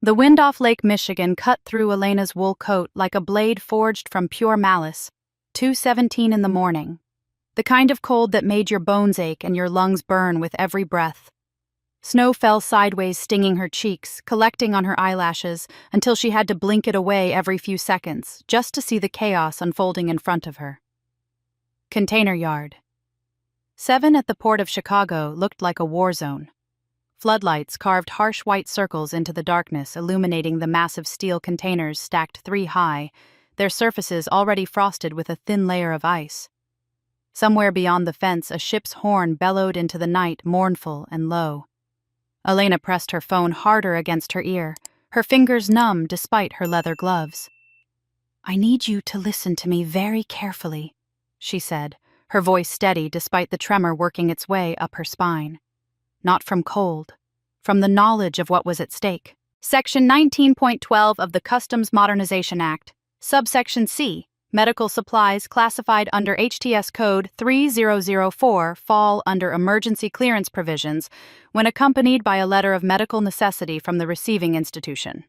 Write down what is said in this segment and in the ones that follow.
The wind off Lake Michigan cut through Elena's wool coat like a blade forged from pure malice. 2:17 in the morning. The kind of cold that made your bones ache and your lungs burn with every breath. Snow fell sideways, stinging her cheeks, collecting on her eyelashes, until she had to blink it away every few seconds, just to see the chaos unfolding in front of her. Container Yard. 7 at the Port of Chicago looked like a war zone. Floodlights carved harsh white circles into the darkness, illuminating the massive steel containers stacked 3 high, their surfaces already frosted with a thin layer of ice. Somewhere beyond the fence, a ship's horn bellowed into the night, mournful and low. Elena pressed her phone harder against her ear, her fingers numb despite her leather gloves. "I need you to listen to me very carefully," she said, her voice steady despite the tremor working its way up her spine. Not from cold, from the knowledge of what was at stake. Section 19.12 of the Customs Modernization Act, subsection C, medical supplies classified under HTS Code 3004 fall under emergency clearance provisions when accompanied by a letter of medical necessity from the receiving institution.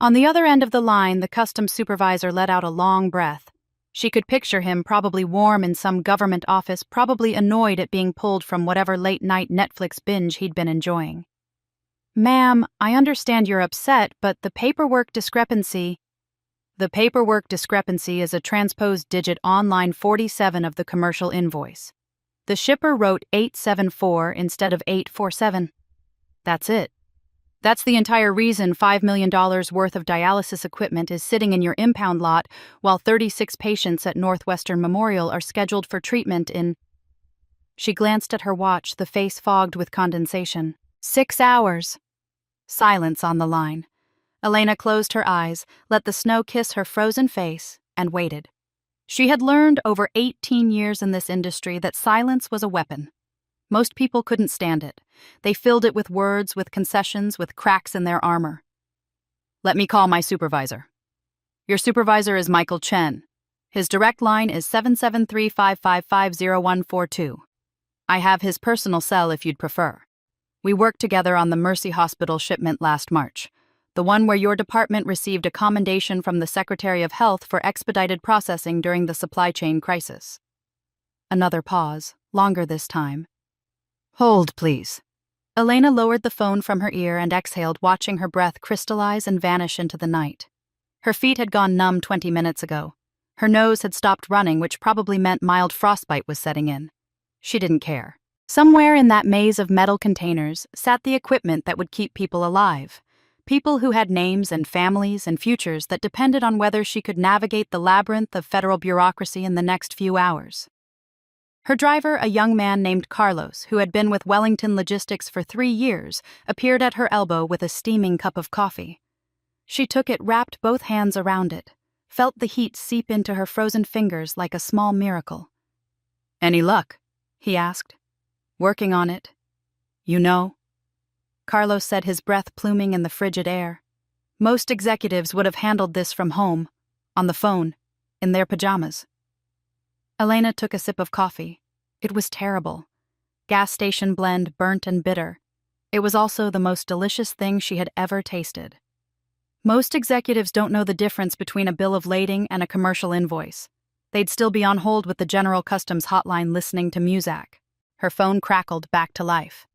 On the other end of the line, the customs supervisor let out a long breath. She could picture him, probably warm in some government office, probably annoyed at being pulled from whatever late-night Netflix binge he'd been enjoying. "Ma'am, I understand you're upset, but the paperwork discrepancy..." The paperwork discrepancy is a transposed digit on line 47 of the commercial invoice. The shipper wrote 874 instead of 847. That's it. That's the entire reason $5 million worth of dialysis equipment is sitting in your impound lot while 36 patients at Northwestern Memorial are scheduled for treatment in... She glanced at her watch, the face fogged with condensation. 6 hours. Silence on the line. Elena closed her eyes, let the snow kiss her frozen face, and waited. She had learned over 18 years in this industry that silence was a weapon. Most people couldn't stand it. They filled it with words, with concessions, with cracks in their armor. "Let me call my supervisor." "Your supervisor is Michael Chen. His direct line is 773-555-0142. I have his personal cell if you'd prefer. We worked together on the Mercy Hospital shipment last March. The one where your department received a commendation from the Secretary of Health for expedited processing during the supply chain crisis." Another pause, longer this time. "Hold, please." Elena lowered the phone from her ear and exhaled, watching her breath crystallize and vanish into the night. Her feet had gone numb 20 minutes ago. Her nose had stopped running, which probably meant mild frostbite was setting in. She didn't care. Somewhere in that maze of metal containers sat the equipment that would keep people alive. People who had names and families and futures that depended on whether she could navigate the labyrinth of federal bureaucracy in the next few hours. Her driver, a young man named Carlos, who had been with Wellington Logistics for 3 years, appeared at her elbow with a steaming cup of coffee. She took it, wrapped both hands around it, felt the heat seep into her frozen fingers like a small miracle. "Any luck?" he asked. "Working on it. You know." Carlos said, his breath pluming in the frigid air. Most executives would have handled this from home, on the phone, in their pajamas. Elena took a sip of coffee. It was terrible. Gas station blend, burnt and bitter. It was also the most delicious thing she had ever tasted. Most executives don't know the difference between a bill of lading and a commercial invoice. They'd still be on hold with the General Customs hotline listening to Muzak. Her phone crackled back to life.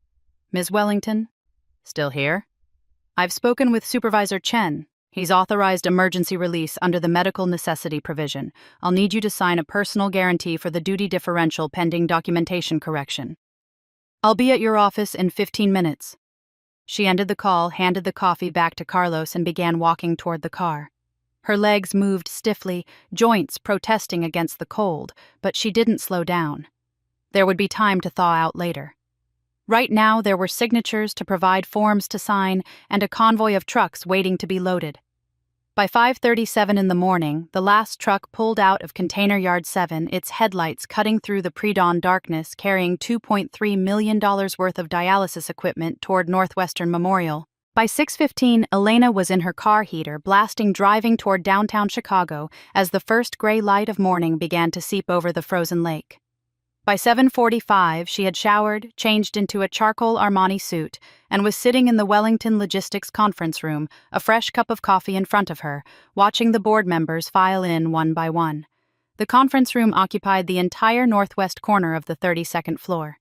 "Ms. Wellington? Still here? I've spoken with Supervisor Chen. He's authorized emergency release under the medical necessity provision. I'll need you to sign a personal guarantee for the duty differential pending documentation correction. I'll be at your office in 15 minutes. She ended the call, handed the coffee back to Carlos, and began walking toward the car. Her legs moved stiffly, joints protesting against the cold, but she didn't slow down. There would be time to thaw out later. Right now, there were signatures to provide, forms to sign, and a convoy of trucks waiting to be loaded. By 5:37 in the morning, the last truck pulled out of Container Yard 7, its headlights cutting through the pre-dawn darkness, carrying $2.3 million worth of dialysis equipment toward Northwestern Memorial. By 6:15, Elena was in her car heater, blasting, driving toward downtown Chicago as the first gray light of morning began to seep over the frozen lake. By 7:45, she had showered, changed into a charcoal Armani suit, and was sitting in the Wellington Logistics conference room, a fresh cup of coffee in front of her, watching the board members file in one by one. The conference room occupied the entire northwest corner of the 32nd floor.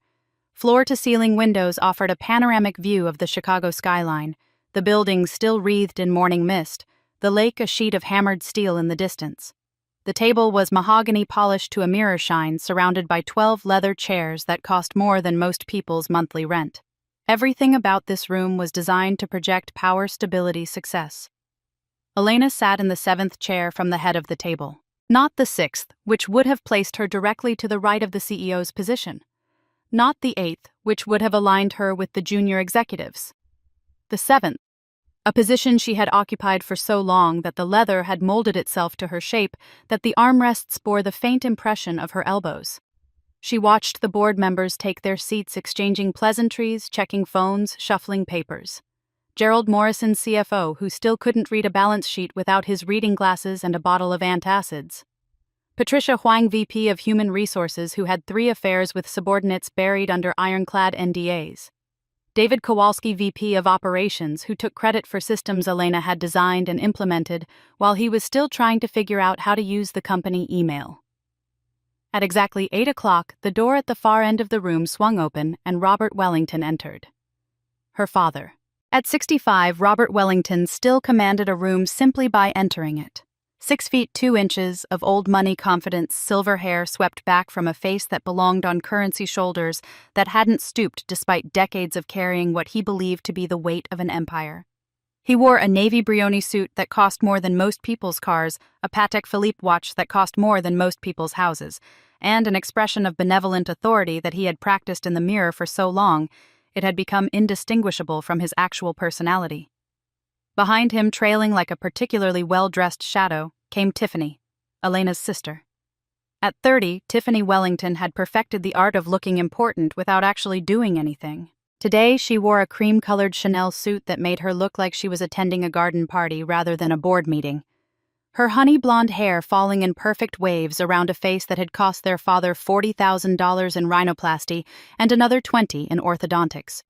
Floor-to-ceiling windows offered a panoramic view of the Chicago skyline, the buildings still wreathed in morning mist, the lake a sheet of hammered steel in the distance. The table was mahogany polished to a mirror shine, surrounded by 12 leather chairs that cost more than most people's monthly rent. Everything about this room was designed to project power, stability, success. Elena sat in the 7th chair from the head of the table. Not the 6th, which would have placed her directly to the right of the CEO's position. Not the 8th, which would have aligned her with the junior executives. The 7th, a position she had occupied for so long that the leather had molded itself to her shape that the armrests bore the faint impression of her elbows. She watched the board members take their seats, exchanging pleasantries, checking phones, shuffling papers. Gerald Morrison, CFO, who still couldn't read a balance sheet without his reading glasses and a bottle of antacids. Patricia Huang, VP of Human Resources, who had 3 affairs with subordinates buried under ironclad NDAs. David Kowalski, VP of Operations, who took credit for systems Elena had designed and implemented while he was still trying to figure out how to use the company email. At exactly 8 o'clock, the door at the far end of the room swung open and Robert Wellington entered. Her father. At 65, Robert Wellington still commanded a room simply by entering it. 6 feet 2 inches of old money confidence, silver hair swept back from a face that belonged on currency shoulders that hadn't stooped despite decades of carrying what he believed to be the weight of an empire. He wore a navy Brioni suit that cost more than most people's cars, a Patek Philippe watch that cost more than most people's houses, and an expression of benevolent authority that he had practiced in the mirror for so long it had become indistinguishable from his actual personality. Behind him, trailing like a particularly well-dressed shadow, came Tiffany, Elena's sister. At 30, Tiffany Wellington had perfected the art of looking important without actually doing anything. Today, she wore a cream-colored Chanel suit that made her look like she was attending a garden party rather than a board meeting. Her honey-blonde hair falling in perfect waves around a face that had cost their father $40,000 in rhinoplasty and another $20,000 in orthodontics.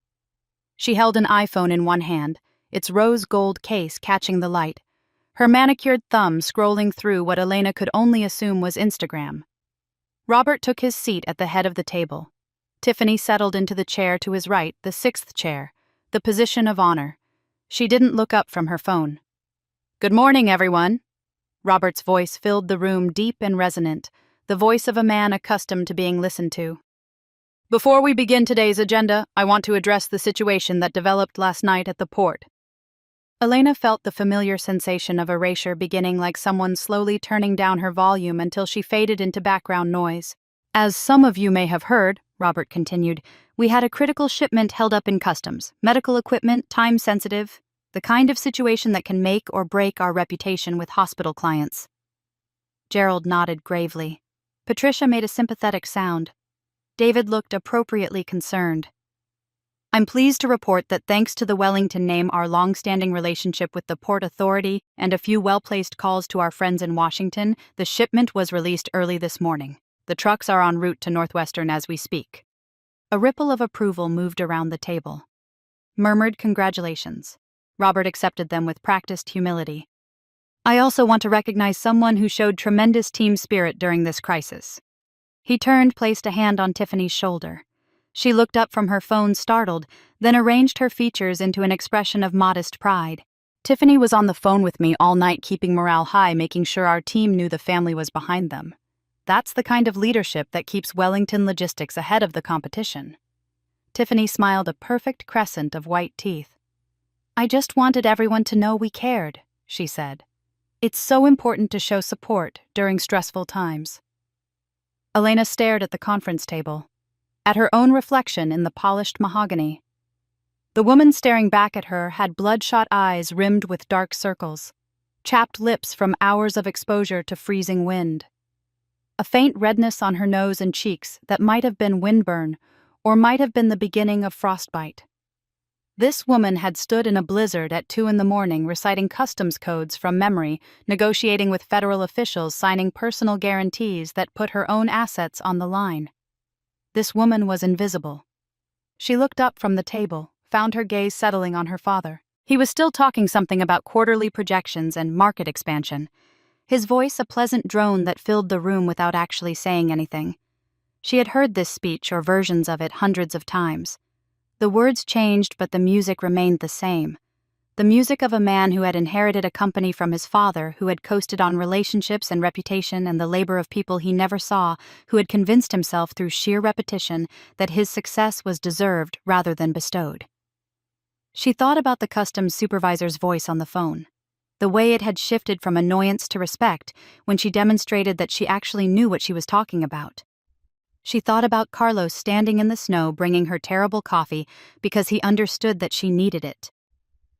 She held an iPhone in one hand, its rose gold case catching the light, her manicured thumb scrolling through what Elena could only assume was Instagram. Robert took his seat at the head of the table. Tiffany settled into the chair to his right, the 6th chair, the position of honor. She didn't look up from her phone. "Good morning, everyone." Robert's voice filled the room, deep and resonant, the voice of a man accustomed to being listened to. "Before we begin today's agenda, I want to address the situation that developed last night at the port." Elena felt the familiar sensation of erasure beginning, like someone slowly turning down her volume until she faded into background noise. "As some of you may have heard," Robert continued, "we had a critical shipment held up in customs, medical equipment, time-sensitive, the kind of situation that can make or break our reputation with hospital clients." Gerald nodded gravely. Patricia made a sympathetic sound. David looked appropriately concerned. "I'm pleased to report that thanks to the Wellington name, our long-standing relationship with the Port Authority, and a few well-placed calls to our friends in Washington, the shipment was released early this morning. The trucks are en route to Northwestern as we speak." A ripple of approval moved around the table. Murmured congratulations. Robert accepted them with practiced humility. "I also want to recognize someone who showed tremendous team spirit during this crisis." He turned, placed a hand on Tiffany's shoulder. She looked up from her phone, startled, then arranged her features into an expression of modest pride. "Tiffany was on the phone with me all night, keeping morale high, making sure our team knew the family was behind them. That's the kind of leadership that keeps Wellington Logistics ahead of the competition." Tiffany smiled, a perfect crescent of white teeth. "I just wanted everyone to know we cared," she said. "It's so important to show support during stressful times." Elena stared at the conference table, at her own reflection in the polished mahogany. The woman staring back at her had bloodshot eyes rimmed with dark circles, chapped lips from hours of exposure to freezing wind. A faint redness on her nose and cheeks that might have been windburn or might have been the beginning of frostbite. This woman had stood in a blizzard at 2 a.m. reciting customs codes from memory, negotiating with federal officials, signing personal guarantees that put her own assets on the line. This woman was invisible. She looked up from the table, found her gaze settling on her father. He was still talking something about quarterly projections and market expansion, his voice a pleasant drone that filled the room without actually saying anything. She had heard this speech or versions of it hundreds of times. The words changed, but the music remained the same. The music of a man who had inherited a company from his father, who had coasted on relationships and reputation and the labor of people he never saw, who had convinced himself through sheer repetition that his success was deserved rather than bestowed. She thought about the customs supervisor's voice on the phone, the way it had shifted from annoyance to respect when she demonstrated that she actually knew what she was talking about. She thought about Carlos standing in the snow bringing her terrible coffee because he understood that she needed it.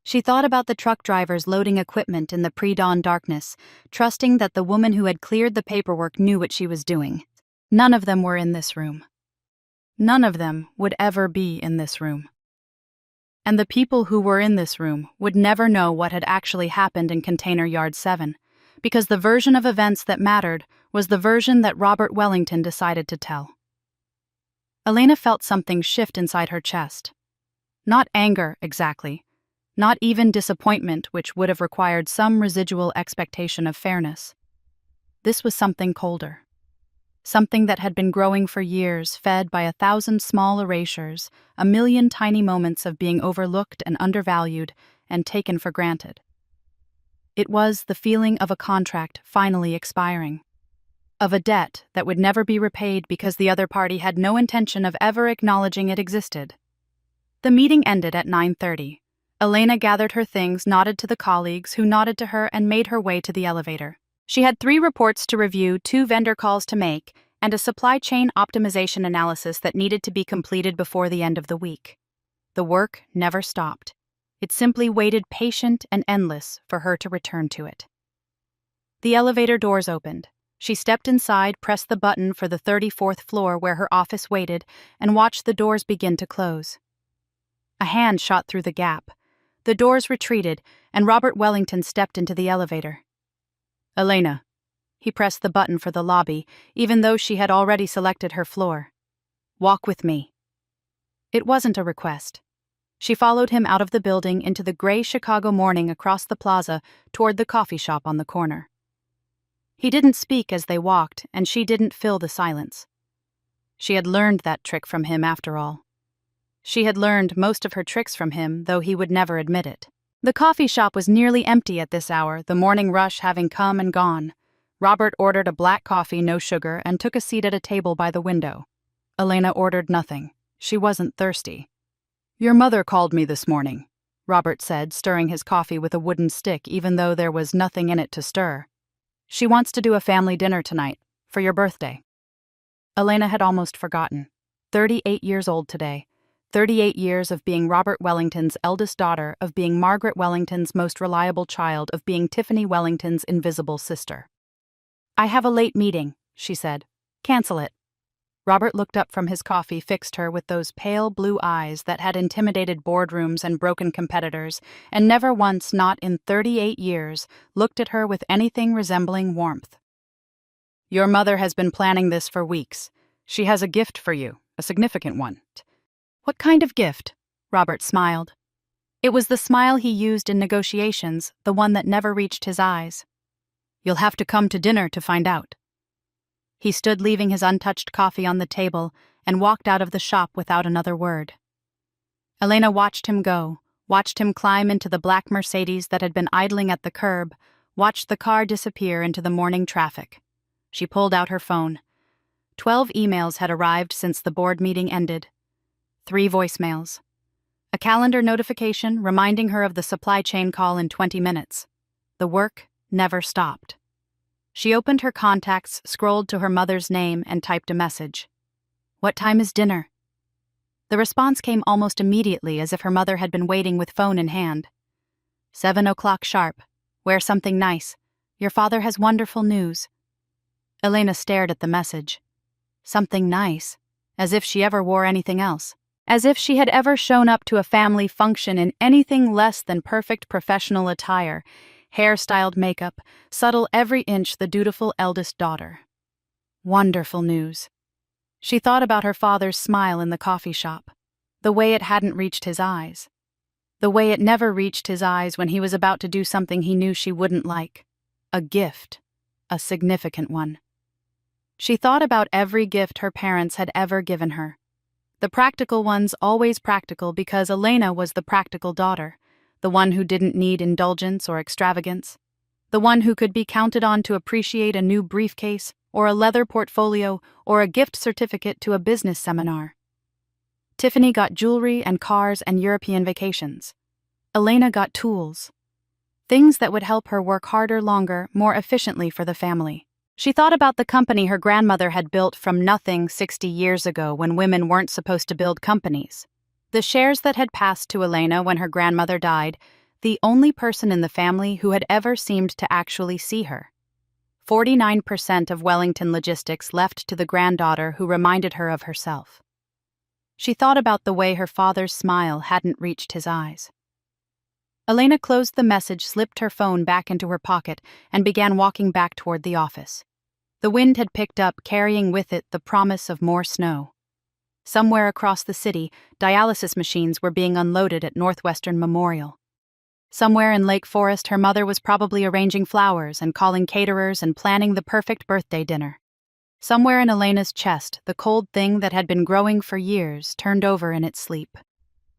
She thought about the truck drivers loading equipment in the pre-dawn darkness, trusting that the woman who had cleared the paperwork knew what she was doing. None of them were in this room. None of them would ever be in this room. And the people who were in this room would never know what had actually happened in Container Yard 7, because the version of events that mattered was the version that Robert Wellington decided to tell. Elena felt something shift inside her chest. Not anger, exactly. Not even disappointment, which would have required some residual expectation of fairness. This was something colder. Something that had been growing for years, fed by 1,000 small erasures, 1,000,000 tiny moments of being overlooked and undervalued and taken for granted. It was the feeling of a contract finally expiring. Of a debt that would never be repaid because the other party had no intention of ever acknowledging it existed. The meeting ended at 9:30. Elena gathered her things, nodded to the colleagues, who nodded to her, and made her way to the elevator. She had 3 reports to review, 2 vendor calls to make, and a supply chain optimization analysis that needed to be completed before the end of the week. The work never stopped. It simply waited, patient and endless, for her to return to it. The elevator doors opened. She stepped inside, pressed the button for the 34th floor where her office waited, and watched the doors begin to close. A hand shot through the gap. The doors retreated, and Robert Wellington stepped into the elevator. "Elena." He pressed the button for the lobby, even though she had already selected her floor. "Walk with me." It wasn't a request. She followed him out of the building into the gray Chicago morning across the plaza toward the coffee shop on the corner. He didn't speak as they walked, and she didn't fill the silence. She had learned that trick from him after all. She had learned most of her tricks from him, though he would never admit it. The coffee shop was nearly empty at this hour, the morning rush having come and gone. Robert ordered a black coffee, no sugar, and took a seat at a table by the window. Elena ordered nothing. She wasn't thirsty. "Your mother called me this morning," Robert said, stirring his coffee with a wooden stick even though there was nothing in it to stir. "She wants to do a family dinner tonight, for your birthday." Elena had almost forgotten. 38 years old today. 38 years of being Robert Wellington's eldest daughter, of being Margaret Wellington's most reliable child, of being Tiffany Wellington's invisible sister. "I have a late meeting," she said. "Cancel it." Robert looked up from his coffee, fixed her with those pale blue eyes that had intimidated boardrooms and broken competitors, and never once, not in 38 years, looked at her with anything resembling warmth. "Your mother has been planning this for weeks. She has a gift for you, a significant one." "What kind of gift?" Robert smiled. It was the smile he used in negotiations, the one that never reached his eyes. "You'll have to come to dinner to find out." He stood leaving his untouched coffee on the table and walked out of the shop without another word. Elena watched him go, watched him climb into the black Mercedes that had been idling at the curb, watched the car disappear into the morning traffic. She pulled out her phone. 12 emails had arrived since the board meeting ended. 3 voicemails. A calendar notification reminding her of the supply chain call in 20 minutes. The work never stopped. She opened her contacts, scrolled to her mother's name, and typed a message. "What time is dinner?" The response came almost immediately, as if her mother had been waiting with phone in hand. 7 o'clock sharp. Wear something nice. Your father has wonderful news." Elena stared at the message. Something nice? As if she ever wore anything else. As if she had ever shown up to a family function in anything less than perfect professional attire, hair-styled makeup, subtle every inch the dutiful eldest daughter. Wonderful news. She thought about her father's smile in the coffee shop, the way it hadn't reached his eyes, the way it never reached his eyes when he was about to do something he knew she wouldn't like. A gift, a significant one. She thought about every gift her parents had ever given her. The practical ones, always practical because Elena was the practical daughter, the one who didn't need indulgence or extravagance, the one who could be counted on to appreciate a new briefcase or a leather portfolio or a gift certificate to a business seminar. Tiffany got jewelry and cars and European vacations. Elena got tools. Things that would help her work harder, longer, more efficiently for the family. She thought about the company her grandmother had built from nothing 60 years ago when women weren't supposed to build companies. The shares that had passed to Elena when her grandmother died, the only person in the family who had ever seemed to actually see her. 49% of Wellington Logistics left to the granddaughter who reminded her of herself. She thought about the way her father's smile hadn't reached his eyes. Elena closed the message, slipped her phone back into her pocket, and began walking back toward the office. The wind had picked up, carrying with it the promise of more snow. Somewhere across the city, dialysis machines were being unloaded at Northwestern Memorial. Somewhere in Lake Forest, her mother was probably arranging flowers and calling caterers and planning the perfect birthday dinner. Somewhere in Elena's chest, the cold thing that had been growing for years turned over in its sleep.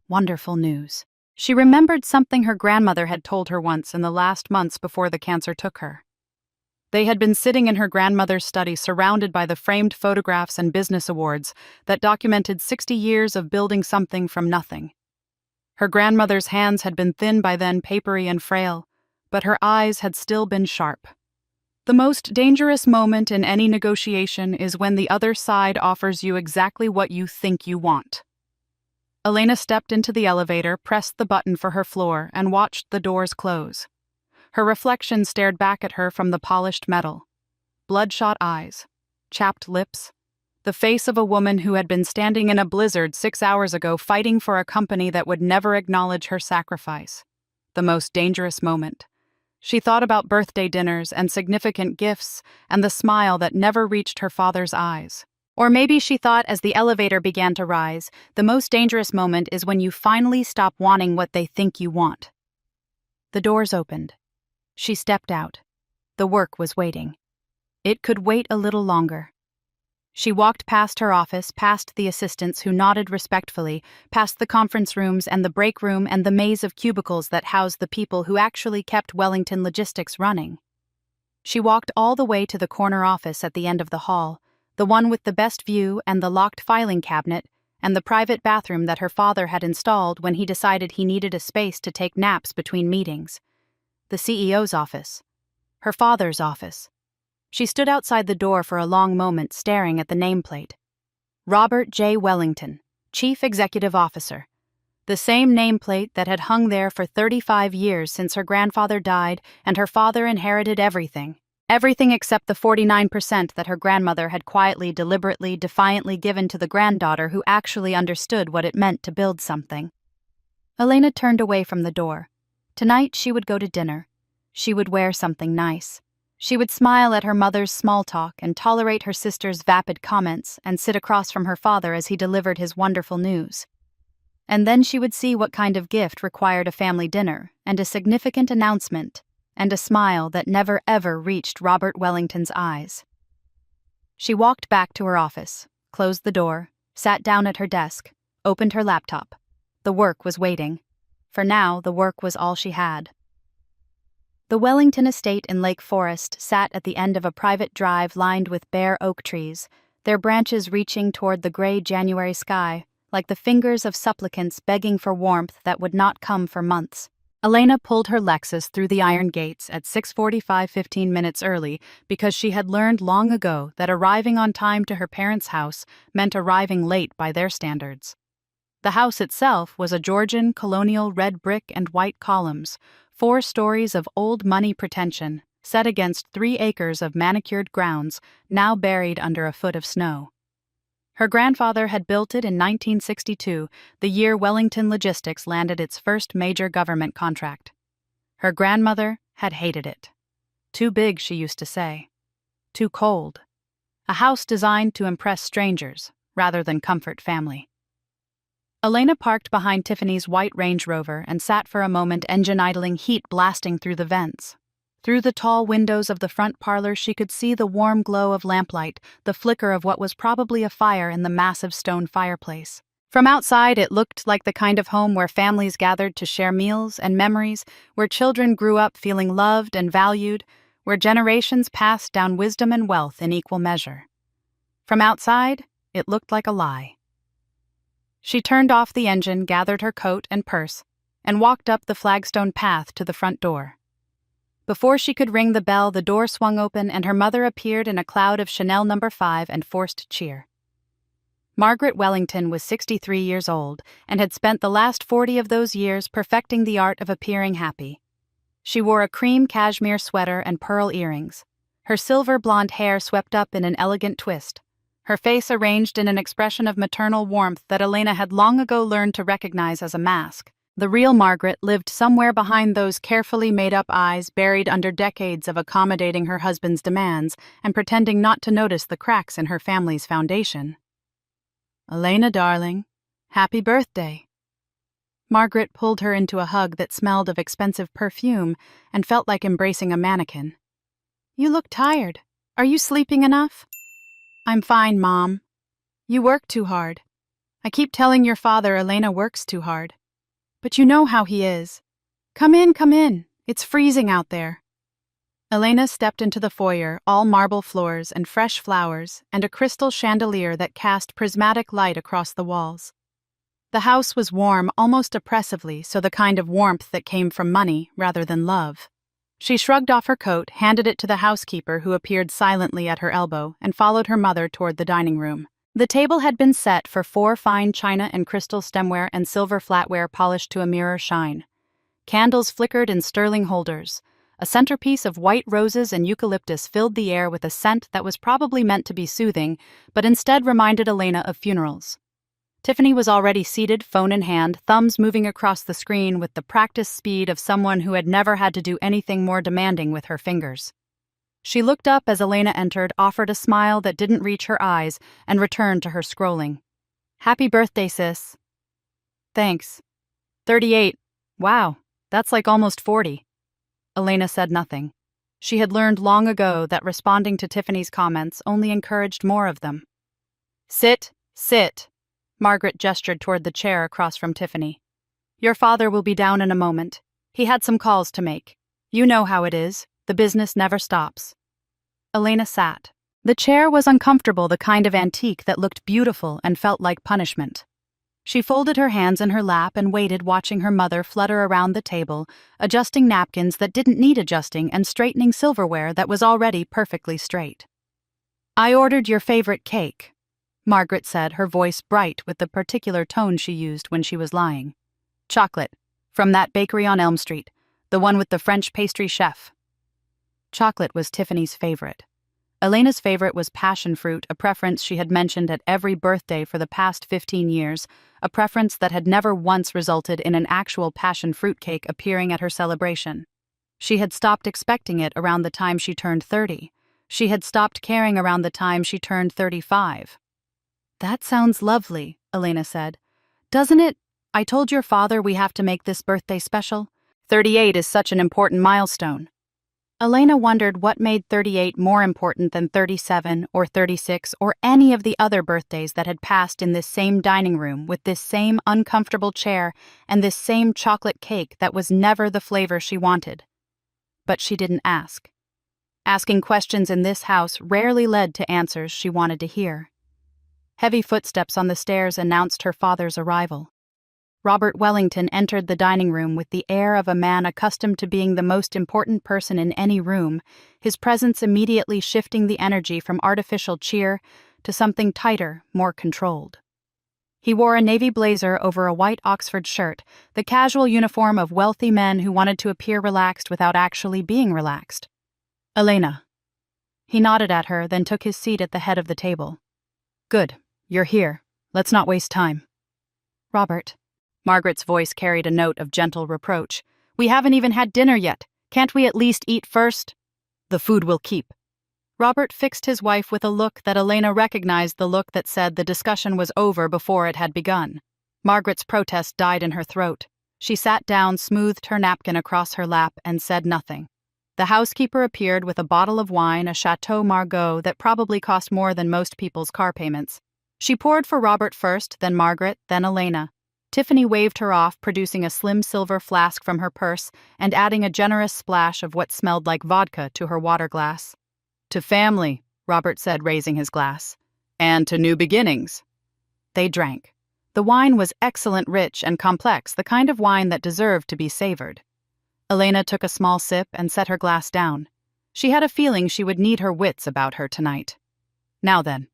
Wonderful news. She remembered something her grandmother had told her once in the last months before the cancer took her. They had been sitting in her grandmother's study surrounded by the framed photographs and business awards that documented 60 years of building something from nothing. Her grandmother's hands had been thin by then, papery and frail, but her eyes had still been sharp. The most dangerous moment in any negotiation is when the other side offers you exactly what you think you want. Elena stepped into the elevator, pressed the button for her floor, and watched the doors close. Her reflection stared back at her from the polished metal. Bloodshot eyes, chapped lips, the face of a woman who had been standing in a blizzard 6 hours ago fighting for a company that would never acknowledge her sacrifice. The most dangerous moment. She thought about birthday dinners and significant gifts and the smile that never reached her father's eyes. Or maybe she thought as the elevator began to rise, the most dangerous moment is when you finally stop wanting what they think you want. The doors opened. She stepped out. The work was waiting. It could wait a little longer. She walked past her office, past the assistants who nodded respectfully, past the conference rooms and the break room and the maze of cubicles that housed the people who actually kept Wellington Logistics running. She walked all the way to the corner office at the end of the hall, the one with the best view and the locked filing cabinet, and the private bathroom that her father had installed when he decided he needed a space to take naps between meetings. The CEO's office. Her father's office. She stood outside the door for a long moment, staring at the nameplate. Robert J. Wellington, Chief Executive Officer. The same nameplate that had hung there for 35 years since her grandfather died and her father inherited everything. Everything except the 49% that her grandmother had quietly, deliberately, defiantly given to the granddaughter who actually understood what it meant to build something. Elena turned away from the door. Tonight she would go to dinner. She would wear something nice. She would smile at her mother's small talk and tolerate her sister's vapid comments and sit across from her father as he delivered his wonderful news. And then she would see what kind of gift required a family dinner and a significant announcement and a smile that never ever reached Robert Wellington's eyes. She walked back to her office, closed the door, sat down at her desk, opened her laptop. The work was waiting. For now, the work was all she had. The Wellington estate in Lake Forest sat at the end of a private drive lined with bare oak trees, their branches reaching toward the gray January sky, like the fingers of supplicants begging for warmth that would not come for months. Elena pulled her Lexus through the iron gates at 6:45, 15 minutes early, because she had learned long ago that arriving on time to her parents' house meant arriving late by their standards. The house itself was a Georgian colonial red brick and white columns, 4 stories of old money pretension, set against 3 acres of manicured grounds, now buried under a foot of snow. Her grandfather had built it in 1962, the year Wellington Logistics landed its first major government contract. Her grandmother had hated it. Too big, she used to say. Too cold. A house designed to impress strangers, rather than comfort family. Elena parked behind Tiffany's white Range Rover and sat for a moment, engine idling, heat blasting through the vents. Through the tall windows of the front parlor, she could see the warm glow of lamplight, the flicker of what was probably a fire in the massive stone fireplace. From outside, it looked like the kind of home where families gathered to share meals and memories, where children grew up feeling loved and valued, where generations passed down wisdom and wealth in equal measure. From outside, it looked like a lie. She turned off the engine, gathered her coat and purse, and walked up the flagstone path to the front door. Before she could ring the bell, the door swung open and her mother appeared in a cloud of Chanel No. 5 and forced cheer. Margaret Wellington was 63 years old and had spent the last 40 of those years perfecting the art of appearing happy. She wore a cream cashmere sweater and pearl earrings, her silver blonde hair swept up in an elegant twist, her face arranged in an expression of maternal warmth that Elena had long ago learned to recognize as a mask. The real Margaret lived somewhere behind those carefully made-up eyes, buried under decades of accommodating her husband's demands and pretending not to notice the cracks in her family's foundation. "Elena, darling, happy birthday." Margaret pulled her into a hug that smelled of expensive perfume and felt like embracing a mannequin. "You look tired. Are you sleeping enough?" "I'm fine, Mom. You work too hard. I keep telling your father Elena works too hard. But you know how he is. Come in. It's freezing out there." Elena stepped into the foyer, all marble floors and fresh flowers, and a crystal chandelier that cast prismatic light across the walls. The house was warm, almost oppressively, so the kind of warmth that came from money rather than love. She shrugged off her coat, handed it to the housekeeper who appeared silently at her elbow, and followed her mother toward the dining room. The table had been set for 4 fine china and crystal stemware and silver flatware polished to a mirror shine. Candles flickered in sterling holders. A centerpiece of white roses and eucalyptus filled the air with a scent that was probably meant to be soothing, but instead reminded Elena of funerals. Tiffany was already seated, phone in hand, thumbs moving across the screen with the practiced speed of someone who had never had to do anything more demanding with her fingers. She looked up as Elena entered, offered a smile that didn't reach her eyes, and returned to her scrolling. "Happy birthday, sis." "Thanks." 38. Wow, that's like almost 40. Elena said nothing. She had learned long ago that responding to Tiffany's comments only encouraged more of them. Sit. Margaret gestured toward the chair across from Tiffany. "Your father will be down in a moment. He had some calls to make. You know how it is. The business never stops." Elena sat. The chair was uncomfortable, the kind of antique that looked beautiful and felt like punishment. She folded her hands in her lap and waited, watching her mother flutter around the table, adjusting napkins that didn't need adjusting and straightening silverware that was already perfectly straight. "I ordered your favorite cake," Margaret said, her voice bright with the particular tone she used when she was lying. "Chocolate, from that bakery on Elm Street, the one with the French pastry chef." Chocolate was Tiffany's favorite. Elena's favorite was passion fruit, a preference she had mentioned at every birthday for the past 15 years, a preference that had never once resulted in an actual passion fruit cake appearing at her celebration. She had stopped expecting it around the time she turned 30. She had stopped caring around the time she turned 35. "That sounds lovely," Elena said. "Doesn't it? I told your father we have to make this birthday special. 38 is such an important milestone." Elena wondered what made 38 more important than 37 or 36 or any of the other birthdays that had passed in this same dining room with this same uncomfortable chair and this same chocolate cake that was never the flavor she wanted. But she didn't ask. Asking questions in this house rarely led to answers she wanted to hear. Heavy footsteps on the stairs announced her father's arrival. Robert Wellington entered the dining room with the air of a man accustomed to being the most important person in any room, his presence immediately shifting the energy from artificial cheer to something tighter, more controlled. He wore a navy blazer over a white Oxford shirt, the casual uniform of wealthy men who wanted to appear relaxed without actually being relaxed. "Elena." He nodded at her, then took his seat at the head of the table. "Good, you're here. Let's not waste time." "Robert." Margaret's voice carried a note of gentle reproach. "We haven't even had dinner yet. Can't we at least eat first?" "The food will keep." Robert fixed his wife with a look that Elena recognized, the look that said the discussion was over before it had begun. Margaret's protest died in her throat. She sat down, smoothed her napkin across her lap, and said nothing. The housekeeper appeared with a bottle of wine, a Chateau Margaux that probably cost more than most people's car payments. She poured for Robert first, then Margaret, then Elena. Tiffany waved her off, producing a slim silver flask from her purse and adding a generous splash of what smelled like vodka to her water glass. "To family," Robert said, raising his glass. "And to new beginnings." They drank. The wine was excellent, rich and complex, the kind of wine that deserved to be savored. Elena took a small sip and set her glass down. She had a feeling she would need her wits about her tonight. "Now then."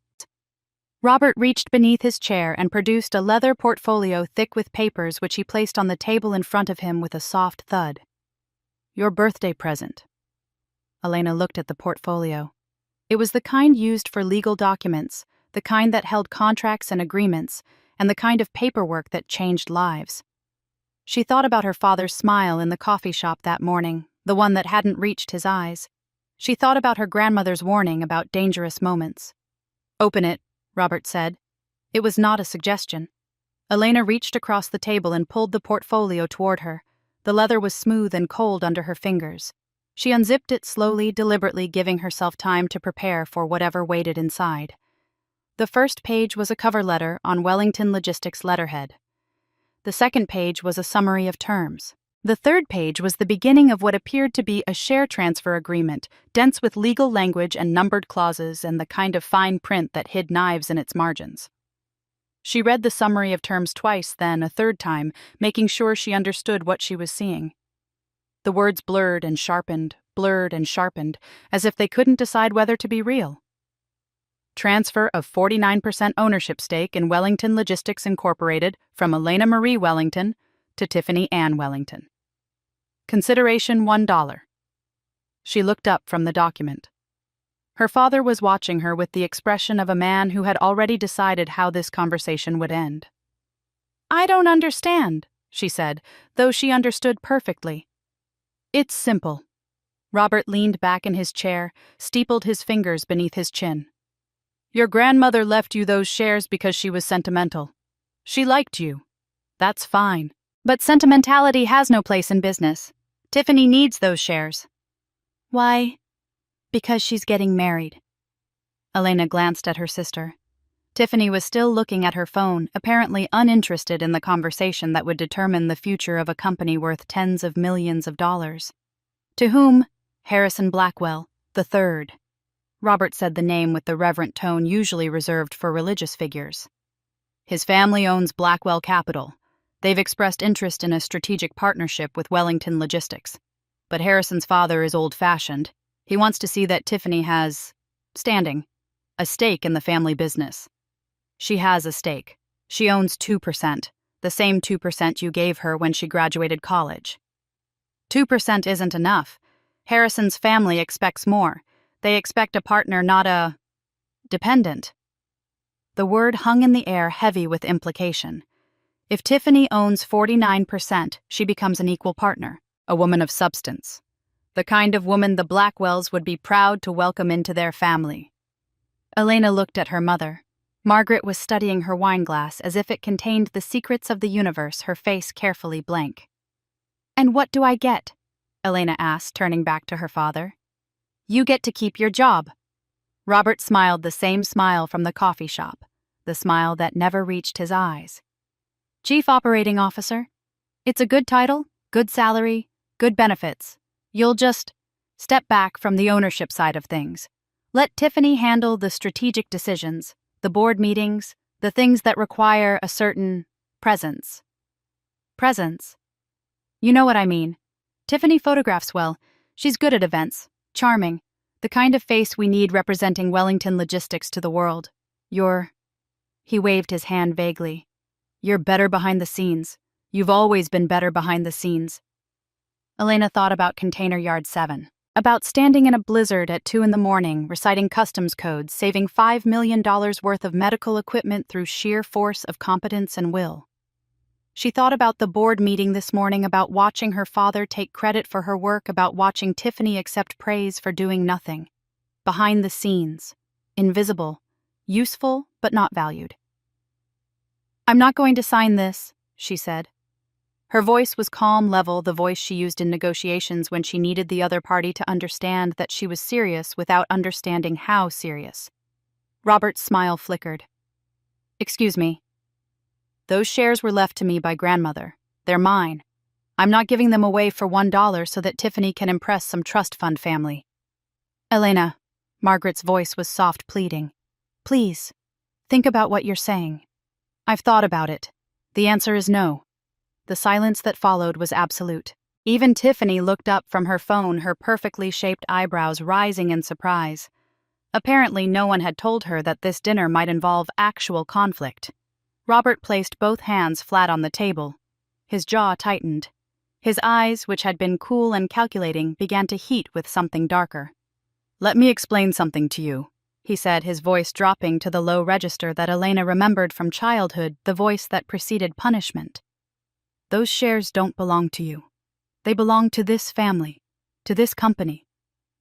Robert reached beneath his chair and produced a leather portfolio thick with papers, which he placed on the table in front of him with a soft thud. "Your birthday present." Elena looked at the portfolio. It was the kind used for legal documents, the kind that held contracts and agreements, and the kind of paperwork that changed lives. She thought about her father's smile in the coffee shop that morning, the one that hadn't reached his eyes. She thought about her grandmother's warning about dangerous moments. "Open it," Robert said. It was not a suggestion. Elena reached across the table and pulled the portfolio toward her. The leather was smooth and cold under her fingers. She unzipped it slowly, deliberately giving herself time to prepare for whatever waited inside. The first page was a cover letter on Wellington Logistics letterhead. The second page was a summary of terms. The third page was the beginning of what appeared to be a share transfer agreement, dense with legal language and numbered clauses and the kind of fine print that hid knives in its margins. She read the summary of terms twice, then a third time, making sure she understood what she was seeing. The words blurred and sharpened, as if they couldn't decide whether to be real. Transfer of 49% ownership stake in Wellington Logistics Incorporated from Elena Marie Wellington to Tiffany Ann Wellington. Consideration $1. She looked up from the document. Her father was watching her with the expression of a man who had already decided how this conversation would end. "I don't understand," she said, though she understood perfectly. "It's simple." Robert leaned back in his chair, steepled his fingers beneath his chin. "Your grandmother left you those shares because she was sentimental. She liked you. That's fine. But sentimentality has no place in business. Tiffany needs those shares." "Why?" "Because she's getting married." Elena glanced at her sister. Tiffany was still looking at her phone, apparently uninterested in the conversation that would determine the future of a company worth tens of millions of dollars. "To whom?" "Harrison Blackwell, the third." Robert said the name with the reverent tone usually reserved for religious figures. "His family owns Blackwell Capital. They've expressed interest in a strategic partnership with Wellington Logistics. But Harrison's father is old-fashioned. He wants to see that Tiffany has a stake in the family business. She has a stake. She owns 2%, the same 2% you gave her when she graduated college. 2% isn't enough. Harrison's family expects more. They expect a partner, not a dependent." The word hung in the air, heavy with implication. If Tiffany owns 49%, she becomes an equal partner, a woman of substance. The kind of woman the Blackwells would be proud to welcome into their family. Elena looked at her mother. Margaret was studying her wineglass as if it contained the secrets of the universe, her face carefully blank. "And what do I get?" Elena asked, turning back to her father. "You get to keep your job." Robert smiled the same smile from the coffee shop, the smile that never reached his eyes. "Chief Operating Officer. It's a good title, good salary, good benefits. You'll just step back from the ownership side of things. Let Tiffany handle the strategic decisions, the board meetings, the things that require a certain presence." "Presence? You know what I mean. Tiffany photographs well. She's good at events. Charming. The kind of face we need representing Wellington Logistics to the world. He waved his hand vaguely. "You're better behind the scenes. You've always been better behind the scenes." Elena thought about Container Yard 7. About standing in a blizzard at 2 a.m, reciting customs codes, saving $5 million worth of medical equipment through sheer force of competence and will. She thought about the board meeting this morning, about watching her father take credit for her work, about watching Tiffany accept praise for doing nothing. behind the scenes, invisible, useful but not valued. "I'm not going to sign this," she said. Her voice was calm, level, the voice she used in negotiations when she needed the other party to understand that she was serious without understanding how serious. Robert's smile flickered. "Excuse me. Those shares were left to me by grandmother. They're mine. I'm not giving them away for $1 so that Tiffany can impress some trust fund family." "Elena," Margaret's voice was soft pleading. "Please, think about what you're saying." "I've thought about it. The answer is no." The silence that followed was absolute. Even Tiffany looked up from her phone, her perfectly shaped eyebrows rising in surprise. Apparently, no one had told her that this dinner might involve actual conflict. Robert placed both hands flat on the table. His jaw tightened. His eyes, which had been cool and calculating, began to heat with something darker. "Let me explain something to you," he said, his voice dropping to the low register that Elena remembered from childhood, the voice that preceded punishment. "Those shares don't belong to you. They belong to this family, to this company.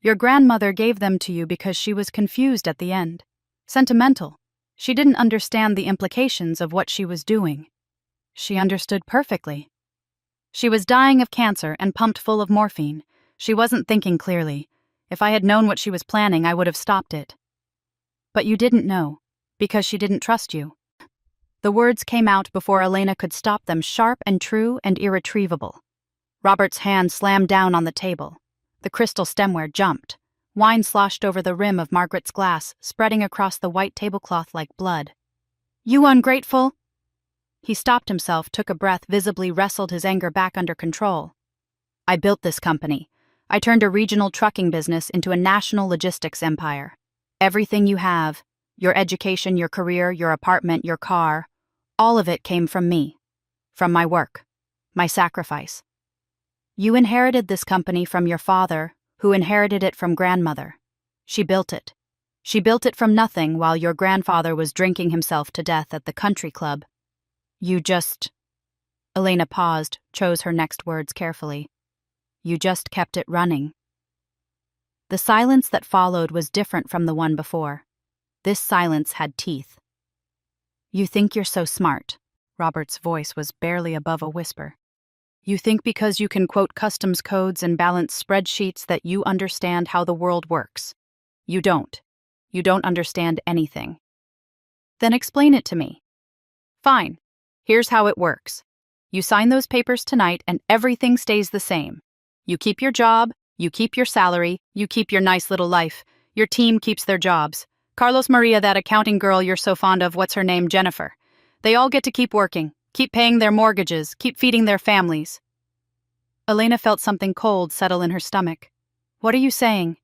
Your grandmother gave them to you because she was confused at the end. Sentimental. She didn't understand the implications of what she was doing. She understood perfectly. She was dying of cancer and pumped full of morphine. She wasn't thinking clearly. If I had known what she was planning, I would have stopped it. But you didn't know, because she didn't trust you." The words came out before Elena could stop them, sharp and true and irretrievable. Robert's hand slammed down on the table. The crystal stemware jumped. Wine sloshed over the rim of Margaret's glass, spreading across the white tablecloth like blood. "You ungrateful!" He stopped himself, took a breath, visibly wrestled his anger back under control. "I built this company. I turned a regional trucking business into a national logistics empire. Everything you have, your education, your career, your apartment, your car, all of it came from me, from my work, my sacrifice. You inherited this company from your father, who inherited it from grandmother. She built it. She built it from nothing while your grandfather was drinking himself to death at the country club. You just..." Elena paused, chose her next words carefully. "You just kept it running." The silence that followed was different from the one before. This silence had teeth. "You think you're so smart." Robert's voice was barely above a whisper. "You think because you can quote customs codes and balance spreadsheets that you understand how the world works. You don't. You don't understand anything." "Then explain it to me." "Fine. Here's how it works. You sign those papers tonight and everything stays the same. You keep your job, you keep your salary, you keep your nice little life. Your team keeps their jobs. Carlos, Maria, that accounting girl you're so fond of, what's her name, Jennifer. They all get to keep working, keep paying their mortgages, keep feeding their families." Elena felt something cold settle in her stomach. "What are you saying?"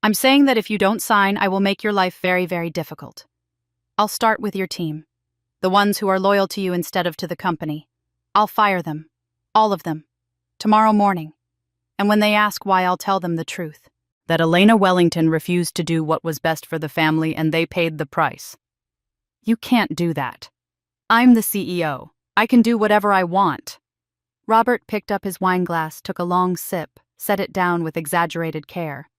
"I'm saying that if you don't sign, I will make your life very, very difficult. I'll start with your team. The ones who are loyal to you instead of to the company. I'll fire them. All of them. Tomorrow morning. And when they ask why, I'll tell them the truth. That Elena Wellington refused to do what was best for the family and they paid the price. You can't do that. I'm the CEO. I can do whatever I want." Robert picked up his wineglass, took a long sip, set it down with exaggerated care.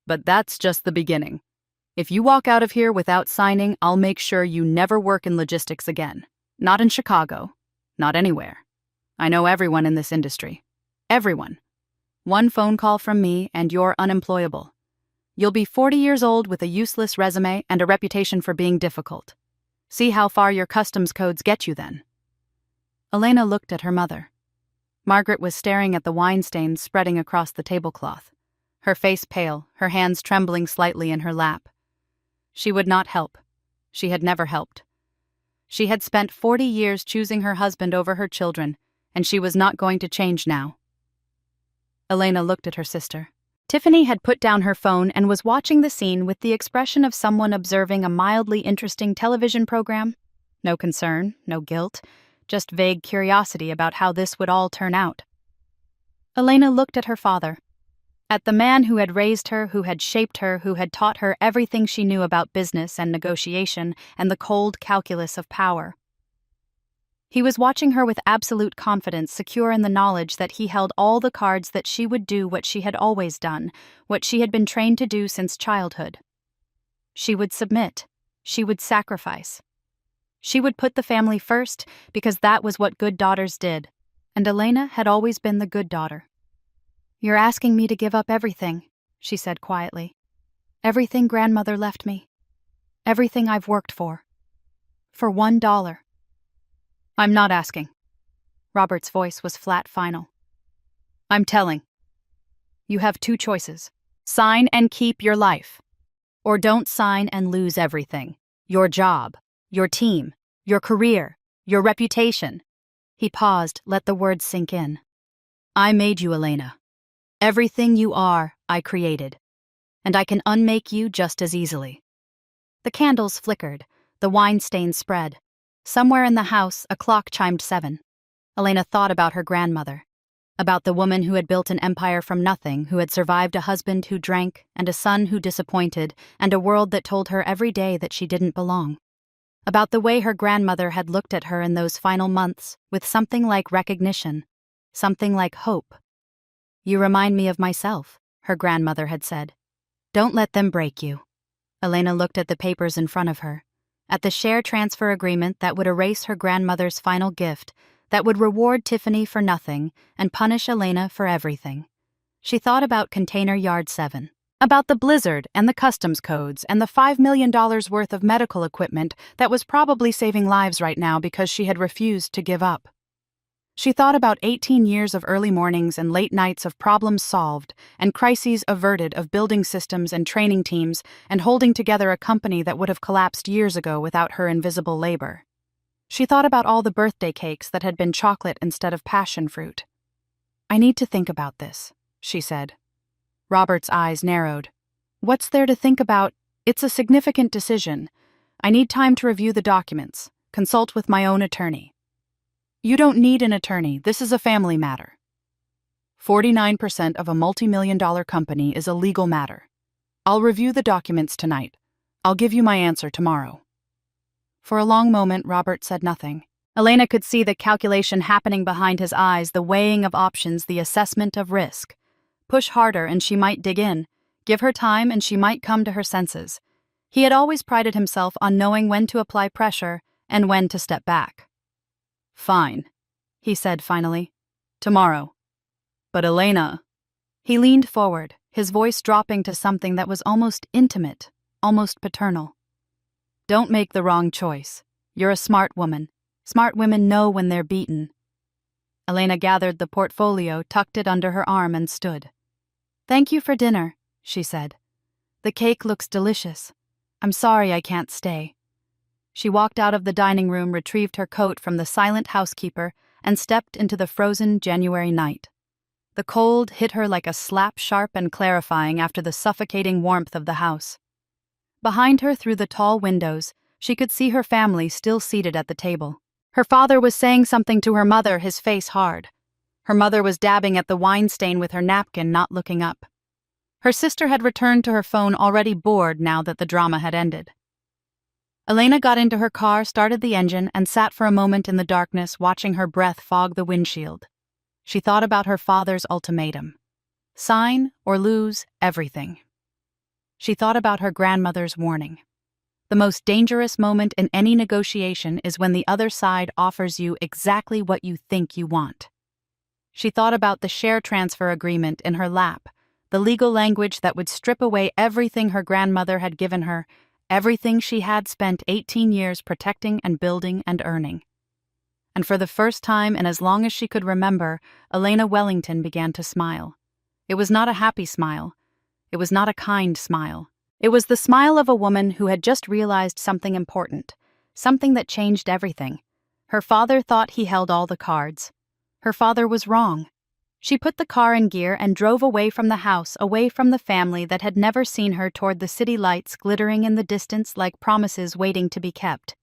"But that's just the beginning. If you walk out of here without signing, I'll make sure you never work in logistics again. Not in Chicago. Not anywhere. I know everyone in this industry. Everyone. One phone call from me and you're unemployable. You'll be 40 years old with a useless resume and a reputation for being difficult. See how far your customs codes get you then." Elena looked at her mother. Margaret was staring at the wine stains spreading across the tablecloth, her face pale, her hands trembling slightly in her lap. She would not help. She had never helped. She had spent 40 years choosing her husband over her children, and she was not going to change now. Elena looked at her sister. Tiffany had put down her phone and was watching the scene with the expression of someone observing a mildly interesting television program. No concern, no guilt, just vague curiosity about how this would all turn out. Elena looked at her father, at the man who had raised her, who had shaped her, who had taught her everything she knew about business and negotiation and the cold calculus of power. He was watching her with absolute confidence, secure in the knowledge that he held all the cards that she would do what she had always done, what she had been trained to do since childhood. She would submit. She would sacrifice. She would put the family first because that was what good daughters did, and Elena had always been the good daughter. "You're asking me to give up everything," she said quietly. "Everything grandmother left me. Everything I've worked for. For $1. "I'm not asking." Robert's voice was flat final. "I'm telling. You have two choices. Sign and keep your life. Or don't sign and lose everything. Your job, your team, your career, your reputation." He paused, let the words sink in. "I made you, Elena. Everything you are, I created. And I can unmake you just as easily." The candles flickered, the wine stains spread. Somewhere in the house, a clock chimed 7. Elena thought about her grandmother, about the woman who had built an empire from nothing, who had survived a husband who drank, and a son who disappointed, and a world that told her every day that she didn't belong. About the way her grandmother had looked at her in those final months, with something like recognition, something like hope. "You remind me of myself," her grandmother had said. "Don't let them break you." Elena looked at the papers in front of her, at the share transfer agreement that would erase her grandmother's final gift, that would reward Tiffany for nothing and punish Elena for everything. She thought about Container Yard 7, about the blizzard and the customs codes and the $5 million worth of medical equipment that was probably saving lives right now because she had refused to give up. She thought about 18 years of early mornings and late nights of problems solved and crises averted, of building systems and training teams and holding together a company that would have collapsed years ago without her invisible labor. She thought about all the birthday cakes that had been chocolate instead of passion fruit. "I need to think about this," she said. Robert's eyes narrowed. "What's there to think about? It's a significant decision. I need time to review the documents, consult with my own attorney." "You don't need an attorney. This is a family matter. 49% of a multi-million-dollar company is a legal matter. I'll review the documents tonight. I'll give you my answer tomorrow." For a long moment, Robert said nothing. Elena could see the calculation happening behind his eyes, the weighing of options, the assessment of risk. Push harder and she might dig in. Give her time and she might come to her senses. He had always prided himself on knowing when to apply pressure and when to step back. "Fine," he said finally. "Tomorrow. But Elena..." He leaned forward, his voice dropping to something that was almost intimate, almost paternal. "Don't make the wrong choice. You're a smart woman. Smart women know when they're beaten." Elena gathered the portfolio, tucked it under her arm, and stood. "Thank you for dinner," she said. "The cake looks delicious. I'm sorry I can't stay." She walked out of the dining room, retrieved her coat from the silent housekeeper, and stepped into the frozen January night. The cold hit her like a slap, sharp and clarifying after the suffocating warmth of the house. Behind her, through the tall windows, she could see her family still seated at the table. Her father was saying something to her mother, his face hard. Her mother was dabbing at the wine stain with her napkin, not looking up. Her sister had returned to her phone, already bored now that the drama had ended. Elena got into her car, started the engine, and sat for a moment in the darkness, watching her breath fog the windshield. She thought about her father's ultimatum. Sign or lose everything. She thought about her grandmother's warning. The most dangerous moment in any negotiation is when the other side offers you exactly what you think you want. She thought about the share transfer agreement in her lap, the legal language that would strip away everything her grandmother had given her, everything she had spent 18 years protecting and building and earning. And for the first time in as long as she could remember, Elena Wellington began to smile. It was not a happy smile. It was not a kind smile. It was the smile of a woman who had just realized something important, something that changed everything. Her father thought he held all the cards. Her father was wrong. She put the car in gear and drove away from the house, away from the family that had never seen her, toward the city lights glittering in the distance like promises waiting to be kept.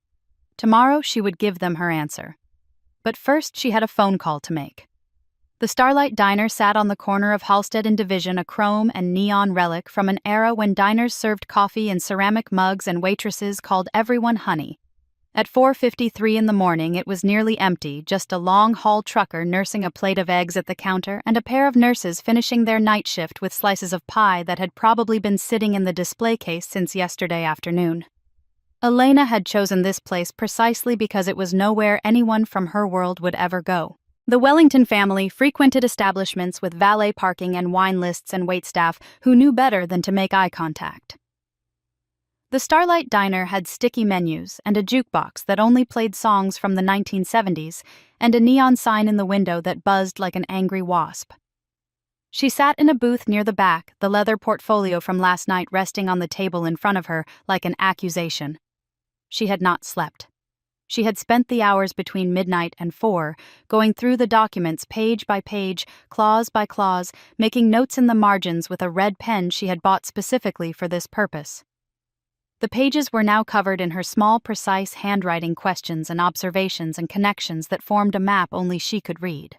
Tomorrow she would give them her answer. But first she had a phone call to make. The Starlight Diner sat on the corner of Halsted and Division, a chrome and neon relic from an era when diners served coffee in ceramic mugs and waitresses called everyone honey. At 4:53 in the morning, it was nearly empty, just a long-haul trucker nursing a plate of eggs at the counter and a pair of nurses finishing their night shift with slices of pie that had probably been sitting in the display case since yesterday afternoon. Elena had chosen this place precisely because it was nowhere anyone from her world would ever go. The Wellington family frequented establishments with valet parking and wine lists and waitstaff who knew better than to make eye contact. The Starlight Diner had sticky menus and a jukebox that only played songs from the 1970s and a neon sign in the window that buzzed like an angry wasp. She sat in a booth near the back, the leather portfolio from last night resting on the table in front of her like an accusation. She had not slept. She had spent the hours between midnight and 4, going through the documents page by page, clause by clause, making notes in the margins with a red pen she had bought specifically for this purpose. The pages were now covered in her small, precise handwriting questions and observations and connections that formed a map only she could read.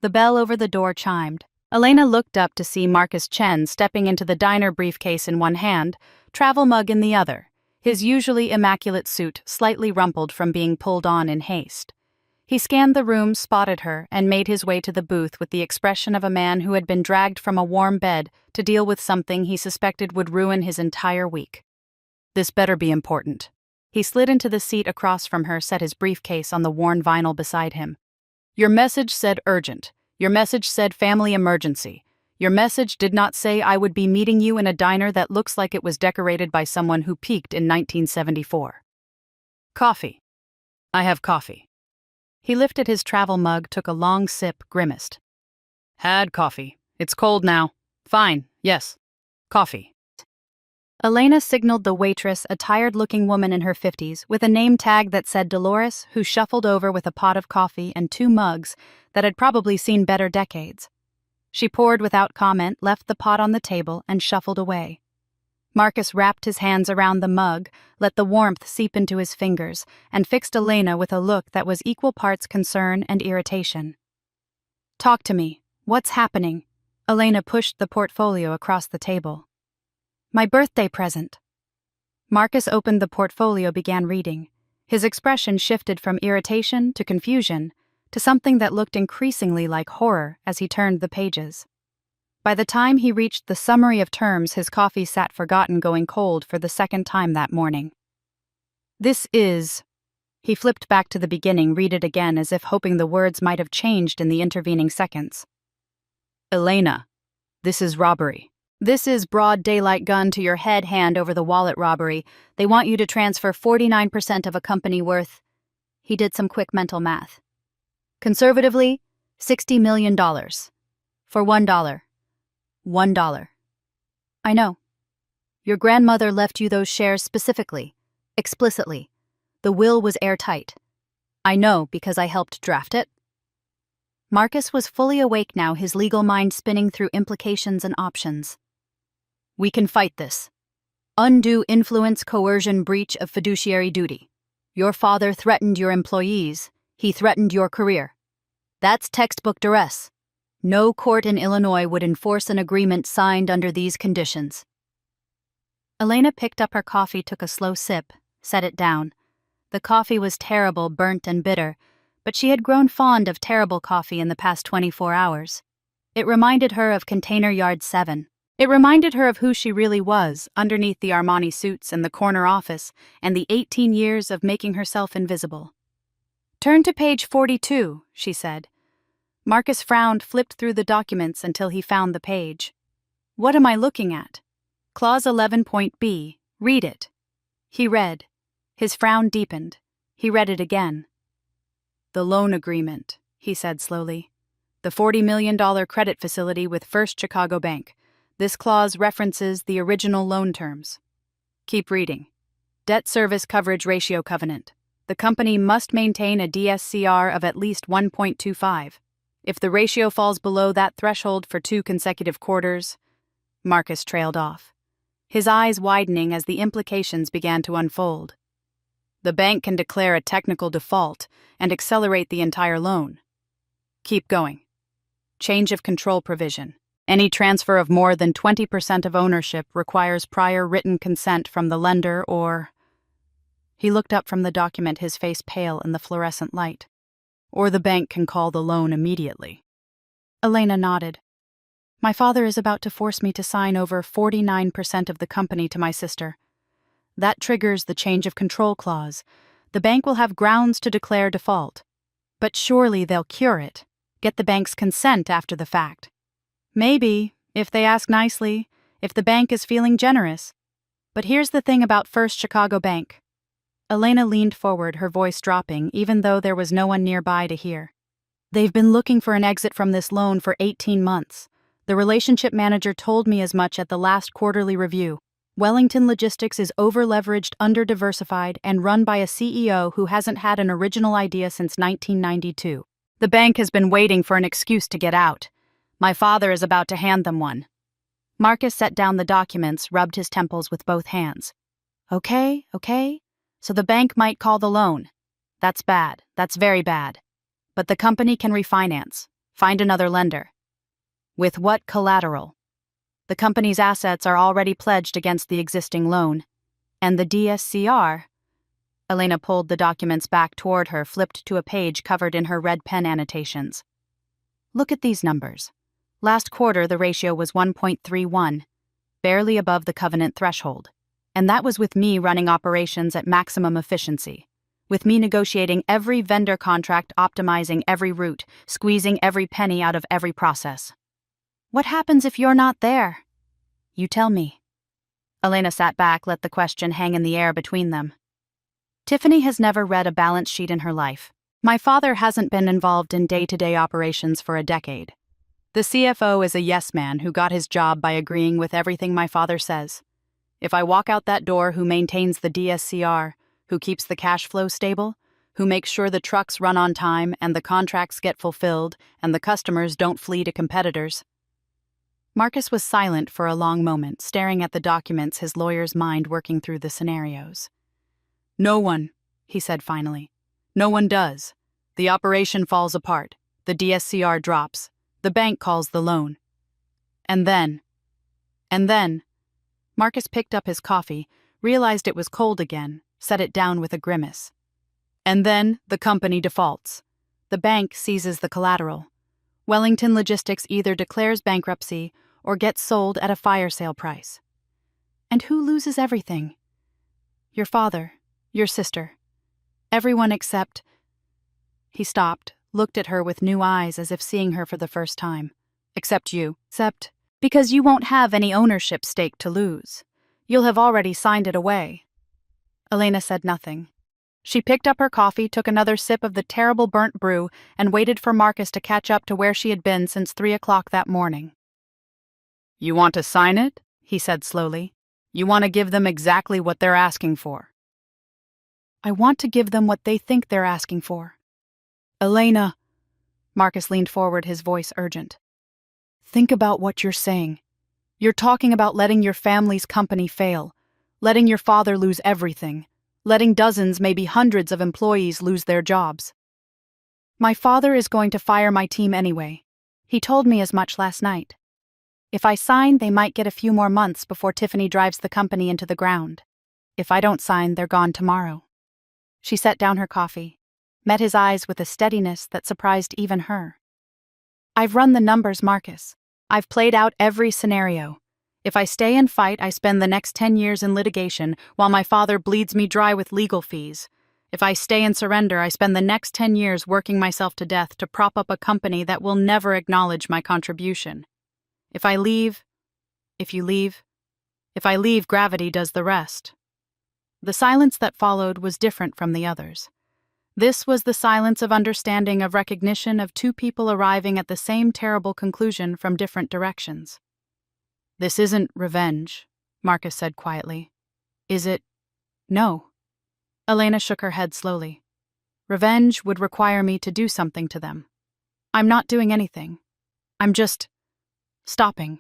The bell over the door chimed. Elena looked up to see Marcus Chen stepping into the diner, briefcase in one hand, travel mug in the other, his usually immaculate suit slightly rumpled from being pulled on in haste. He scanned the room, spotted her, and made his way to the booth with the expression of a man who had been dragged from a warm bed to deal with something he suspected would ruin his entire week. This better be important. He slid into the seat across from her, set his briefcase on the worn vinyl beside him. Your message said urgent. Your message said family emergency. Your message did not say I would be meeting you in a diner that looks like it was decorated by someone who peaked in 1974. Coffee. I have coffee. He lifted his travel mug, took a long sip, grimaced. Had coffee. It's cold now. Fine, yes. Coffee. Elena signaled the waitress, a tired-looking woman in her 50s, with a name tag that said Dolores, who shuffled over with a pot of coffee and 2 mugs that had probably seen better decades. She poured without comment, left the pot on the table, and shuffled away. Marcus wrapped his hands around the mug, let the warmth seep into his fingers, and fixed Elena with a look that was equal parts concern and irritation. Talk to me. What's happening? Elena pushed the portfolio across the table. My birthday present. Marcus opened the portfolio, began reading. His expression shifted from irritation to confusion to something that looked increasingly like horror as he turned the pages. By the time he reached the summary of terms, his coffee sat forgotten, going cold for the second time that morning. This is... He flipped back to the beginning, read it again as if hoping the words might have changed in the intervening seconds. Elena, this is robbery. This is broad daylight, gun to your head, hand over the wallet robbery. They want you to transfer 49% of a company worth... He did some quick mental math. Conservatively, $60 million. For $1. $1. I know. Your grandmother left you those shares specifically, explicitly. The will was airtight. I know because I helped draft it. Marcus was fully awake now, his legal mind spinning through implications and options. We can fight this. Undue influence, coercion, breach of fiduciary duty. Your father threatened your employees. He threatened your career. That's textbook duress. No court in Illinois would enforce an agreement signed under these conditions. Elena picked up her coffee, took a slow sip, set it down. The coffee was terrible, burnt and bitter, but she had grown fond of terrible coffee in the past 24 hours. It reminded her of Container Yard 7. It reminded her of who she really was, underneath the Armani suits and the corner office, and the 18 years of making herself invisible. Turn to page 42, she said. Marcus frowned, flipped through the documents until he found the page. What am I looking at? Clause 11.b. Read it. He read. His frown deepened. He read it again. The loan agreement, he said slowly. The $40 million credit facility with First Chicago Bank. This clause references the original loan terms. Keep reading. Debt service coverage ratio covenant. The company must maintain a DSCR of at least 1.25. If the ratio falls below that threshold for 2 consecutive quarters... Marcus trailed off, his eyes widening as the implications began to unfold. The bank can declare a technical default and accelerate the entire loan. Keep going. Change of control provision. Any transfer of more than 20% of ownership requires prior written consent from the lender or... He looked up from the document, his face pale in the fluorescent light. Or the bank can call the loan immediately. Elena nodded. My father is about to force me to sign over 49% of the company to my sister. That triggers the change of control clause. The bank will have grounds to declare default. But surely they'll cure it, get the bank's consent after the fact. Maybe, if they ask nicely, if the bank is feeling generous. But here's the thing about First Chicago Bank. Elena leaned forward, her voice dropping, even though there was no one nearby to hear. They've been looking for an exit from this loan for 18 months. The relationship manager told me as much at the last quarterly review. Wellington Logistics is over-leveraged, under-diversified, and run by a CEO who hasn't had an original idea since 1992. The bank has been waiting for an excuse to get out. My father is about to hand them one. Marcus set down the documents, rubbed his temples with both hands. Okay. So the bank might call the loan. That's bad. That's very bad. But the company can refinance. Find another lender. With what collateral? The company's assets are already pledged against the existing loan. And the DSCR... Elena pulled the documents back toward her, flipped to a page covered in her red pen annotations. Look at these numbers. Last quarter, the ratio was 1.31, barely above the covenant threshold. And that was with me running operations at maximum efficiency. With me negotiating every vendor contract, optimizing every route, squeezing every penny out of every process. What happens if you're not there? You tell me. Elena sat back, let the question hang in the air between them. Tiffany has never read a balance sheet in her life. My father hasn't been involved in day-to-day operations for a decade. The CFO is a yes man who got his job by agreeing with everything my father says. If I walk out that door, who maintains the DSCR, who keeps the cash flow stable, who makes sure the trucks run on time and the contracts get fulfilled and the customers don't flee to competitors? Marcus was silent for a long moment, staring at the documents, his lawyer's mind working through the scenarios. No one, he said finally. No one does. The operation falls apart. The DSCR drops. The bank calls the loan. And then, Marcus picked up his coffee, realized it was cold again, set it down with a grimace. And then the company defaults. The bank seizes the collateral. Wellington Logistics either declares bankruptcy or gets sold at a fire sale price. And who loses everything? Your father, your sister, everyone except... He stopped, looked at her with new eyes as if seeing her for the first time. Except you. Except because you won't have any ownership stake to lose. You'll have already signed it away. Elena said nothing. She picked up her coffee, took another sip of the terrible burnt brew, and waited for Marcus to catch up to where she had been since 3 o'clock that morning. You want to sign it? He said slowly. You want to give them exactly what they're asking for. I want to give them what they think they're asking for. Elena, Marcus leaned forward, his voice urgent. Think about what you're saying. You're talking about letting your family's company fail, letting your father lose everything, letting dozens, maybe hundreds of employees lose their jobs. My father is going to fire my team anyway. He told me as much last night. If I sign, they might get a few more months before Tiffany drives the company into the ground. If I don't sign, they're gone tomorrow. She set down her coffee, met his eyes with a steadiness that surprised even her. I've run the numbers, Marcus. I've played out every scenario. If I stay and fight, I spend the next 10 years in litigation while my father bleeds me dry with legal fees. If I stay and surrender, I spend the next 10 years working myself to death to prop up a company that will never acknowledge my contribution. If I leave, gravity does the rest. The silence that followed was different from the others. This was the silence of understanding, of recognition of two people arriving at the same terrible conclusion from different directions. This isn't revenge, Marcus said quietly. Is it? No. Elena shook her head slowly. Revenge would require me to do something to them. I'm not doing anything. I'm just stopping.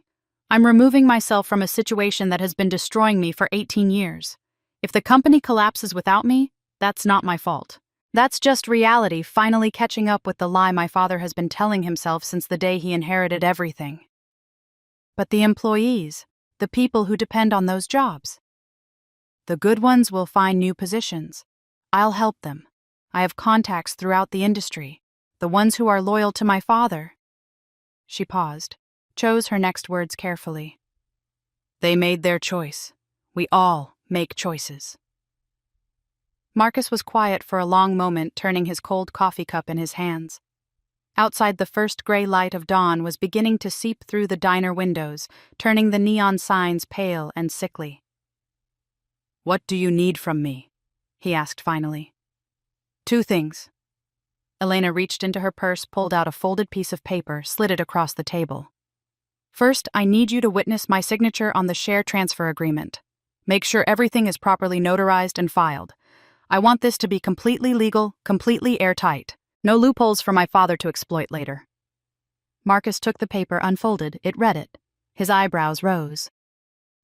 I'm removing myself from a situation that has been destroying me for 18 years. If the company collapses without me, that's not my fault. That's just reality finally catching up with the lie my father has been telling himself since the day he inherited everything. But the employees, the people who depend on those jobs. The good ones will find new positions. I'll help them. I have contacts throughout the industry. The ones who are loyal to my father. She paused, chose her next words carefully. They made their choice. We all make choices. Marcus was quiet for a long moment, turning his cold coffee cup in his hands. Outside, the first gray light of dawn was beginning to seep through the diner windows, turning the neon signs pale and sickly. "What do you need from me?" he asked finally. "Two things." Elena reached into her purse, pulled out a folded piece of paper, slid it across the table. "First, I need you to witness my signature on the share transfer agreement. Make sure everything is properly notarized and filed. I want this to be completely legal, completely airtight. No loopholes for my father to exploit later." Marcus took the paper, unfolded it, read it. His eyebrows rose.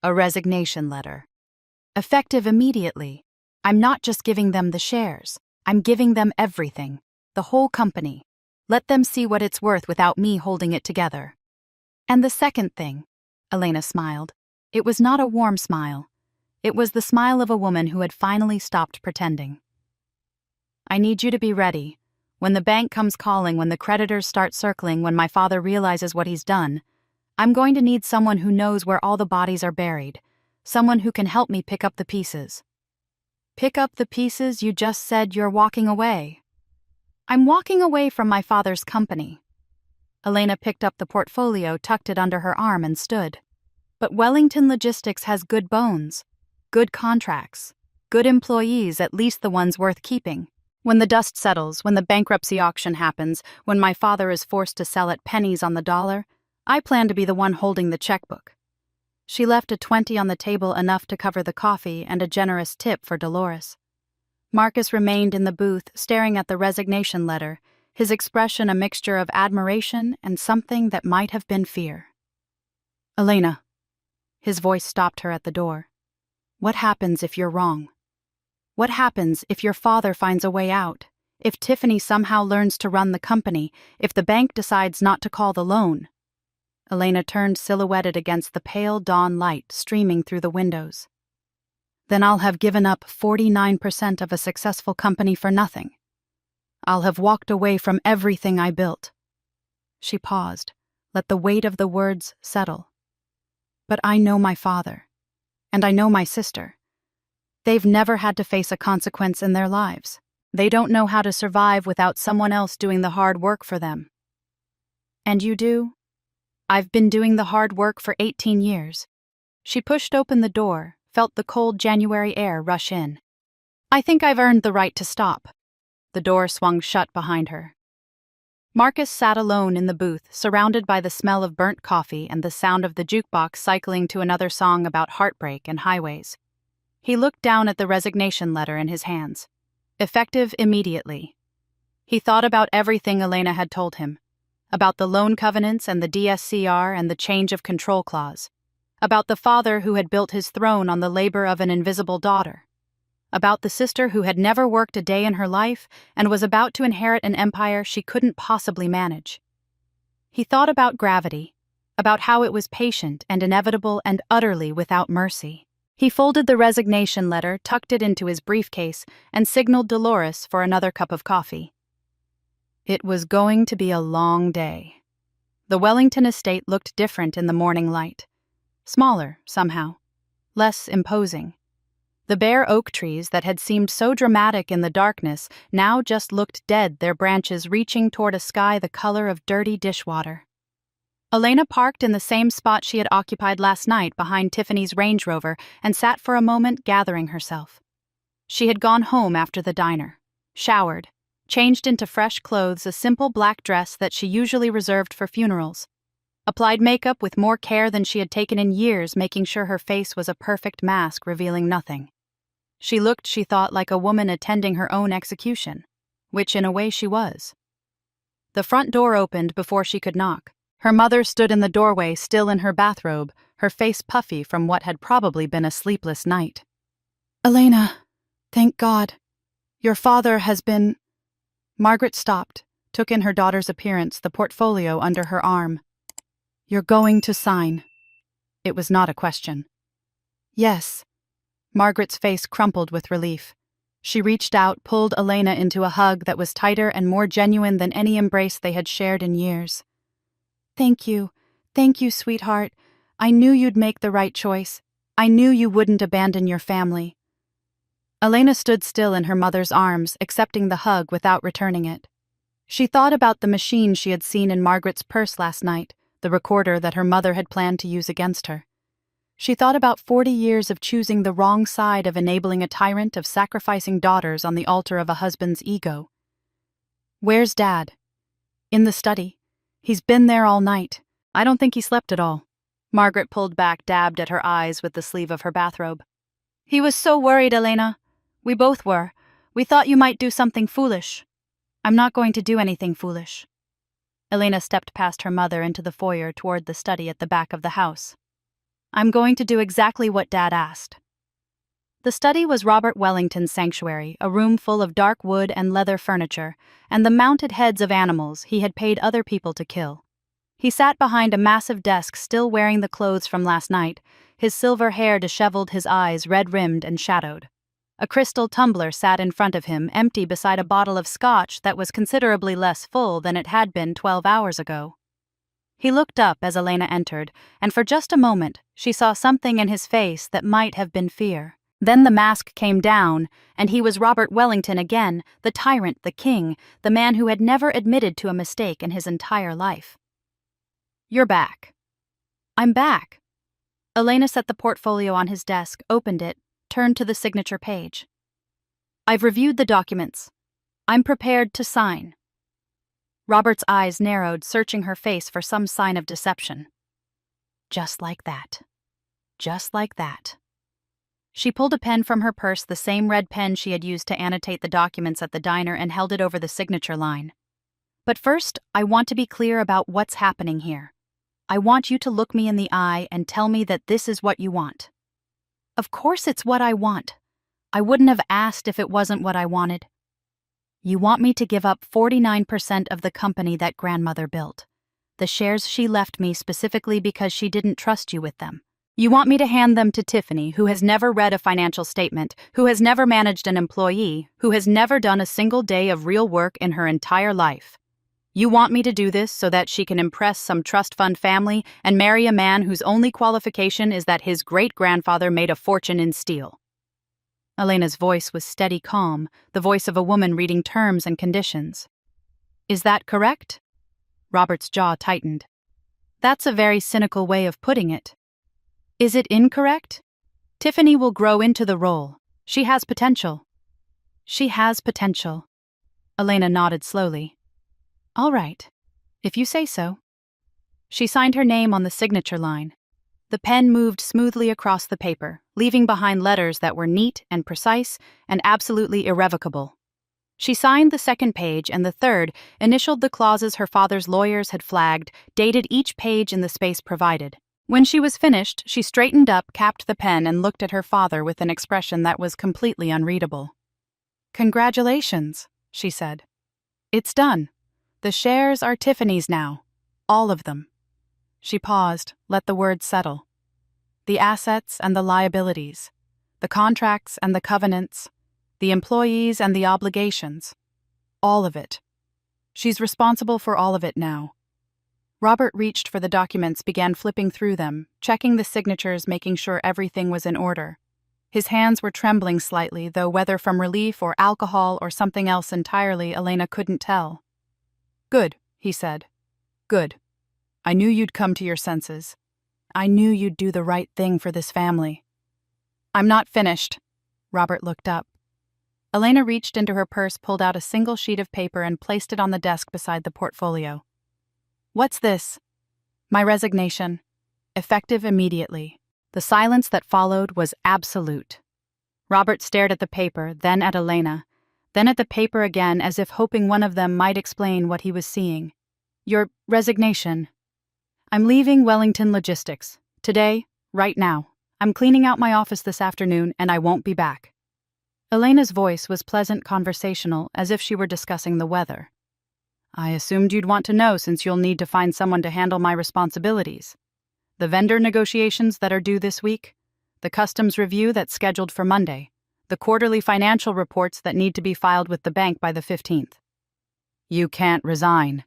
"A resignation letter. Effective immediately. I'm not just giving them the shares. I'm giving them everything. The whole company. Let them see what it's worth without me holding it together." "And the second thing," Elena smiled. It was not a warm smile. It was the smile of a woman who had finally stopped pretending. "I need you to be ready. When the bank comes calling, when the creditors start circling, when my father realizes what he's done, I'm going to need someone who knows where all the bodies are buried, someone who can help me pick up the pieces." "Pick up the pieces? You just said you're walking away." "I'm walking away from my father's company." Elena picked up the portfolio, tucked it under her arm, and stood. "But Wellington Logistics has good bones, good contracts, good employees, at least the ones worth keeping. When the dust settles, when the bankruptcy auction happens, when my father is forced to sell at pennies on the dollar, I plan to be the one holding the checkbook." She left a 20 on the table, enough to cover the coffee and a generous tip for Dolores. Marcus remained in the booth, staring at the resignation letter, his expression a mixture of admiration and something that might have been fear. "Elena." His voice stopped her at the door. "What happens if you're wrong? What happens if your father finds a way out? If Tiffany somehow learns to run the company? If the bank decides not to call the loan?" Elena turned, silhouetted against the pale dawn light streaming through the windows. "Then I'll have given up 49% of a successful company for nothing. I'll have walked away from everything I built." She paused, let the weight of the words settle. "But I know my father, and I know my sister. They've never had to face a consequence in their lives. They don't know how to survive without someone else doing the hard work for them." "And you do?" "I've been doing the hard work for 18 years. She pushed open the door, felt the cold January air rush in. "I think I've earned the right to stop." The door swung shut behind her. Marcus sat alone in the booth, surrounded by the smell of burnt coffee and the sound of the jukebox cycling to another song about heartbreak and highways. He looked down at the resignation letter in his hands. Effective immediately. He thought about everything Elena had told him, about the loan covenants and the DSCR and the change of control clause, about the father who had built his throne on the labor of an invisible daughter, about the sister who had never worked a day in her life and was about to inherit an empire she couldn't possibly manage. He thought about gravity, about how it was patient and inevitable and utterly without mercy. He folded the resignation letter, tucked it into his briefcase, and signaled Dolores for another cup of coffee. It was going to be a long day. The Wellington estate looked different in the morning light. Smaller, somehow. Less imposing. The bare oak trees that had seemed so dramatic in the darkness now just looked dead, their branches reaching toward a sky the color of dirty dishwater. Elena parked in the same spot she had occupied last night behind Tiffany's Range Rover and sat for a moment, gathering herself. She had gone home after the diner, showered, changed into fresh clothes, a simple black dress that she usually reserved for funerals, applied makeup with more care than she had taken in years, making sure her face was a perfect mask revealing nothing. She looked, she thought, like a woman attending her own execution, which in a way she was. The front door opened before she could knock. Her mother stood in the doorway, still in her bathrobe, her face puffy from what had probably been a sleepless night. "Elena, thank God. Your father has been—" Margaret stopped, took in her daughter's appearance, the portfolio under her arm. "You're going to sign." It was not a question. "Yes." Margaret's face crumpled with relief. She reached out, pulled Elena into a hug that was tighter and more genuine than any embrace they had shared in years. Thank you, sweetheart. I knew you'd make the right choice. I knew you wouldn't abandon your family. Elena stood still in her mother's arms, accepting the hug without returning it. She thought about the machine she had seen in Margaret's purse last night, the recorder that her mother had planned to use against her. She thought about 40 years of choosing the wrong side, of enabling a tyrant, of sacrificing daughters on the altar of a husband's ego. Where's Dad? In the study. He's been there all night. I don't think he slept at all. Margaret pulled back, dabbed at her eyes with the sleeve of her bathrobe. He was so worried, Elena. We both were. We thought you might do something foolish. I'm not going to do anything foolish. Elena stepped past her mother into the foyer toward the study at the back of the house. I'm going to do exactly what Dad asked. The study was Robert Wellington's sanctuary, a room full of dark wood and leather furniture, and the mounted heads of animals he had paid other people to kill. He sat behind a massive desk, still wearing the clothes from last night, his silver hair disheveled, his eyes red-rimmed and shadowed. A crystal tumbler sat in front of him, empty beside a bottle of scotch that was considerably less full than it had been 12 hours ago. He looked up as Elena entered, and for just a moment she saw something in his face that might have been fear. Then the mask came down, and he was Robert Wellington again, the tyrant, the king, the man who had never admitted to a mistake in his entire life. You're back. I'm back. Elena set the portfolio on his desk, opened it, turned to the signature page. I've reviewed the documents. I'm prepared to sign. Robert's eyes narrowed, searching her face for some sign of deception. Just like that. Just like that. She pulled a pen from her purse, the same red pen she had used to annotate the documents at the diner, and held it over the signature line. But first, I want to be clear about what's happening here. I want you to look me in the eye and tell me that this is what you want. Of course it's what I want. I wouldn't have asked if it wasn't what I wanted. You want me to give up 49% of the company that grandmother built, the shares she left me specifically because she didn't trust you with them. You want me to hand them to Tiffany, who has never read a financial statement, who has never managed an employee, who has never done a single day of real work in her entire life. You want me to do this so that she can impress some trust fund family and marry a man whose only qualification is that his great-grandfather made a fortune in steel. Elena's voice was steady calm, the voice of a woman reading terms and conditions. Is that correct? Robert's jaw tightened. That's a very cynical way of putting it. Is it incorrect? Tiffany will grow into the role. She has potential. She has potential. Elena nodded slowly. All right, if you say so. She signed her name on the signature line. The pen moved smoothly across the paper, leaving behind letters that were neat and precise and absolutely irrevocable. She signed the second page, and the third initialed the clauses her father's lawyers had flagged, dated each page in the space provided. When she was finished, she straightened up, capped the pen, and looked at her father with an expression that was completely unreadable. Congratulations, she said. It's done. The shares are Tiffany's now. All of them. She paused, let the words settle. The assets and the liabilities, the contracts and the covenants, the employees and the obligations. All of it. She's responsible for all of it now. Robert reached for the documents, began flipping through them, checking the signatures, making sure everything was in order. His hands were trembling slightly, though whether from relief or alcohol or something else entirely, Elena couldn't tell. Good, he said. Good. I knew you'd come to your senses. I knew you'd do the right thing for this family. I'm not finished. Robert looked up. Elena reached into her purse, pulled out a single sheet of paper, and placed it on the desk beside the portfolio. What's this? My resignation. Effective immediately. The silence that followed was absolute. Robert stared at the paper, then at Elena, then at the paper again, as if hoping one of them might explain what he was seeing. Your resignation. I'm leaving Wellington Logistics. Today, right now. I'm cleaning out my office this afternoon, and I won't be back. Elena's voice was pleasant, conversational, as if she were discussing the weather. I assumed you'd want to know, since you'll need to find someone to handle my responsibilities. The vendor negotiations that are due this week, the customs review that's scheduled for Monday, the quarterly financial reports that need to be filed with the bank by the 15th. You can't resign.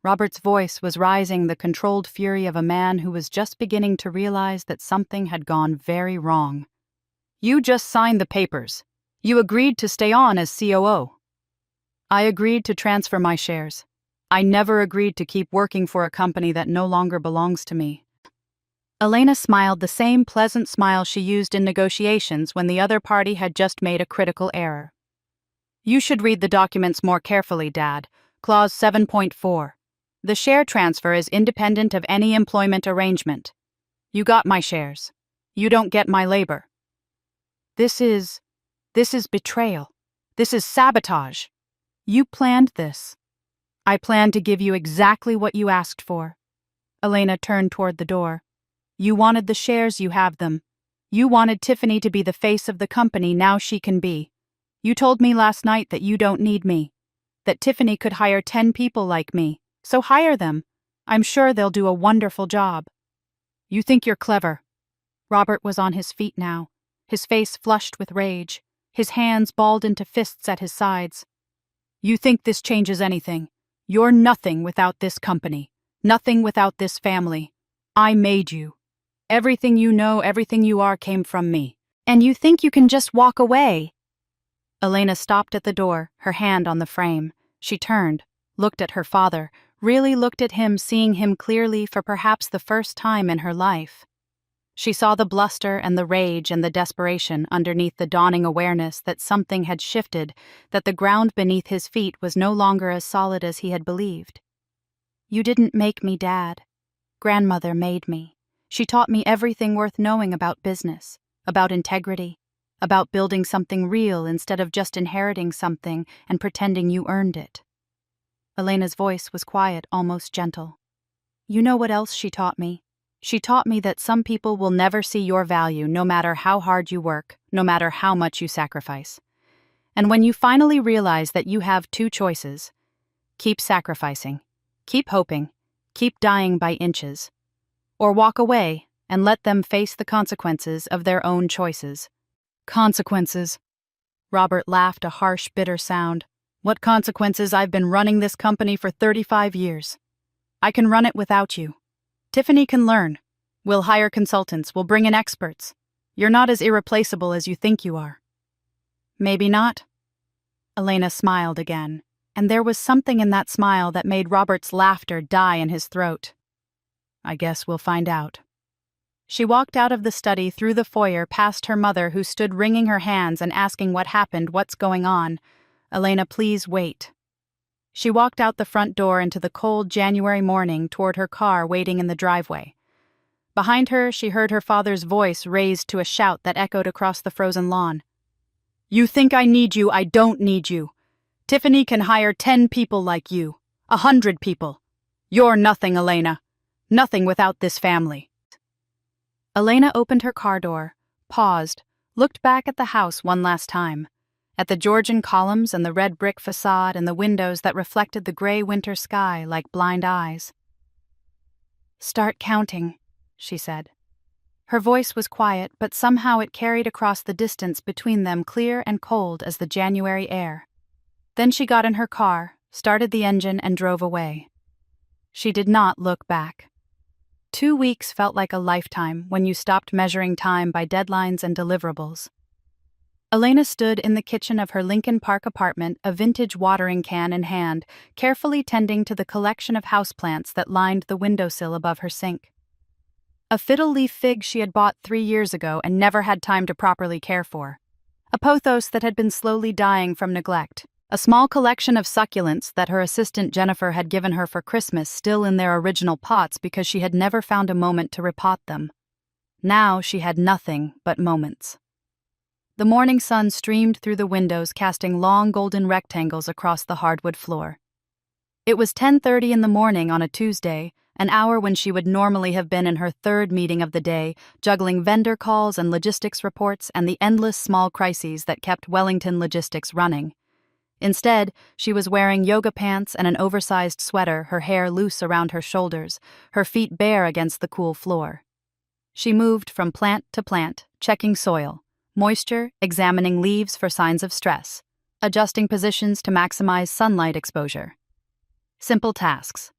Robert's voice was rising, the controlled fury of a man who was just beginning to realize that something had gone very wrong. You just signed the papers. You agreed to stay on as COO. I agreed to transfer my shares. I never agreed to keep working for a company that no longer belongs to me. Elena smiled the same pleasant smile she used in negotiations when the other party had just made a critical error. You should read the documents more carefully, Dad. Clause 7.4. The share transfer is independent of any employment arrangement. You got my shares. You don't get my labor. This is betrayal. This is sabotage. You planned this. I planned to give you exactly what you asked for. Elena turned toward the door. You wanted the shares, you have them. You wanted Tiffany to be the face of the company, now she can be. You told me last night that you don't need me. That Tiffany could hire 10 people like me. So hire them. I'm sure they'll do a wonderful job. You think you're clever. Robert was on his feet now, his face flushed with rage, his hands balled into fists at his sides. You think this changes anything. You're nothing without this company, nothing without this family. I made you. Everything you know, everything you are came from me. And you think you can just walk away? Elena stopped at the door, her hand on the frame. She turned, looked at her father, really looked at him, seeing him clearly for perhaps the first time in her life. She saw the bluster and the rage and the desperation underneath the dawning awareness that something had shifted, that the ground beneath his feet was no longer as solid as he had believed. You didn't make me, Dad. Grandmother made me. She taught me everything worth knowing about business, about integrity, about building something real instead of just inheriting something and pretending you earned it. Elena's voice was quiet, almost gentle. You know what else she taught me? She taught me that some people will never see your value no matter how hard you work, no matter how much you sacrifice. And when you finally realize that you have two choices, keep sacrificing, keep hoping, keep dying by inches, or walk away and let them face the consequences of their own choices. Consequences. Robert laughed, a harsh, bitter sound. What consequences? I've been running this company for 35 years. I can run it without you. Tiffany can learn. We'll hire consultants. We'll bring in experts. You're not as irreplaceable as you think you are. Maybe not. Elena smiled again, and there was something in that smile that made Robert's laughter die in his throat. I guess we'll find out. She walked out of the study, through the foyer, past her mother, who stood wringing her hands and asking what happened, what's going on. Elena, please wait. She walked out the front door into the cold January morning toward her car waiting in the driveway. Behind her, she heard her father's voice raised to a shout that echoed across the frozen lawn. You think I need you? I don't need you. Tiffany can hire 10 people like you, 100 people. You're nothing, Elena. Nothing without this family. Elena opened her car door, paused, looked back at the house one last time, at the Georgian columns and the red brick facade and the windows that reflected the gray winter sky like blind eyes. Start counting, she said. Her voice was quiet, but somehow it carried across the distance between them, clear and cold as the January air. Then she got in her car, started the engine, and drove away. She did not look back. 2 weeks felt like a lifetime when you stopped measuring time by deadlines and deliverables. Elena stood in the kitchen of her Lincoln Park apartment, a vintage watering can in hand, carefully tending to the collection of houseplants that lined the windowsill above her sink. A fiddle-leaf fig she had bought 3 years ago and never had time to properly care for. A pothos that had been slowly dying from neglect. A small collection of succulents that her assistant Jennifer had given her for Christmas, still in their original pots because she had never found a moment to repot them. Now she had nothing but moments. The morning sun streamed through the windows, casting long golden rectangles across the hardwood floor. It was 10:30 in the morning on a Tuesday, an hour when she would normally have been in her third meeting of the day, juggling vendor calls and logistics reports and the endless small crises that kept Wellington Logistics running. Instead, she was wearing yoga pants and an oversized sweater, her hair loose around her shoulders, her feet bare against the cool floor. She moved from plant to plant, checking soil, moisture, examining leaves for signs of stress, adjusting positions to maximize sunlight exposure. Simple tasks.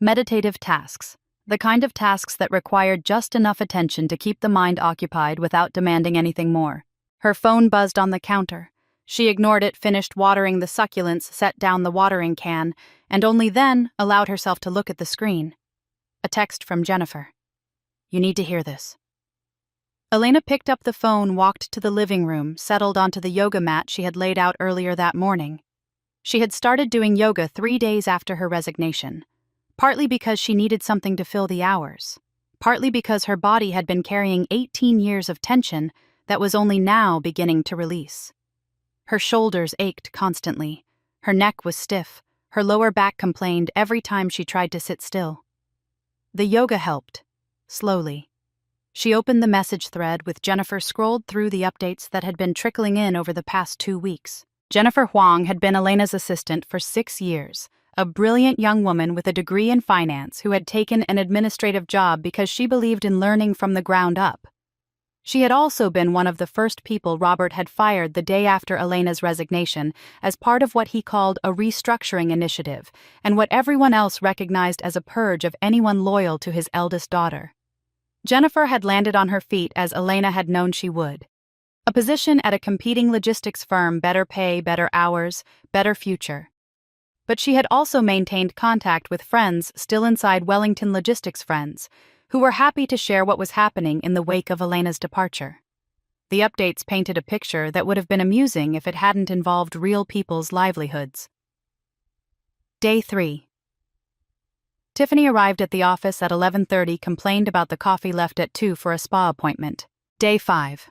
Meditative tasks. The kind of tasks that required just enough attention to keep the mind occupied without demanding anything more. Her phone buzzed on the counter. She ignored it, finished watering the succulents, set down the watering can, and only then allowed herself to look at the screen. A text from Jennifer. "You need to hear this." Elena picked up the phone, walked to the living room, settled onto the yoga mat she had laid out earlier that morning. She had started doing yoga 3 days after her resignation, partly because she needed something to fill the hours, partly because her body had been carrying 18 years of tension that was only now beginning to release. Her shoulders ached constantly, her neck was stiff, her lower back complained every time she tried to sit still. The yoga helped, slowly. She opened the message thread with Jennifer, scrolled through the updates that had been trickling in over the past 2 weeks. Jennifer Huang had been Elena's assistant for 6 years, a brilliant young woman with a degree in finance who had taken an administrative job because she believed in learning from the ground up. She had also been one of the first people Robert had fired the day after Elena's resignation as part of what he called a restructuring initiative and what everyone else recognized as a purge of anyone loyal to his eldest daughter. Jennifer had landed on her feet as Elena had known she would. A position at a competing logistics firm, better pay, better hours, better future. But she had also maintained contact with friends still inside Wellington Logistics Friends, who were happy to share what was happening in the wake of Elena's departure. The updates painted a picture that would have been amusing if it hadn't involved real people's livelihoods. Day 3. Tiffany arrived at the office at 11:30, complained about the coffee left at 2 for a spa appointment. Day 5.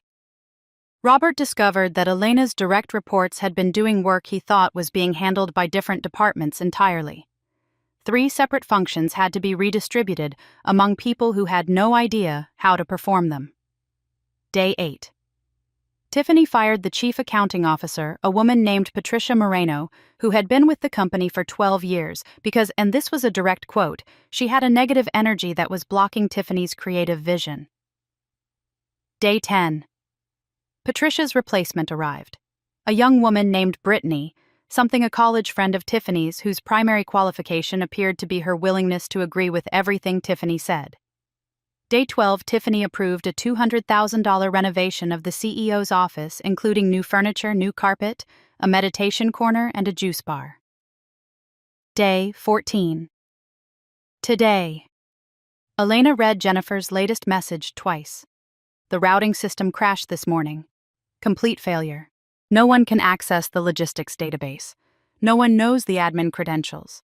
Robert discovered that Elena's direct reports had been doing work he thought was being handled by different departments entirely. 3 separate functions had to be redistributed among people who had no idea how to perform them. Day 8. Tiffany fired the chief accounting officer, a woman named Patricia Moreno, who had been with the company for 12 years, because, and this was a direct quote, she had a negative energy that was blocking Tiffany's creative vision. Day 10. Patricia's replacement arrived. A young woman named Brittany, something a college friend of Tiffany's whose primary qualification appeared to be her willingness to agree with everything Tiffany said. Day 12, Tiffany approved a $200,000 renovation of the CEO's office, including new furniture, new carpet, a meditation corner, and a juice bar. Day 14. Today. Elena read Jennifer's latest message twice. The routing system crashed this morning. Complete failure. No one can access the logistics database. No one knows the admin credentials.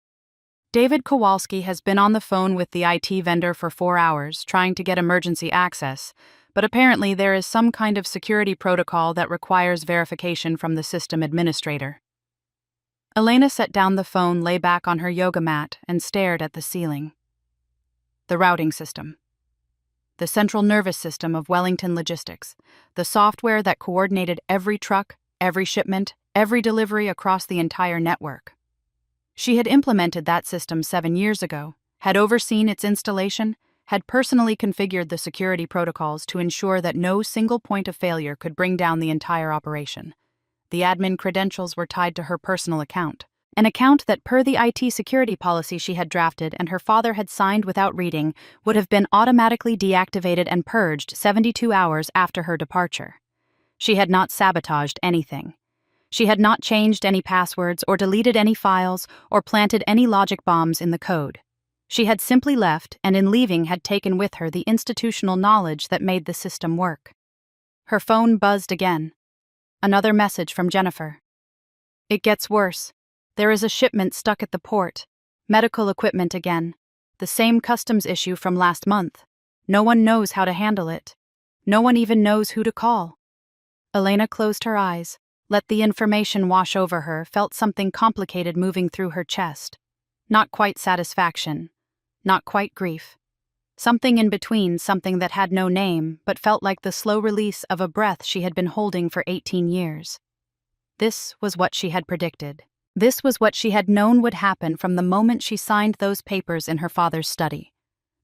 David Kowalski has been on the phone with the IT vendor for 4 hours trying to get emergency access, but apparently there is some kind of security protocol that requires verification from the system administrator. Elena set down the phone, lay back on her yoga mat, and stared at the ceiling. The routing system. The central nervous system of Wellington Logistics, the software that coordinated every truck, every shipment, every delivery across the entire network. She had implemented that system 7 years ago, had overseen its installation, had personally configured the security protocols to ensure that no single point of failure could bring down the entire operation. The admin credentials were tied to her personal account, an account that, per the IT security policy she had drafted and her father had signed without reading, would have been automatically deactivated and purged 72 hours after her departure. She had not sabotaged anything. She had not changed any passwords or deleted any files or planted any logic bombs in the code. She had simply left and in leaving had taken with her the institutional knowledge that made the system work. Her phone buzzed again. Another message from Jennifer. It gets worse. There is a shipment stuck at the port. Medical equipment again. The same customs issue from last month. No one knows how to handle it. No one even knows who to call. Elena closed her eyes, let the information wash over her, felt something complicated moving through her chest. Not quite satisfaction. Not quite grief. Something in between, something that had no name, but felt like the slow release of a breath she had been holding for 18 years. This was what she had predicted. This was what she had known would happen from the moment she signed those papers in her father's study.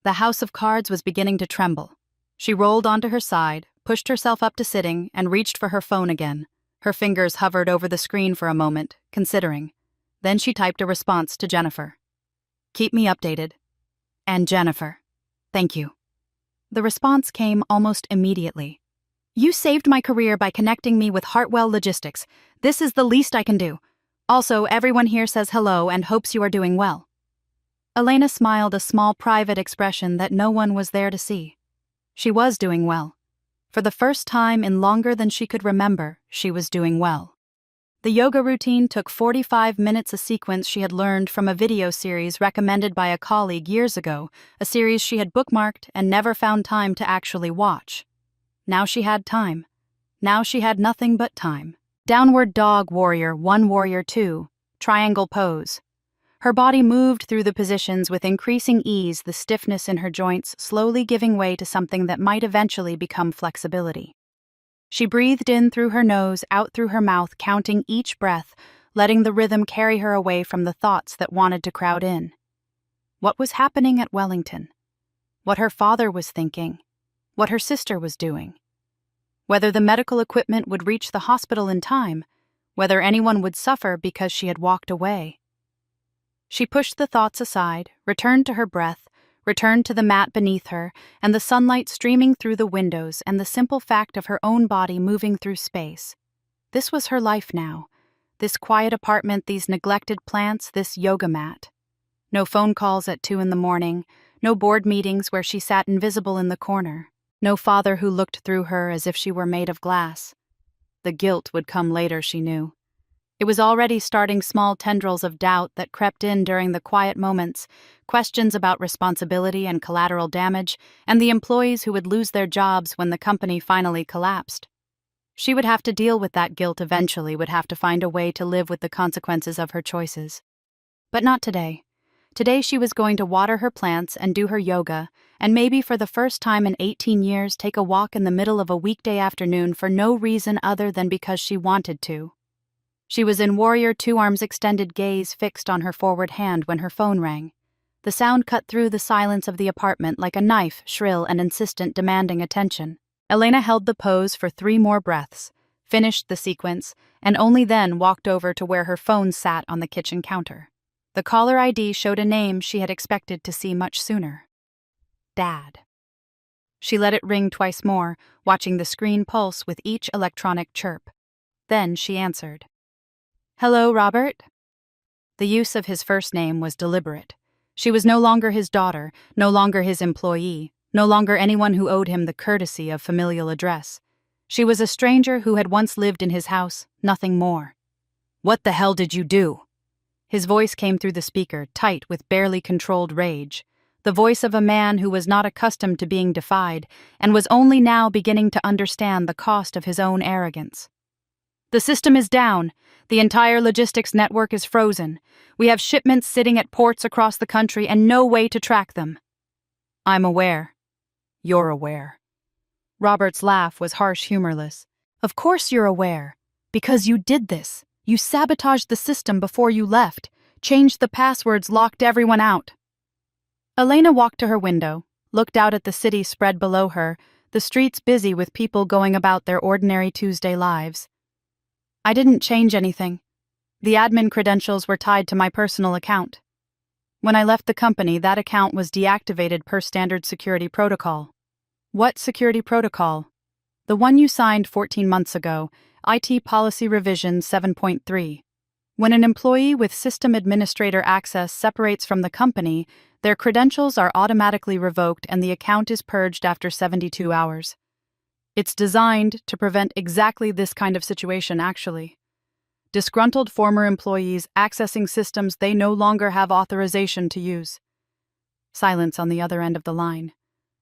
The house of cards was beginning to tremble. She rolled onto her side, pushed herself up to sitting, and reached for her phone again. Her fingers hovered over the screen for a moment, considering. Then she typed a response to Jennifer. "Keep me updated." And Jennifer. "Thank you." The response came almost immediately. "You saved my career by connecting me with Hartwell Logistics. This is the least I can do. Also, everyone here says hello and hopes you are doing well." Elena smiled, a small private expression that no one was there to see. She was doing well. For the first time in longer than she could remember, she was doing well. The yoga routine took 45 minutes, a sequence she had learned from a video series recommended by a colleague years ago, a series she had bookmarked and never found time to actually watch. Now she had time. Now she had nothing but time. Downward dog warrior 1, warrior 2, triangle pose. Her body moved through the positions with increasing ease, the stiffness in her joints slowly giving way to something that might eventually become flexibility. She breathed in through her nose, out through her mouth, counting each breath, letting the rhythm carry her away from the thoughts that wanted to crowd in. What was happening at Wellington? What her father was thinking? What her sister was doing? Whether the medical equipment would reach the hospital in time? Whether anyone would suffer because she had walked away? She pushed the thoughts aside, returned to her breath, returned to the mat beneath her, and the sunlight streaming through the windows, and the simple fact of her own body moving through space. This was her life now. This quiet apartment, these neglected plants, this yoga mat. No phone calls at 2 a.m, no board meetings where she sat invisible in the corner, no father who looked through her as if she were made of glass. The guilt would come later, she knew. It was already starting, small tendrils of doubt that crept in during the quiet moments, questions about responsibility and collateral damage, and the employees who would lose their jobs when the company finally collapsed. She would have to deal with that guilt eventually, would have to find a way to live with the consequences of her choices. But not today. Today she was going to water her plants and do her yoga, and maybe for the first time in 18 years take a walk in the middle of a weekday afternoon for no reason other than because she wanted to. She was in warrior 2, arms extended, gaze fixed on her forward hand when her phone rang. The sound cut through the silence of the apartment like a knife, shrill and insistent, demanding attention. Elena held the pose for 3 more breaths, finished the sequence, and only then walked over to where her phone sat on the kitchen counter. The caller ID showed a name she had expected to see much sooner. Dad. She let it ring twice more, watching the screen pulse with each electronic chirp. Then she answered. "Hello, Robert?" The use of his first name was deliberate. She was no longer his daughter, no longer his employee, no longer anyone who owed him the courtesy of familial address. She was a stranger who had once lived in his house, nothing more. "What the hell did you do?" His voice came through the speaker, tight with barely controlled rage. The voice of a man who was not accustomed to being defied, and was only now beginning to understand the cost of his own arrogance. "The system is down. The entire logistics network is frozen. We have shipments sitting at ports across the country and no way to track them." "I'm aware." "You're aware." Robert's laugh was harsh, humorless. "Of course you're aware. Because you did this. You sabotaged the system before you left, changed the passwords, locked everyone out." Elena walked to her window, looked out at the city spread below her, the streets busy with people going about their ordinary Tuesday lives. "I didn't change anything. The admin credentials were tied to my personal account. When I left the company, that account was deactivated per standard security protocol." "What security protocol?" "The one you signed 14 months ago, IT Policy Revision 7.3. When an employee with system administrator access separates from the company, their credentials are automatically revoked and the account is purged after 72 hours. It's designed to prevent exactly this kind of situation, actually. Disgruntled former employees accessing systems they no longer have authorization to use." Silence on the other end of the line.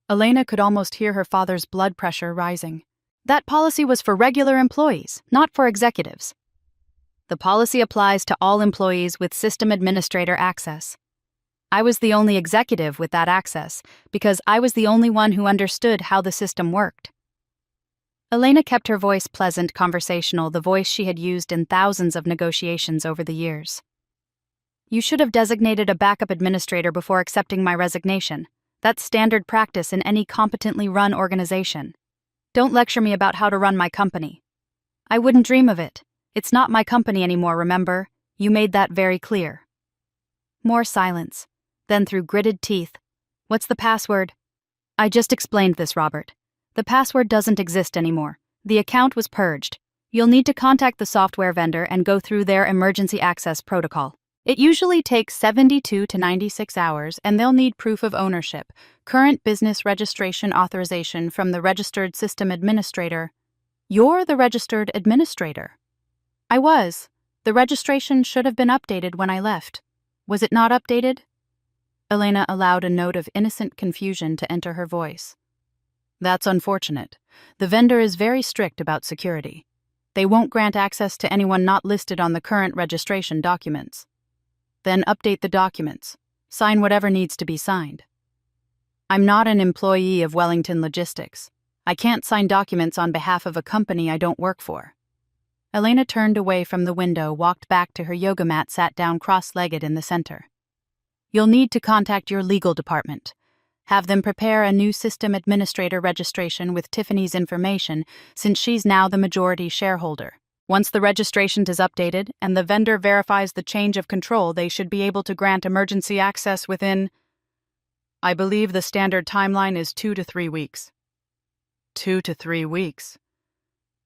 Elena could almost hear her father's blood pressure rising. "That policy was for regular employees, not for executives. The policy applies to all employees with system administrator access. I was the only executive with that access because I was the only one who understood how the system worked." Elena kept her voice pleasant, conversational, the voice she had used in thousands of negotiations over the years. "You should have designated a backup administrator before accepting my resignation. That's standard practice in any competently run organization. Don't lecture me about how to run my company. I wouldn't dream of it. It's not my company anymore, remember? You made that very clear. More silence. Then through gritted teeth, "What's the password?" "I just explained this, Robert. The password doesn't exist anymore. The account was purged. You'll need to contact the software vendor and go through their emergency access protocol. It usually takes 72 to 96 hours, and they'll need proof of ownership, current business registration authorization from the registered system administrator." "You're the registered administrator." "I was. The registration should have been updated when I left. Was it not updated?" Elena allowed a note of innocent confusion to enter her voice. "That's unfortunate. The vendor is very strict about security. They won't grant access to anyone not listed on the current registration documents." "Then update the documents. Sign whatever needs to be signed." "I'm not an employee of Wellington Logistics. I can't sign documents on behalf of a company I don't work for." Elena turned away from the window, walked back to her yoga mat, sat down cross-legged in the center. "You'll need to contact your legal department. Have them prepare a new system administrator registration with Tiffany's information, since she's now the majority shareholder. Once the registration is updated and the vendor verifies the change of control, they should be able to grant emergency access within, I believe the standard timeline is 2 to 3 weeks. 2 to 3 weeks.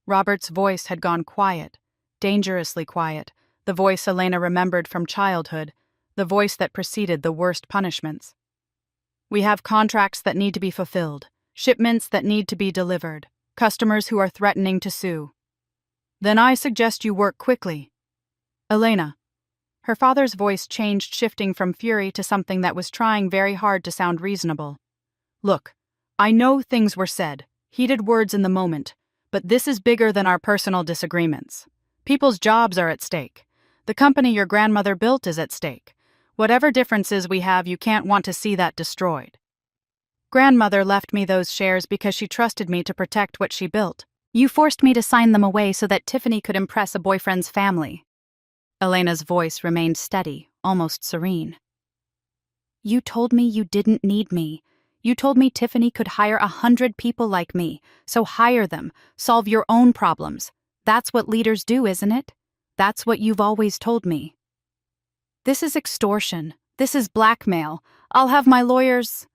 Robert's voice had gone quiet, dangerously quiet, the voice Elena remembered from childhood, the voice that preceded the worst punishments. "We have contracts that need to be fulfilled, shipments that need to be delivered, customers who are threatening to sue." "Then I suggest you work quickly." "Elena." Her father's voice changed, shifting from fury to something that was trying very hard to sound reasonable. "Look, I know things were said, heated words in the moment, but this is bigger than our personal disagreements. People's jobs are at stake. The company your grandmother built is at stake. Whatever differences we have, you can't want to see that destroyed. Grandmother left me those shares because she trusted me to protect what she built. You forced me to sign them away so that Tiffany could impress a boyfriend's family." Elena's voice remained steady, almost serene. "You told me you didn't need me. You told me Tiffany could hire 100 people like me, so hire them, solve your own problems. That's what leaders do, isn't it? That's what you've always told me." "This is extortion. This is blackmail. I'll have my lawyers—"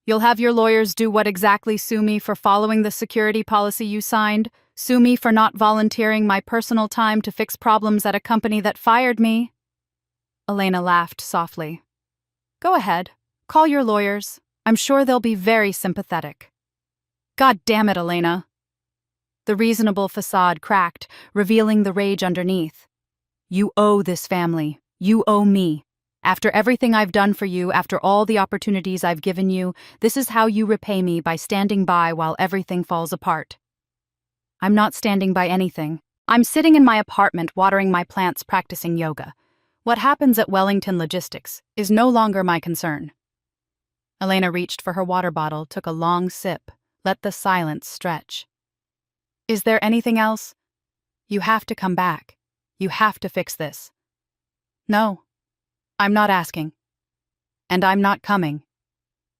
"You'll have your lawyers do what exactly? Sue me for following the security policy you signed? Sue me for not volunteering my personal time to fix problems at a company that fired me?" Elena laughed softly. "Go ahead. Call your lawyers. I'm sure they'll be very sympathetic." "God damn it, Elena." The reasonable facade cracked, revealing the rage underneath. "You owe this family. You owe me. After everything I've done for you, after all the opportunities I've given you, this is how you repay me, by standing by while everything falls apart." "I'm not standing by anything. I'm sitting in my apartment watering my plants, practicing yoga. What happens at Wellington Logistics is no longer my concern." Elena reached for her water bottle, took a long sip, let the silence stretch. "Is there anything else?" "You have to come back. You have to fix this." "No. I'm not asking. And I'm not coming."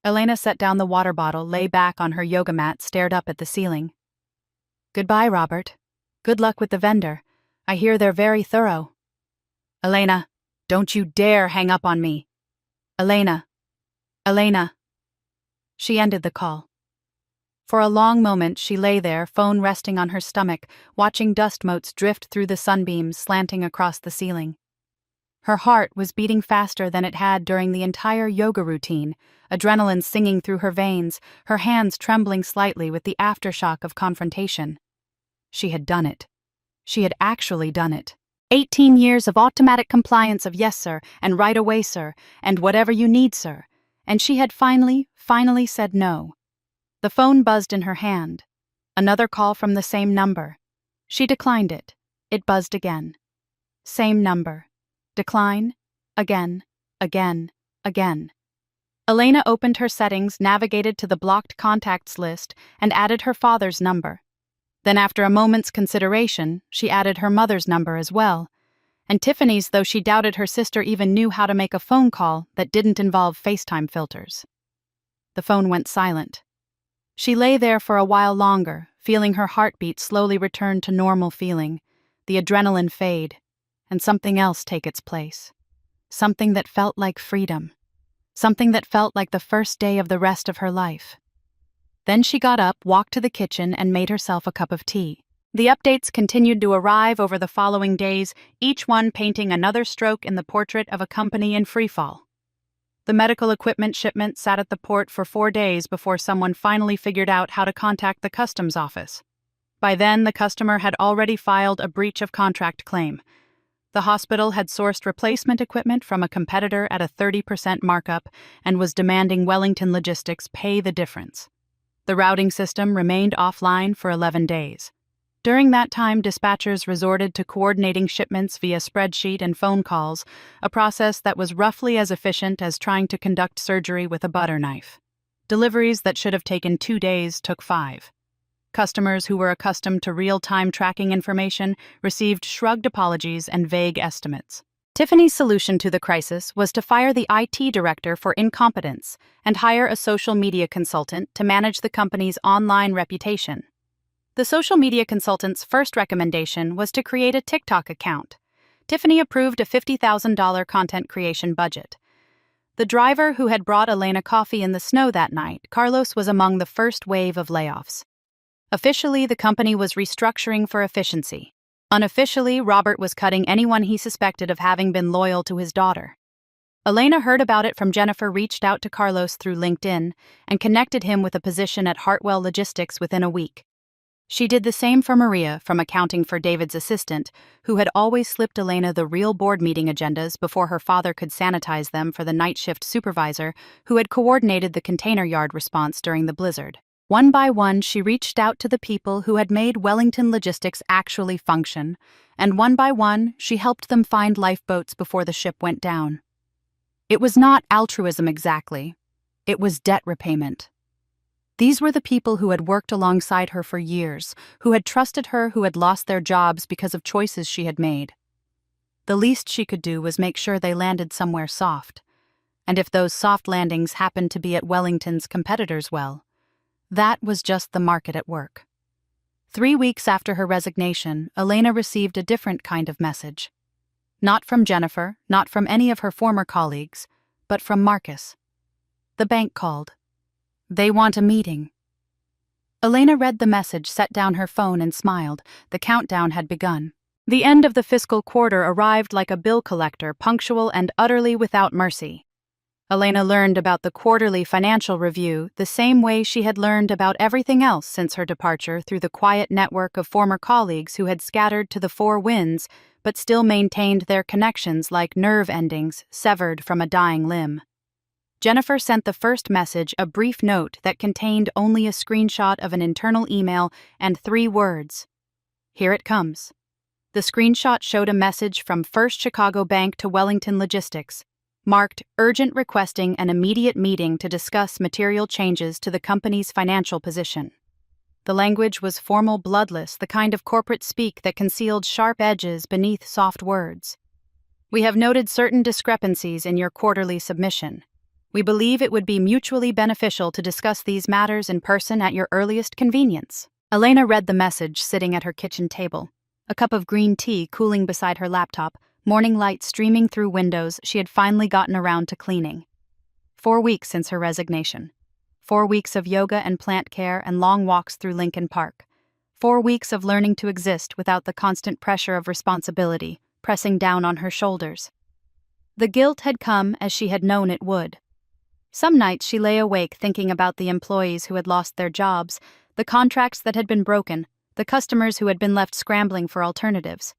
Elena set down the water bottle, lay back on her yoga mat, stared up at the ceiling. "Goodbye, Robert. Good luck with the vendor. I hear they're very thorough." "Elena, don't you dare hang up on me." "Elena. Elena." She ended the call. For a long moment she lay there, phone resting on her stomach, watching dust motes drift through the sunbeams slanting across the ceiling. Her heart was beating faster than it had during the entire yoga routine, adrenaline singing through her veins, her hands trembling slightly with the aftershock of confrontation. She had done it. She had actually done it. 18 years of automatic compliance of "yes, sir," and "right away, sir," and "whatever you need, sir." And she had finally said no. The phone buzzed in her hand. Another call from the same number. She declined it. It buzzed again. Same number. Decline. Again. Again. Again. Elena opened her settings, navigated to the blocked contacts list, and added her father's number. Then, after a moment's consideration, she added her mother's number as well, and Tiffany's, though she doubted her sister even knew how to make a phone call that didn't involve FaceTime filters. the phone went silent. She lay there for a while longer, feeling her heartbeat slowly return to normal feeling, the adrenaline fade, and something else take its place. Something that felt like freedom. Something that felt like the first day of the rest of her life. Then she got up, walked to the kitchen, and made herself a cup of tea. The updates continued to arrive over the following days, each one painting another stroke in the portrait of a company in freefall. The medical equipment shipment sat at the port for 4 days before someone finally figured out how to contact the customs office. By then, the customer had already filed a breach of contract claim. The hospital had sourced replacement equipment from a competitor at a 30% markup and was demanding Wellington Logistics pay the difference. The routing system remained offline for 11 days. During that time, dispatchers resorted to coordinating shipments via spreadsheet and phone calls, a process that was roughly as efficient as trying to conduct surgery with a butter knife. Deliveries that should have taken 2 days took 5. Customers who were accustomed to real-time tracking information received shrugged apologies and vague estimates. Tiffany's solution to the crisis was to fire the IT director for incompetence and hire a social media consultant to manage the company's online reputation. The social media consultant's first recommendation was to create a TikTok account. Tiffany approved a $50,000 content creation budget. The driver who had brought Elena coffee in the snow that night, Carlos, was among the first wave of layoffs. Officially, the company was restructuring for efficiency. Unofficially, Robert was cutting anyone he suspected of having been loyal to his daughter. Elena heard about it from Jennifer, reached out to Carlos through LinkedIn, and connected him with a position at Hartwell Logistics within a week. She did the same for Maria, from accounting for David's assistant, who had always slipped Elena the real board meeting agendas before her father could sanitize them for the night shift supervisor, who had coordinated the container yard response during the blizzard. One by one, she reached out to the people who had made Wellington Logistics actually function, and one by one, she helped them find lifeboats before the ship went down. It was not altruism exactly. It was debt repayment. These were the people who had worked alongside her for years, who had trusted her, who had lost their jobs because of choices she had made. The least she could do was make sure they landed somewhere soft. And if those soft landings happened to be at Wellington's competitors, well, that was just the market at work. 3 weeks after her resignation, Elena received a different kind of message. Not from Jennifer, not from any of her former colleagues, but from Marcus. The bank called. They want a meeting. Elena read the message, set down her phone, and smiled. The countdown had begun. The end of the fiscal quarter arrived like a bill collector, punctual and utterly without mercy. Elena learned about the quarterly financial review the same way she had learned about everything else since her departure, through the quiet network of former colleagues who had scattered to the 4 winds but still maintained their connections like nerve endings severed from a dying limb. Jennifer sent the first message, a brief note that contained only a screenshot of an internal email and 3 words. Here it comes. The screenshot showed a message from First Chicago Bank to Wellington Logistics, marked urgent, requesting an immediate meeting to discuss material changes to the company's financial position. The language was formal, bloodless, the kind of corporate speak that concealed sharp edges beneath soft words. We have noted certain discrepancies in your quarterly submission. We believe it would be mutually beneficial to discuss these matters in person at your earliest convenience. Elena read the message sitting at her kitchen table, a cup of green tea cooling beside her laptop, morning light streaming through windows. She had finally gotten around to cleaning. 4 weeks since her resignation. 4 weeks of yoga and plant care and long walks through Lincoln Park. 4 weeks of learning to exist without the constant pressure of responsibility pressing down on her shoulders. The guilt had come as she had known it would. Some nights she lay awake thinking about the employees who had lost their jobs, the contracts that had been broken, the customers who had been left scrambling for alternatives.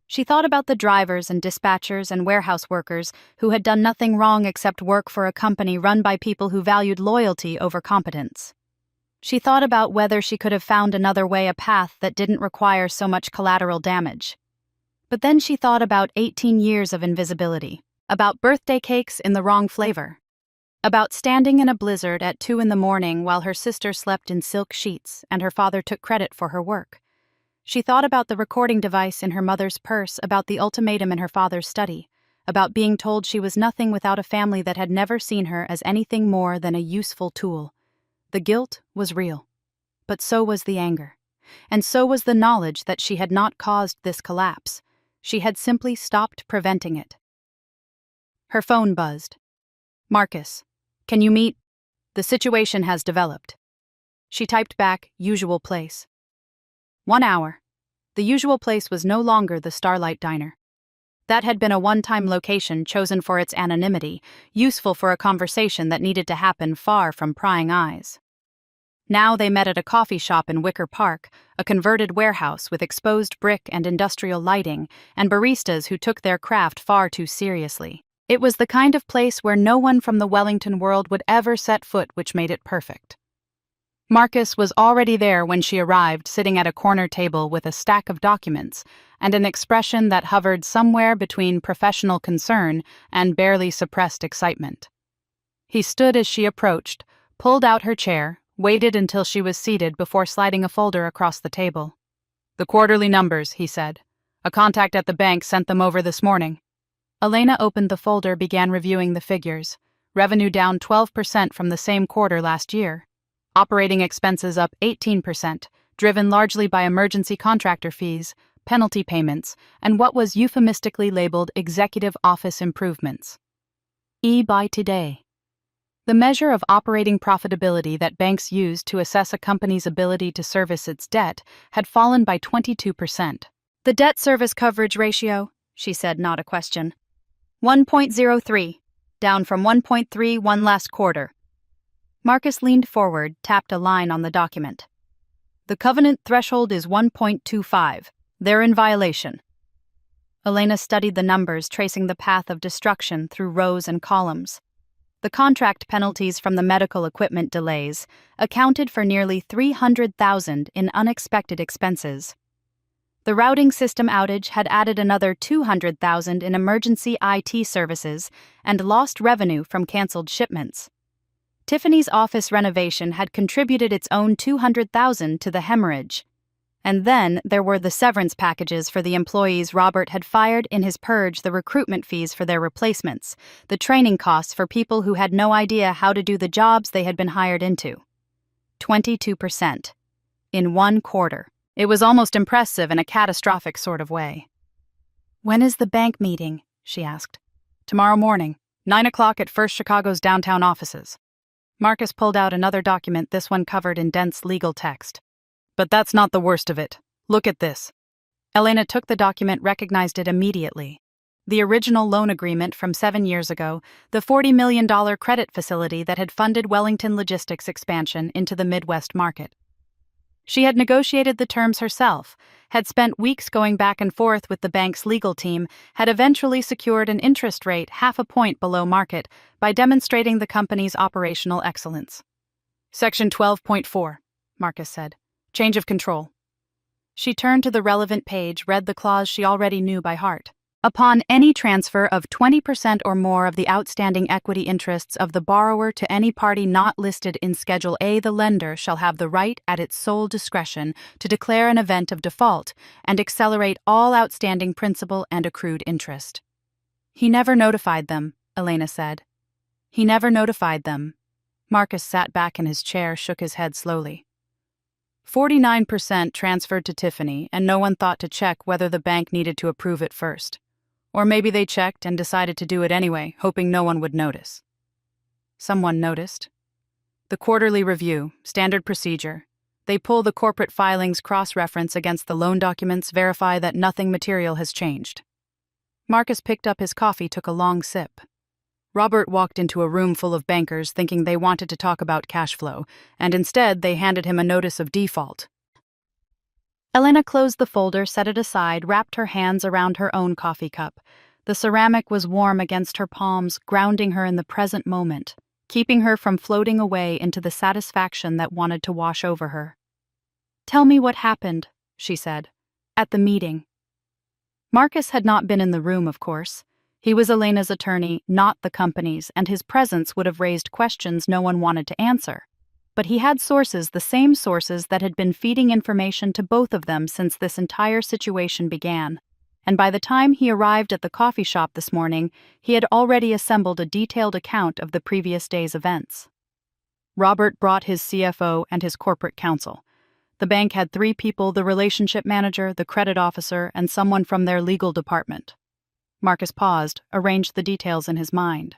She thought about the drivers and dispatchers and warehouse workers who had done nothing wrong except work for a company run by people who valued loyalty over competence. She thought about whether she could have found another way, a path that didn't require so much collateral damage. But then she thought about 18 years of invisibility, about birthday cakes in the wrong flavor, about standing in a blizzard at 2 a.m. while her sister slept in silk sheets and her father took credit for her work. She thought about the recording device in her mother's purse, about the ultimatum in her father's study, about being told she was nothing without a family that had never seen her as anything more than a useful tool. The guilt was real, but so was the anger. And so was the knowledge that she had not caused this collapse. She had simply stopped preventing it. Her phone buzzed. "Marcus, can you meet? The situation has developed." She typed back, "Usual place." 1 hour. The usual place was no longer the Starlight Diner. That had been a one-time location chosen for its anonymity, useful for a conversation that needed to happen far from prying eyes. Now they met at a coffee shop in Wicker Park, a converted warehouse with exposed brick and industrial lighting, and baristas who took their craft far too seriously. It was the kind of place where no one from the Wellington world would ever set foot, which made it perfect. Marcus was already there when she arrived, sitting at a corner table with a stack of documents and an expression that hovered somewhere between professional concern and barely suppressed excitement. He stood as she approached, pulled out her chair, waited until she was seated before sliding a folder across the table. "The quarterly numbers," he said. "A contact at the bank sent them over this morning." Elena opened the folder, began reviewing the figures. Revenue down 12% from the same quarter last year. Operating expenses up 18%, driven largely by emergency contractor fees, penalty payments, and what was euphemistically labeled executive office improvements. By today. The measure of operating profitability that banks use to assess a company's ability to service its debt had fallen by 22%. "The debt service coverage ratio," she said, not a question. 1.03, down from 1.31 last quarter. Marcus leaned forward, tapped a line on the document. "The covenant threshold is 1.25. They're in violation." Elena studied the numbers, tracing the path of destruction through rows and columns. The contract penalties from the medical equipment delays accounted for nearly $300,000 in unexpected expenses. The routing system outage had added another $200,000 in emergency IT services and lost revenue from canceled shipments. Tiffany's office renovation had contributed its own $200,000 to the hemorrhage. And then there were the severance packages for the employees Robert had fired in his purge, the recruitment fees for their replacements, the training costs for people who had no idea how to do the jobs they had been hired into. 22%. In 1 quarter. It was almost impressive in a catastrophic sort of way. "When is the bank meeting?" she asked. "Tomorrow morning, 9 o'clock at First Chicago's downtown offices." Marcus pulled out another document, this one covered in dense legal text. "But that's not the worst of it. Look at this." Elena took the document, recognized it immediately. The original loan agreement from 7 years ago, the $40 million credit facility that had funded Wellington Logistics' expansion into the Midwest market. She had negotiated the terms herself, had spent weeks going back and forth with the bank's legal team, had eventually secured an interest rate 0.5 point below market by demonstrating the company's operational excellence. "Section 12.4, Marcus said. "Change of control." She turned to the relevant page, read the clause she already knew by heart. "Upon any transfer of 20% or more of the outstanding equity interests of the borrower to any party not listed in Schedule A, the lender shall have the right, at its sole discretion, to declare an event of default and accelerate all outstanding principal and accrued interest." "He never notified them," Elena said. "He never notified them." Marcus sat back in his chair, shook his head slowly. 49% transferred to Tiffany, and no one thought to check whether the bank needed to approve it first. Or maybe they checked and decided to do it anyway, hoping no one would notice. Someone noticed. The quarterly review, standard procedure. They pull the corporate filings, cross-reference against the loan documents, verify that nothing material has changed. Marcus picked up his coffee, took a long sip. Robert walked into a room full of bankers thinking they wanted to talk about cash flow, and instead they handed him a notice of default. Elena closed the folder, set it aside, wrapped her hands around her own coffee cup. The ceramic was warm against her palms, grounding her in the present moment, keeping her from floating away into the satisfaction that wanted to wash over her. "Tell me what happened," she said, "at the meeting." Marcus had not been in the room, of course. He was Elena's attorney, not the company's, and his presence would have raised questions no one wanted to answer. But he had sources, the same sources that had been feeding information to both of them since this entire situation began. and by the time he arrived at the coffee shop this morning, he had already assembled a detailed account of the previous day's events. Robert brought his CFO and his corporate counsel. The bank had 3 people: the relationship manager, the credit officer, and someone from their legal department. Marcus paused, arranged the details in his mind.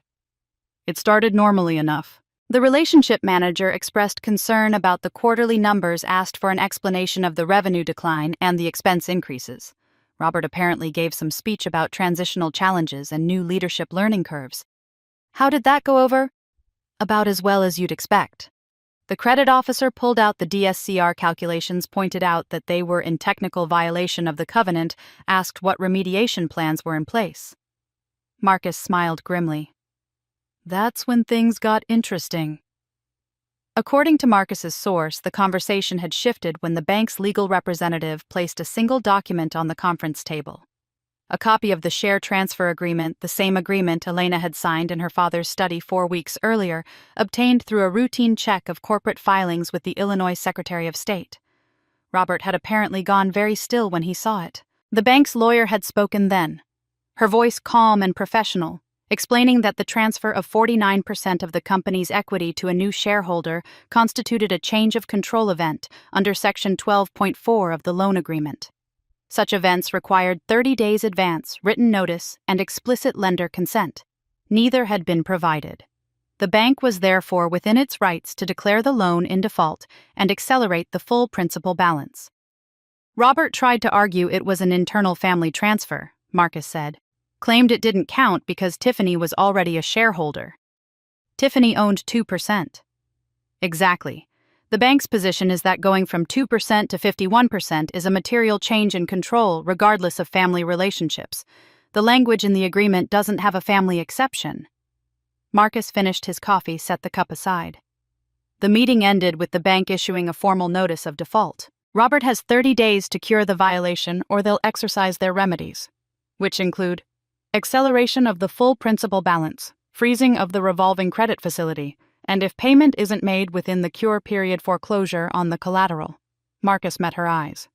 It started normally enough. The relationship manager expressed concern about the quarterly numbers, asked for an explanation of the revenue decline and the expense increases. Robert apparently gave some speech about transitional challenges and new leadership learning curves. How did that go over? About as well as you'd expect. The credit officer pulled out the DSCR calculations, pointed out that they were in technical violation of the covenant, asked what remediation plans were in place. Marcus smiled grimly. That's when things got interesting. According to Marcus's source, the conversation had shifted when the bank's legal representative placed a single document on the conference table. A copy of the share transfer agreement, the same agreement Elena had signed in her father's study 4 weeks earlier, obtained through a routine check of corporate filings with the Illinois Secretary of State. Robert had apparently gone very still when he saw it. The bank's lawyer had spoken then, her voice calm and professional, explaining that the transfer of 49% of the company's equity to a new shareholder constituted a change of control event under Section 12.4 of the loan agreement. Such events required 30 days advance, written notice, and explicit lender consent. Neither had been provided. The bank was therefore within its rights to declare the loan in default and accelerate the full principal balance. Robert tried to argue it was an internal family transfer, Marcus said. Claimed it didn't count because Tiffany was already a shareholder. Tiffany owned 2%. Exactly. The bank's position is that going from 2% to 51% is a material change in control regardless of family relationships. The language in the agreement doesn't have a family exception. Marcus finished his coffee, set the cup aside. The meeting ended with the bank issuing a formal notice of default. Robert has 30 days to cure the violation or they'll exercise their remedies, which include acceleration of the full principal balance, freezing of the revolving credit facility, and if payment isn't made within the cure period, foreclosure on the collateral. Marcus met her eyes.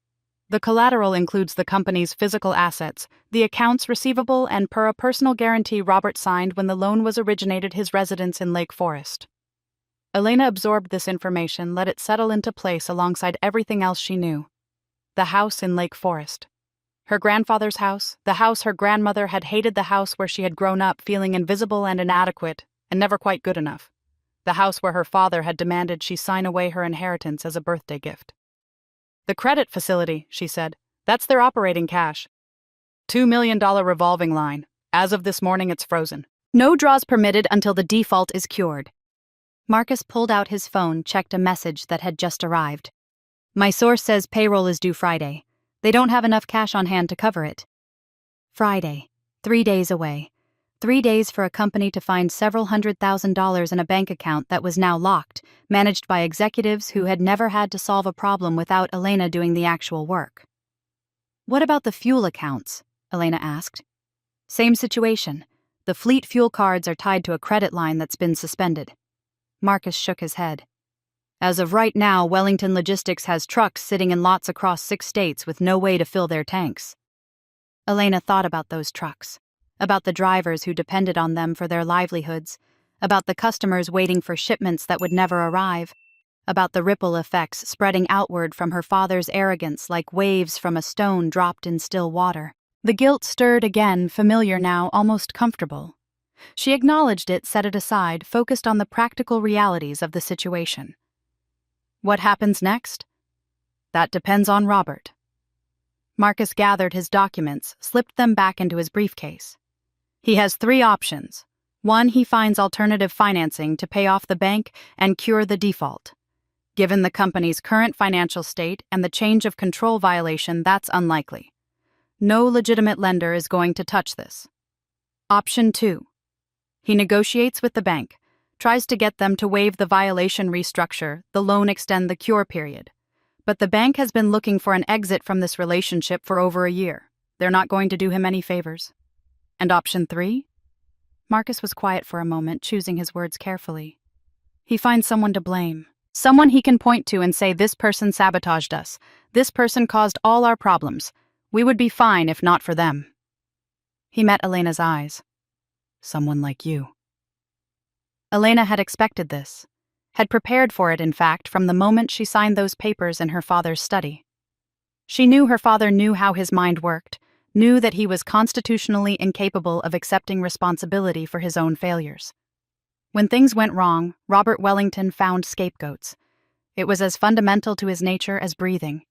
The collateral includes the company's physical assets, the accounts receivable, and per a personal guarantee Robert signed when the loan was originated, his residence in Lake Forest. Elena absorbed this information, let it settle into place alongside everything else she knew. The house in Lake Forest. Her grandfather's house, the house her grandmother had hated, the house where she had grown up feeling invisible and inadequate, and never quite good enough. The house where her father had demanded she sign away her inheritance as a birthday gift. The credit facility, she said, that's their operating cash. $2 million revolving line. As of this morning, it's frozen. No draws permitted until the default is cured. Marcus pulled out his phone, checked a message that had just arrived. My source says payroll is due Friday. They don't have enough cash on hand to cover it. Friday. 3 days away. 3 days for a company to find several $100,000 in a bank account that was now locked, managed by executives who had never had to solve a problem without Elena doing the actual work. What about the fuel accounts? Elena asked. Same situation. The fleet fuel cards are tied to a credit line that's been suspended. Marcus shook his head. As of right now, Wellington Logistics has trucks sitting in lots across 6 states with no way to fill their tanks. Elena thought about those trucks, about the drivers who depended on them for their livelihoods, about the customers waiting for shipments that would never arrive, about the ripple effects spreading outward from her father's arrogance like waves from a stone dropped in still water. The guilt stirred again, familiar now, almost comfortable. She acknowledged it, set it aside, focused on the practical realities of the situation. What happens next? That depends on Robert. Marcus gathered his documents, slipped them back into his briefcase. He has 3 options. 1, he finds alternative financing to pay off the bank and cure the default. Given the company's current financial state and the change of control violation, that's unlikely. No legitimate lender is going to touch this. Option 2. He negotiates with the bank, tries to get them to waive the violation, restructure the loan, extend the cure period. But the bank has been looking for an exit from this relationship for over a year. They're not going to do him any favors. And option 3? Marcus was quiet for a moment, choosing his words carefully. He finds someone to blame. Someone he can point to and say, this person sabotaged us. This person caused all our problems. We would be fine if not for them. He met Elena's eyes. Someone like you. Elena had expected this, had prepared for it in fact from the moment she signed those papers in her father's study. She knew her father knew how his mind worked, knew that he was constitutionally incapable of accepting responsibility for his own failures. When things went wrong, Robert Wellington found scapegoats. It was as fundamental to his nature as breathing.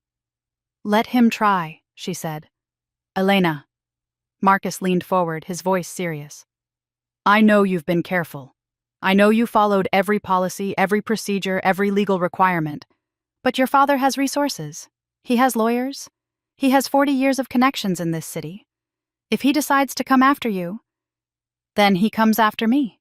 Let him try, she said. Elena. Marcus leaned forward, his voice serious. I know you've been careful. I know you followed every policy, every procedure, every legal requirement. But your father has resources. He has lawyers. He has 40 years of connections in this city. If he decides to come after you, then he comes after me.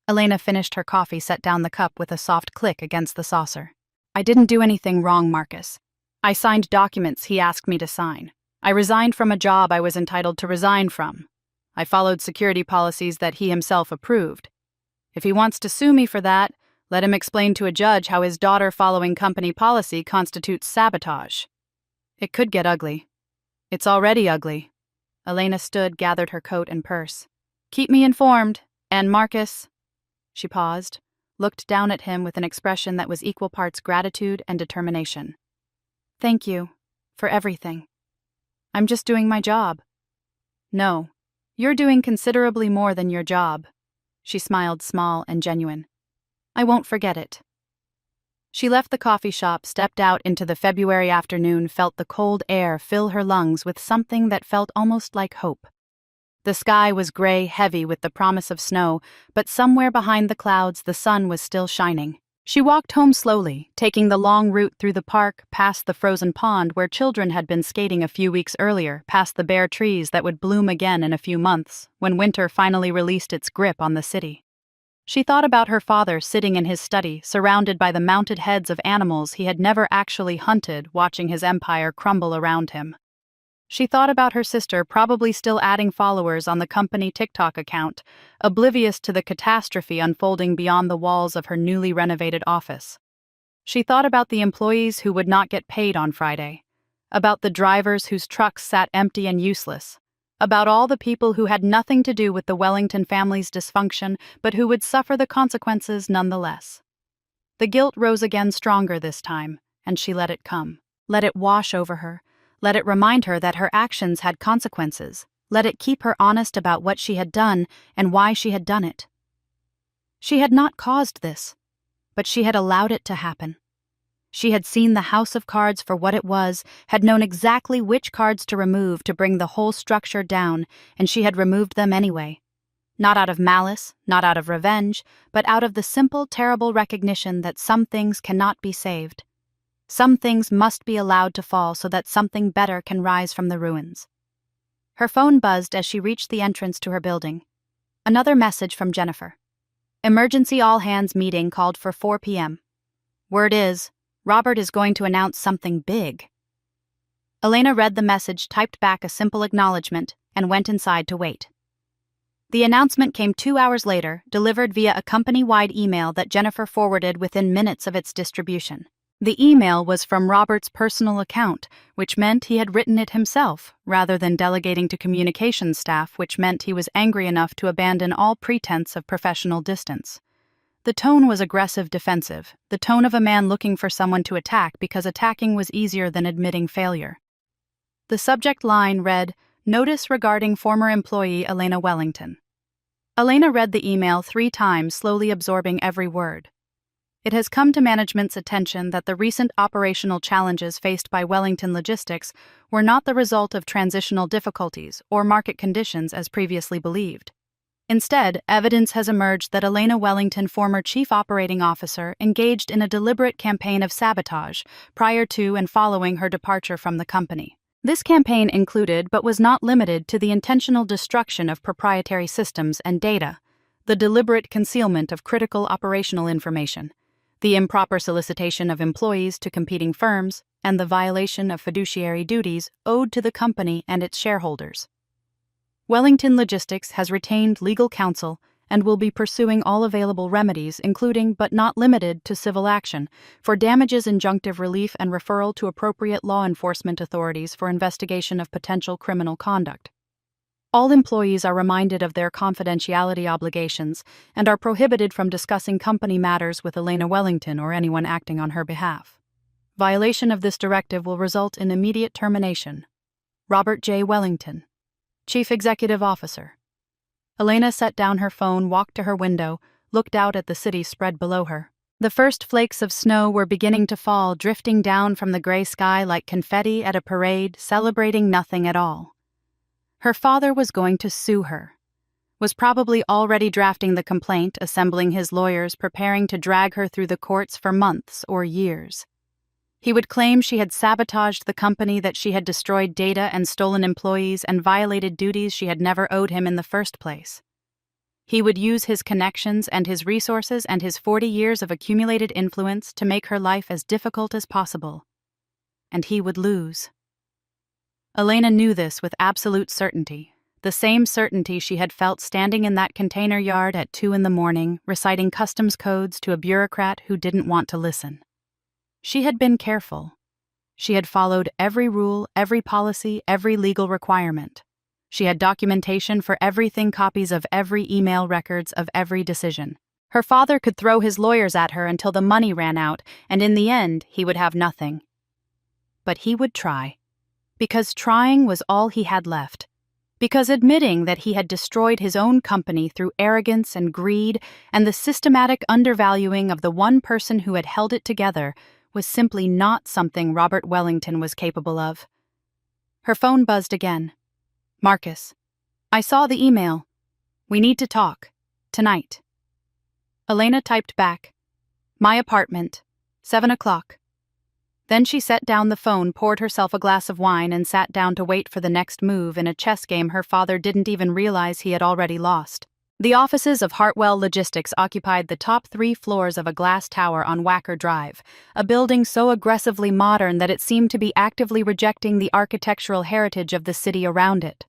Elena finished her coffee, set down the cup with a soft click against the saucer. I didn't do anything wrong, Marcus. I signed documents he asked me to sign. I resigned from a job I was entitled to resign from. I followed security policies that he himself approved. If he wants to sue me for that, let him explain to a judge how his daughter following company policy constitutes sabotage. It could get ugly. It's already ugly. Elena stood, gathered her coat and purse. Keep me informed, and Marcus. She paused, looked down at him with an expression that was equal parts gratitude and determination. Thank you for everything. I'm just doing my job. No, you're doing considerably more than your job. She smiled, small and genuine. I won't forget it. She left the coffee shop, stepped out into the February afternoon, felt the cold air fill her lungs with something that felt almost like hope. The sky was gray, heavy with the promise of snow, but somewhere behind the clouds the sun was still shining. She walked home slowly, taking the long route through the park, past the frozen pond where children had been skating a few weeks earlier, past the bare trees that would bloom again in a few months, when winter finally released its grip on the city. She thought about her father sitting in his study, surrounded by the mounted heads of animals he had never actually hunted, watching his empire crumble around him. She thought about her sister probably still adding followers on the company TikTok account, oblivious to the catastrophe unfolding beyond the walls of her newly renovated office. She thought about the employees who would not get paid on Friday, about the drivers whose trucks sat empty and useless, about all the people who had nothing to do with the Wellington family's dysfunction but who would suffer the consequences nonetheless. The guilt rose again stronger this time, and she let it come. Let it wash over her. Let it remind her that her actions had consequences. Let it keep her honest about what she had done and why she had done it. She had not caused this, but she had allowed it to happen. She had seen the house of cards for what it was, had known exactly which cards to remove to bring the whole structure down, and she had removed them anyway. Not out of malice, not out of revenge, but out of the simple, terrible recognition that some things cannot be saved. Some things must be allowed to fall so that something better can rise from the ruins. Her phone buzzed as she reached the entrance to her building. Another message from Jennifer. Emergency all-hands meeting called for 4 p.m. Word is, Robert is going to announce something big. Elena read the message, typed back a simple acknowledgement, and went inside to wait. The announcement came 2 hours later, delivered via a company-wide email that Jennifer forwarded within minutes of its distribution. The email was from Robert's personal account, which meant he had written it himself, rather than delegating to communications staff, which meant he was angry enough to abandon all pretense of professional distance. The tone was aggressive defensive, the tone of a man looking for someone to attack because attacking was easier than admitting failure. The subject line read, Notice regarding former employee Elena Wellington. Elena read the email 3 times, slowly absorbing every word. It has come to management's attention that the recent operational challenges faced by Wellington Logistics were not the result of transitional difficulties or market conditions as previously believed. Instead, evidence has emerged that Elena Wellington, former chief operating officer, engaged in a deliberate campaign of sabotage prior to and following her departure from the company. This campaign included, but was not limited to, the intentional destruction of proprietary systems and data, the deliberate concealment of critical operational information, the improper solicitation of employees to competing firms, and the violation of fiduciary duties owed to the company and its shareholders. Wellington Logistics has retained legal counsel and will be pursuing all available remedies, including but not limited to civil action, for damages, injunctive relief, and referral to appropriate law enforcement authorities for investigation of potential criminal conduct. All employees are reminded of their confidentiality obligations and are prohibited from discussing company matters with Elena Wellington or anyone acting on her behalf. Violation of this directive will result in immediate termination. Robert J. Wellington, Chief Executive Officer. Elena set down her phone, walked to her window, looked out at the city spread below her. The first flakes of snow were beginning to fall, drifting down from the gray sky like confetti at a parade, celebrating nothing at all. Her father was going to sue her. Was probably already drafting the complaint, assembling his lawyers, preparing to drag her through the courts for months or years. He would claim she had sabotaged the company, that she had destroyed data and stolen employees and violated duties she had never owed him in the first place. He would use his connections and his resources and his 40 years of accumulated influence to make her life as difficult as possible. And he would lose. Elena knew this with absolute certainty, the same certainty she had felt standing in that container yard at 2 a.m, reciting customs codes to a bureaucrat who didn't want to listen. She had been careful. She had followed every rule, every policy, every legal requirement. She had documentation for everything, copies of every email, records of every decision. Her father could throw his lawyers at her until the money ran out, and in the end, he would have nothing. But he would try. Because trying was all he had left. Because admitting that he had destroyed his own company through arrogance and greed and the systematic undervaluing of the one person who had held it together was simply not something Robert Wellington was capable of. Her phone buzzed again. Marcus, I saw the email. We need to talk. Tonight. Elena typed back. My apartment. 7 o'clock. Then she set down the phone, poured herself a glass of wine, and sat down to wait for the next move in a chess game her father didn't even realize he had already lost. The offices of Hartwell Logistics occupied the top 3 floors of a glass tower on Wacker Drive, a building so aggressively modern that it seemed to be actively rejecting the architectural heritage of the city around it.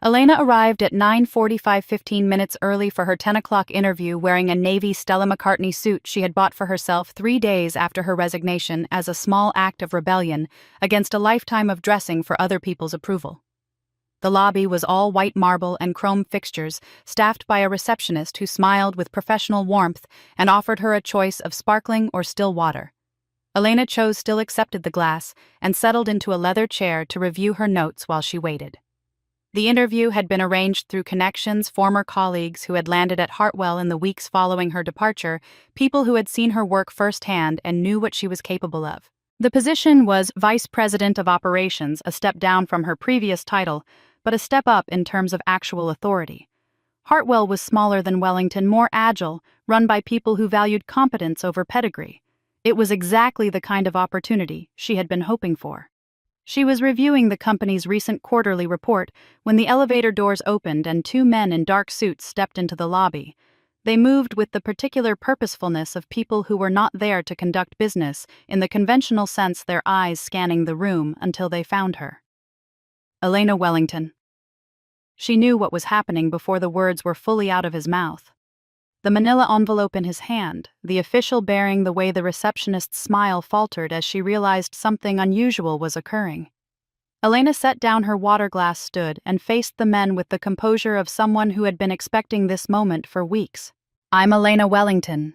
Elena arrived at 9:45, 15 minutes early for her 10 o'clock interview, wearing a navy Stella McCartney suit she had bought for herself 3 days after her resignation as a small act of rebellion against a lifetime of dressing for other people's approval. The lobby was all white marble and chrome fixtures, staffed by a receptionist who smiled with professional warmth and offered her a choice of sparkling or still water. Elena chose still, accepted the glass, and settled into a leather chair to review her notes while she waited. The interview had been arranged through connections, former colleagues who had landed at Hartwell in the weeks following her departure, people who had seen her work firsthand and knew what she was capable of. The position was Vice President of Operations, a step down from her previous title, but a step up in terms of actual authority. Hartwell was smaller than Wellington, more agile, run by people who valued competence over pedigree. It was exactly the kind of opportunity she had been hoping for. She was reviewing the company's recent quarterly report when the elevator doors opened and 2 men in dark suits stepped into the lobby. They moved with the particular purposefulness of people who were not there to conduct business in the conventional sense, their eyes scanning the room until they found her. Elena Wellington. She knew what was happening before the words were fully out of his mouth. The manila envelope in his hand, the official bearing the way the receptionist's smile faltered as she realized something unusual was occurring. Elena set down her water glass, stood, and faced the men with the composure of someone who had been expecting this moment for weeks. I'm Elena Wellington.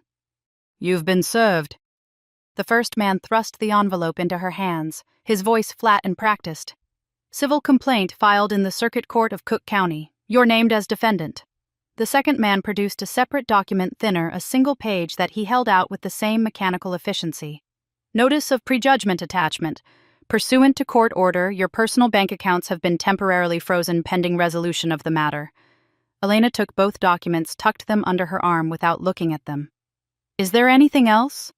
You've been served. The first man thrust the envelope into her hands, his voice flat and practiced. Civil complaint filed in the Circuit Court of Cook County. You're named as defendant. The second man produced a separate document, thinner, a single page that he held out with the same mechanical efficiency. Notice of prejudgment attachment. Pursuant to court order, your personal bank accounts have been temporarily frozen pending resolution of the matter. Elena took both documents, tucked them under her arm without looking at them. Is there anything else?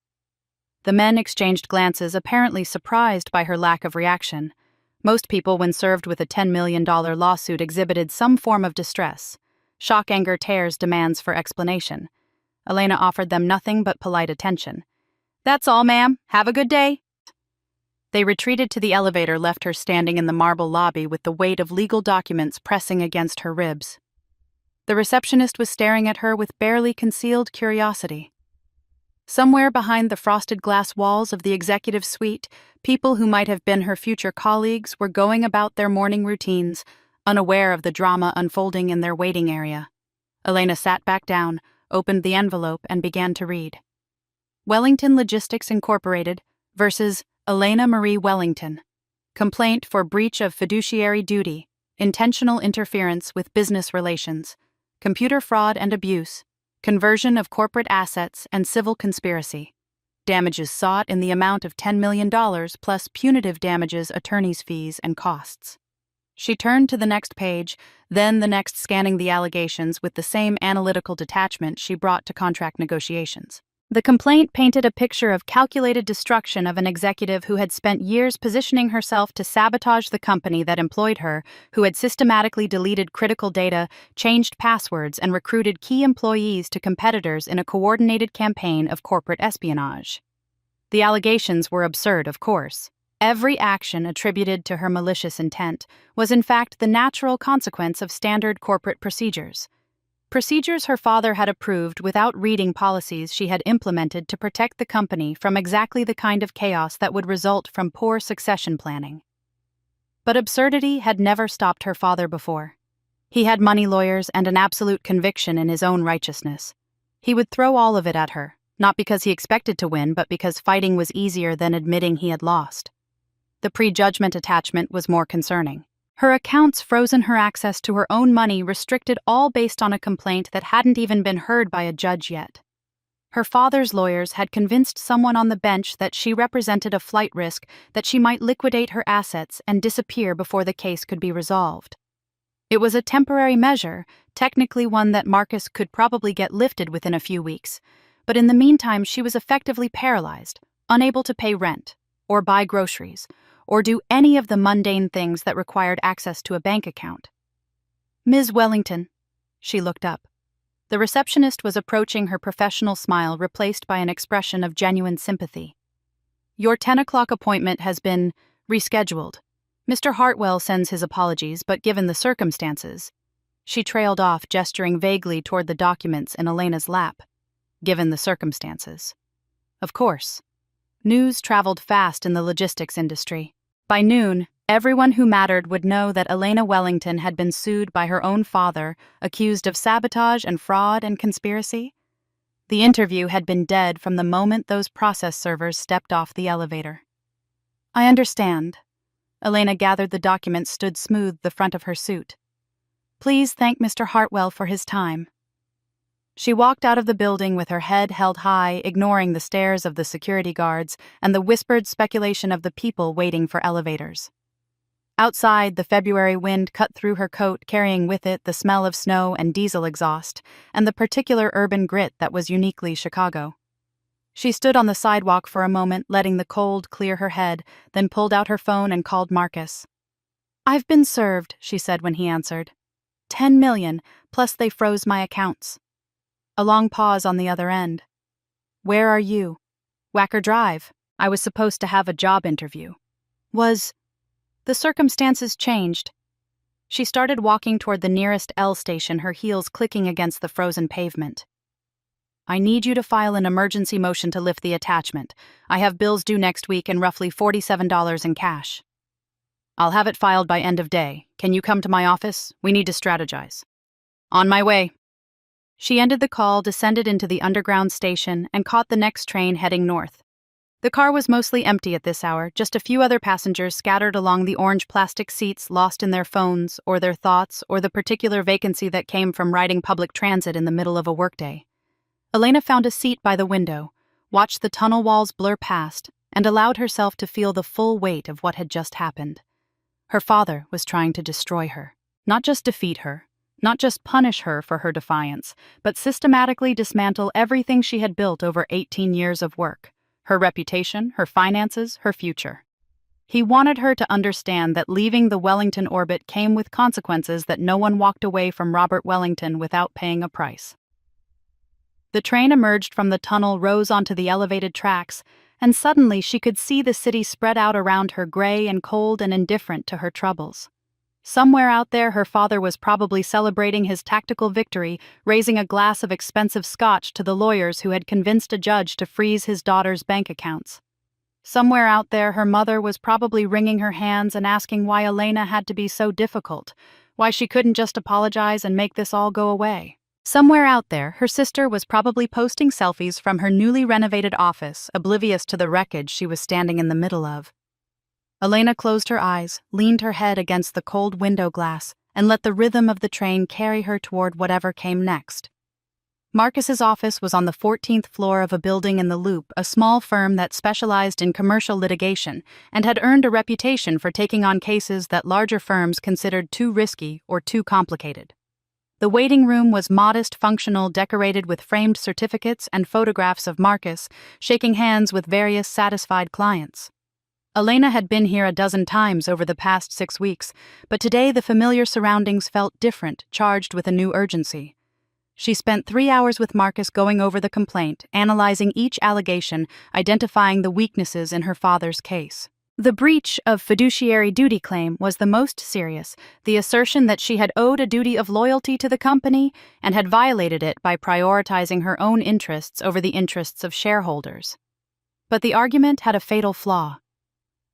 The men exchanged glances, apparently surprised by her lack of reaction. Most people, when served with a $10 million lawsuit, exhibited some form of distress. Shock, anger, tears, demands for explanation. Elena offered them nothing but polite attention. That's all, ma'am. Have a good day. They retreated to the elevator, left her standing in the marble lobby with the weight of legal documents pressing against her ribs. The receptionist was staring at her with barely concealed curiosity. Somewhere behind the frosted glass walls of the executive suite, people who might have been her future colleagues were going about their morning routines, unaware of the drama unfolding in their waiting area. Elena sat back down, opened the envelope, and began to read. Wellington Logistics Incorporated versus Elena Marie Wellington. Complaint for breach of fiduciary duty, intentional interference with business relations, computer fraud and abuse, conversion of corporate assets, and civil conspiracy. Damages sought in the amount of $10 million plus punitive damages, attorney's fees, and costs. She turned to the next page, then the next, scanning the allegations with the same analytical detachment she brought to contract negotiations. The complaint painted a picture of calculated destruction of an executive who had spent years positioning herself to sabotage the company that employed her, who had systematically deleted critical data, changed passwords, and recruited key employees to competitors in a coordinated campaign of corporate espionage. The allegations were absurd, of course. Every action attributed to her malicious intent was in fact the natural consequence of standard corporate procedures. Procedures her father had approved without reading policies she had implemented to protect the company from exactly the kind of chaos that would result from poor succession planning. But absurdity had never stopped her father before. He had money lawyers and an absolute conviction in his own righteousness. He would throw all of it at her, not because he expected to win, but because fighting was easier than admitting he had lost. The prejudgment attachment was more concerning. Her accounts frozen her access to her own money, restricted, all based on a complaint that hadn't even been heard by a judge yet. Her father's lawyers had convinced someone on the bench that she represented a flight risk, that she might liquidate her assets and disappear before the case could be resolved. It was a temporary measure, technically one that Marcus could probably get lifted within a few weeks, but in the meantime she was effectively paralyzed, unable to pay rent, or buy groceries, or do any of the mundane things that required access to a bank account. "Ms. Wellington." She looked up. The receptionist was approaching, her professional smile replaced by an expression of genuine sympathy. "Your 10 o'clock appointment has been rescheduled. Mr. Hartwell sends his apologies, but given the circumstances..." She trailed off, gesturing vaguely toward the documents in Elena's lap. Given the circumstances. Of course. News traveled fast in the logistics industry. By noon, everyone who mattered would know that Elena Wellington had been sued by her own father, accused of sabotage and fraud and conspiracy. The interview had been dead from the moment those process servers stepped off the elevator. "I understand." Elena gathered the documents, stood smooth the front of her suit. "Please thank Mr. Hartwell for his time." She walked out of the building with her head held high, ignoring the stares of the security guards and the whispered speculation of the people waiting for elevators. Outside, the February wind cut through her coat, carrying with it the smell of snow and diesel exhaust, and the particular urban grit that was uniquely Chicago. She stood on the sidewalk for a moment, letting the cold clear her head, then pulled out her phone and called Marcus. "I've been served," she said when he answered. $10 million, plus they froze my accounts." A long pause on the other end. "Where are you?" "Wacker Drive. I was supposed to have a job interview." The circumstances changed. She started walking toward the nearest L station, her heels clicking against the frozen pavement. "I need you to file an emergency motion to lift the attachment. I have bills due next week and roughly $47 in cash." "I'll have it filed by end of day. Can you come to my office? We need to strategize." "On my way." She ended the call, descended into the underground station, and caught the next train heading north. The car was mostly empty at this hour, just a few other passengers scattered along the orange plastic seats, lost in their phones, or their thoughts, or the particular vacancy that came from riding public transit in the middle of a workday. Elena found a seat by the window, watched the tunnel walls blur past, and allowed herself to feel the full weight of what had just happened. Her father was trying to destroy her, not just defeat her, not just punish her for her defiance, but systematically dismantle everything she had built over 18 years of work, her reputation, her finances, her future. He wanted her to understand that leaving the Wellington orbit came with consequences, that no one walked away from Robert Wellington without paying a price. The train emerged from the tunnel, rose onto the elevated tracks, and suddenly she could see the city spread out around her, gray and cold and indifferent to her troubles. Somewhere out there, her father was probably celebrating his tactical victory, raising a glass of expensive scotch to the lawyers who had convinced a judge to freeze his daughter's bank accounts. Somewhere out there, her mother was probably wringing her hands and asking why Elena had to be so difficult, why she couldn't just apologize and make this all go away. Somewhere out there, her sister was probably posting selfies from her newly renovated office, oblivious to the wreckage she was standing in the middle of. Elena closed her eyes, leaned her head against the cold window glass, and let the rhythm of the train carry her toward whatever came next. Marcus's office was on the 14th floor of a building in the Loop, a small firm that specialized in commercial litigation and had earned a reputation for taking on cases that larger firms considered too risky or too complicated. The waiting room was modest, functional, decorated with framed certificates and photographs of Marcus, shaking hands with various satisfied clients. Elena had been here a dozen times over the past 6 weeks, but today the familiar surroundings felt different, charged with a new urgency. She spent 3 hours with Marcus going over the complaint, analyzing each allegation, identifying the weaknesses in her father's case. The breach of fiduciary duty claim was the most serious, the assertion that she had owed a duty of loyalty to the company and had violated it by prioritizing her own interests over the interests of shareholders. But the argument had a fatal flaw.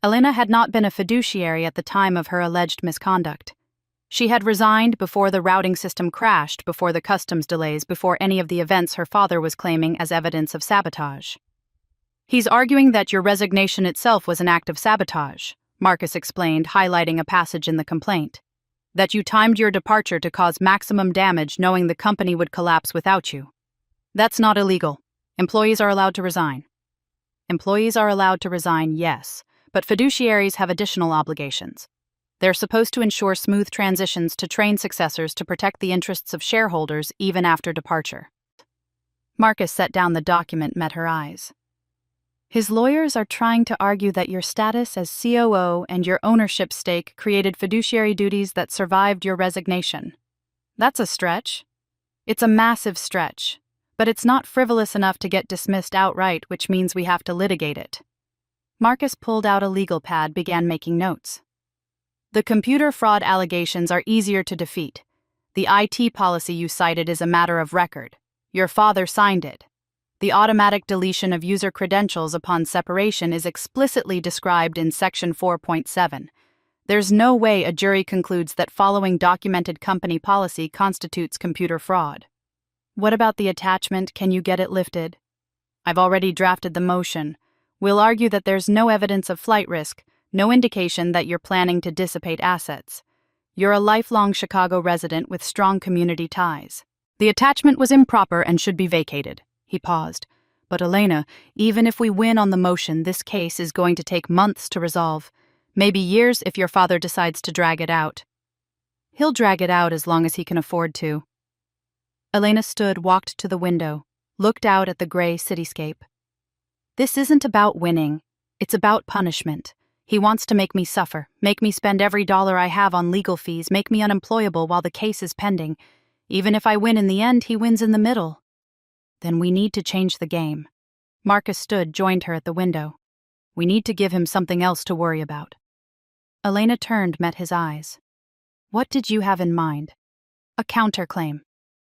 Elena had not been a fiduciary at the time of her alleged misconduct. She had resigned before the routing system crashed, before the customs delays, before any of the events her father was claiming as evidence of sabotage. "He's arguing that your resignation itself was an act of sabotage," Marcus explained, highlighting a passage in the complaint. "That you timed your departure to cause maximum damage knowing the company would collapse without you. That's not illegal. Employees are allowed to resign." Employees are allowed to resign, yes, but fiduciaries have additional obligations. They're supposed to ensure smooth transitions to train successors to protect the interests of shareholders even after departure. Marcus set down the document, met her eyes. "His lawyers are trying to argue that your status as COO and your ownership stake created fiduciary duties that survived your resignation. That's a stretch. It's a massive stretch, but it's not frivolous enough to get dismissed outright, which means we have to litigate it." Marcus pulled out a legal pad, began making notes. "The computer fraud allegations are easier to defeat. The IT policy you cited is a matter of record. Your father signed it. The automatic deletion of user credentials upon separation is explicitly described in Section 4.7. There's no way a jury concludes that following documented company policy constitutes computer fraud." "What about the attachment? Can you get it lifted?" "I've already drafted the motion. We'll argue that there's no evidence of flight risk, no indication that you're planning to dissipate assets. You're a lifelong Chicago resident with strong community ties. The attachment was improper and should be vacated." He paused. "But Elena, even if we win on the motion, this case is going to take months to resolve. Maybe years if your father decides to drag it out." "He'll drag it out as long as he can afford to." Elena stood, walked to the window, looked out at the gray cityscape. "This isn't about winning. It's about punishment. He wants to make me suffer, make me spend every dollar I have on legal fees, make me unemployable while the case is pending. Even if I win in the end, he wins in the middle. Then we need to change the game." Marcus stood, joined her at the window. "We need to give him something else to worry about." Elena turned, met his eyes. "What did you have in mind?" "A counterclaim.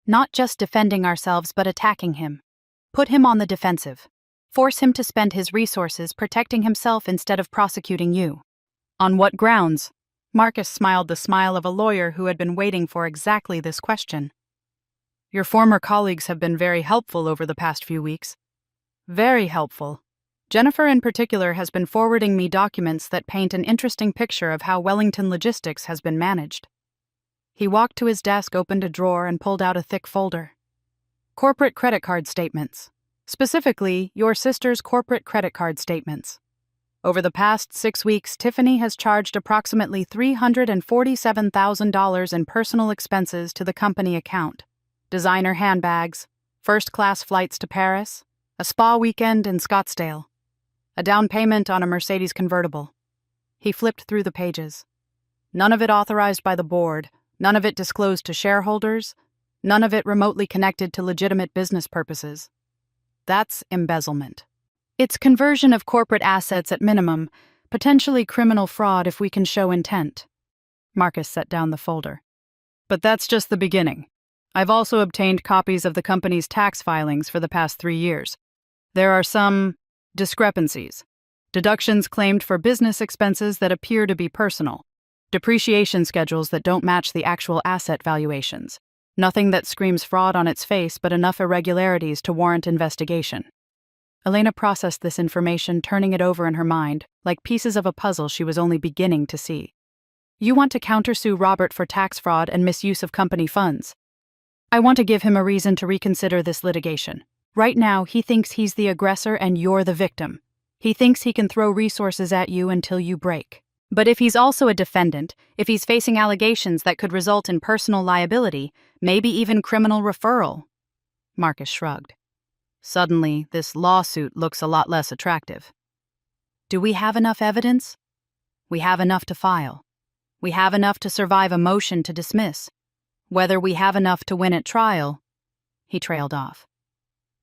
Not just defending ourselves, but attacking him. Put him on the defensive. Force him to spend his resources protecting himself instead of prosecuting you." "On what grounds?" Marcus smiled the smile of a lawyer who had been waiting for exactly this question. "Your former colleagues have been very helpful over the past few weeks." "Very helpful. Jennifer in particular has been forwarding me documents that paint an interesting picture of how Wellington Logistics has been managed." He walked to his desk, opened a drawer, and pulled out a thick folder. "Corporate credit card statements. Specifically, your sister's corporate credit card statements. Over the past 6 weeks, Tiffany has charged approximately $347,000 in personal expenses to the company account. Designer handbags, first-class flights to Paris, a spa weekend in Scottsdale, a down payment on a Mercedes convertible." He flipped through the pages. "None of it authorized by the board, none of it disclosed to shareholders, none of it remotely connected to legitimate business purposes. That's embezzlement. It's conversion of corporate assets at minimum, potentially criminal fraud if we can show intent." Marcus set down the folder. But that's just the beginning. I've also obtained copies of the company's tax filings for the past 3 years. There are some discrepancies. Deductions claimed for business expenses that appear to be personal. Depreciation schedules that don't match the actual asset valuations. Nothing that screams fraud on its face, but enough irregularities to warrant investigation. Elena processed this information, turning it over in her mind, like pieces of a puzzle she was only beginning to see. You want to countersue Robert for tax fraud and misuse of company funds. I want to give him a reason to reconsider this litigation. Right now, he thinks he's the aggressor and you're the victim. He thinks he can throw resources at you until you break. But if he's also a defendant, if he's facing allegations that could result in personal liability, maybe even criminal referral. Marcus shrugged. Suddenly, this lawsuit looks a lot less attractive. Do we have enough evidence? We have enough to file. We have enough to survive a motion to dismiss. Whether we have enough to win at trial, he trailed off.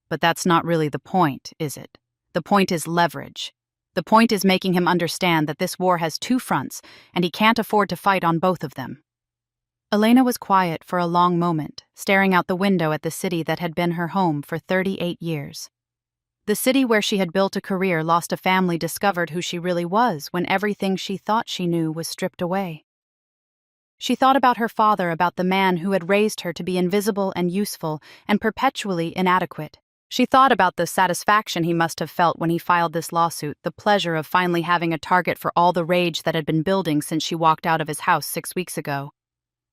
But that's not really the point, is it? The point is leverage. The point is making him understand that this war has 2 fronts, and he can't afford to fight on both of them. Elena was quiet for a long moment, staring out the window at the city that had been her home for 38 years. The city where she had built a career, lost a family, discovered who she really was when everything she thought she knew was stripped away. She thought about her father, about the man who had raised her to be invisible and useful and perpetually inadequate. She thought about the satisfaction he must have felt when he filed this lawsuit, the pleasure of finally having a target for all the rage that had been building since she walked out of his house 6 weeks ago.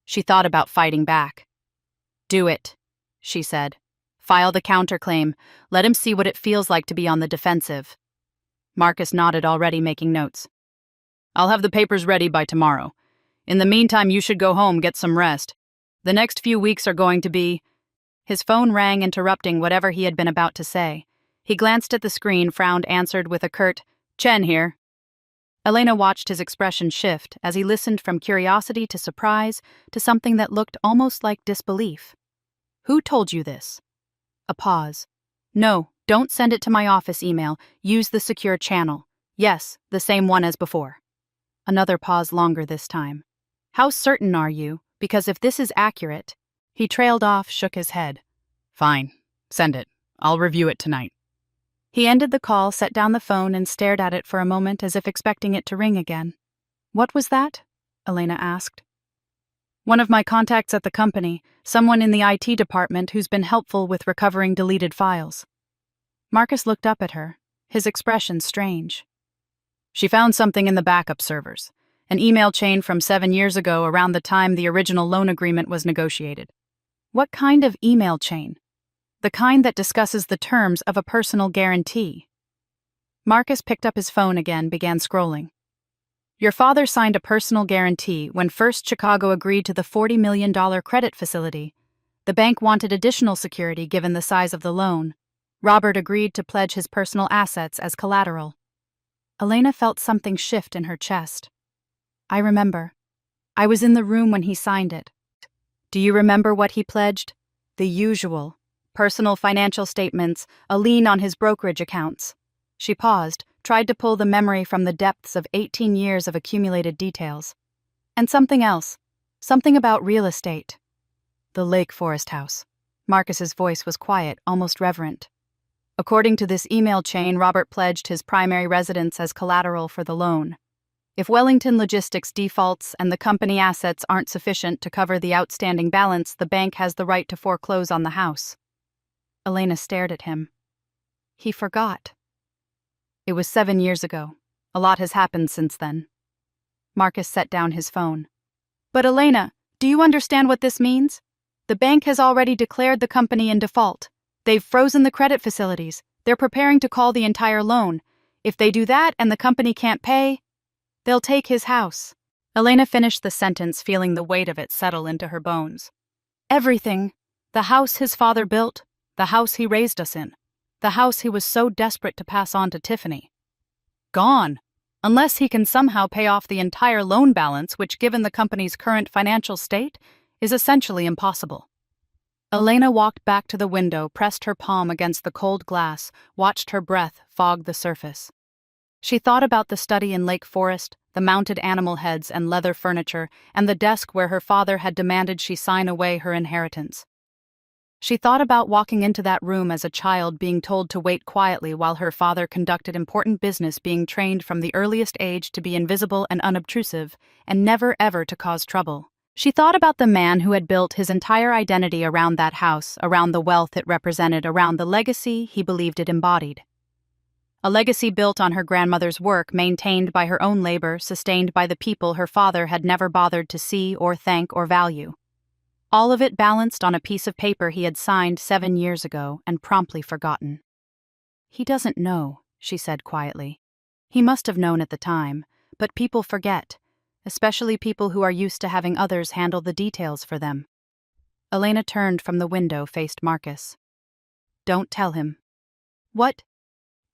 She thought about fighting back. Do it, she said. File the counterclaim. Let him see what it feels like to be on the defensive. Marcus nodded, already making notes. I'll have the papers ready by tomorrow. In the meantime, you should go home, get some rest. The next few weeks are going to be... His phone rang, interrupting whatever he had been about to say. He glanced at the screen, frowned, answered with a curt, Chen here. Elena watched his expression shift as he listened, from curiosity to surprise to something that looked almost like disbelief. Who told you this? A pause. No, don't send it to my office email. Use the secure channel. Yes, the same one as before. Another pause, longer this time. How certain are you? Because if this is accurate... He trailed off, shook his head. Fine, send it. I'll review it tonight. He ended the call, set down the phone, and stared at it for a moment as if expecting it to ring again. What was that? Elena asked. One of my contacts at the company, someone in the IT department who's been helpful with recovering deleted files. Marcus looked up at her, his expression strange. She found something in the backup servers, an email chain from 7 years ago, around the time the original loan agreement was negotiated. What kind of email chain? The kind that discusses the terms of a personal guarantee. Marcus picked up his phone again, began scrolling. Your father signed a personal guarantee when First Chicago agreed to the $40 million credit facility. The bank wanted additional security given the size of the loan. Robert agreed to pledge his personal assets as collateral. Elena felt something shift in her chest. I remember. I was in the room when he signed it. Do you remember what he pledged? The usual. Personal financial statements, a lien on his brokerage accounts. She paused, tried to pull the memory from the depths of 18 years of accumulated details. And something else. Something about real estate. The Lake Forest house. Marcus's voice was quiet, almost reverent. According to this email chain, Robert pledged his primary residence as collateral for the loan. If Wellington Logistics defaults and the company assets aren't sufficient to cover the outstanding balance, the bank has the right to foreclose on the house. Elena stared at him. He forgot. It was 7 years ago. A lot has happened since then. Marcus set down his phone. But Elena, do you understand what this means? The bank has already declared the company in default. They've frozen the credit facilities. They're preparing to call the entire loan. If they do that and the company can't pay, they'll take his house. Elena finished the sentence, feeling the weight of it settle into her bones. Everything. The house his father built, the house he raised us in, the house he was so desperate to pass on to Tiffany. Gone, unless he can somehow pay off the entire loan balance, which, given the company's current financial state, is essentially impossible. Elena walked back to the window, pressed her palm against the cold glass, watched her breath fog the surface. She thought about the study in Lake Forest, the mounted animal heads and leather furniture, and the desk where her father had demanded she sign away her inheritance. She thought about walking into that room as a child, being told to wait quietly while her father conducted important business, being trained from the earliest age to be invisible and unobtrusive, and never ever to cause trouble. She thought about the man who had built his entire identity around that house, around the wealth it represented, around the legacy he believed it embodied. A legacy built on her grandmother's work, maintained by her own labor, sustained by the people her father had never bothered to see or thank or value. All of it balanced on a piece of paper he had signed 7 years ago and promptly forgotten. "He doesn't know," she said quietly. "He must have known at the time, but people forget, especially people who are used to having others handle the details for them." Elena turned from the window, faced Marcus. "Don't tell him." "What?"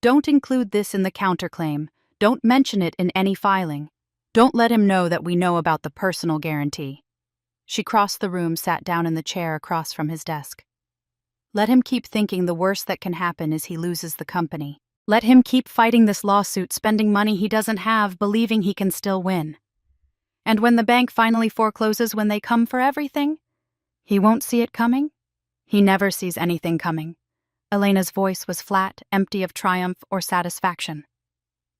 "Don't include this in the counterclaim. Don't mention it in any filing. Don't let him know that we know about the personal guarantee." She crossed the room, sat down in the chair across from his desk. "Let him keep thinking the worst that can happen is he loses the company. Let him keep fighting this lawsuit, spending money he doesn't have, believing he can still win. And when the bank finally forecloses, when they come for everything, he won't see it coming? He never sees anything coming." Elena's voice was flat, empty of triumph or satisfaction.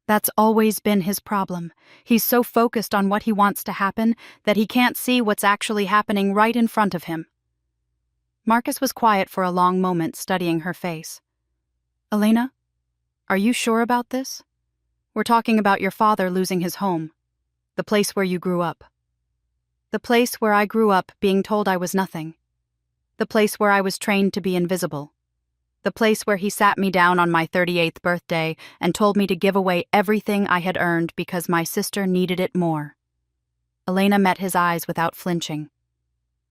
"That's always been his problem. He's so focused on what he wants to happen that he can't see what's actually happening right in front of him." Marcus was quiet for a long moment, studying her face. "Elena, are you sure about this? We're talking about your father losing his home, the place where you grew up. The place where I grew up, being told I was nothing. The place where I was trained to be invisible. The place where he sat me down on my 38th birthday and told me to give away everything I had earned because my sister needed it more." Elena met his eyes without flinching.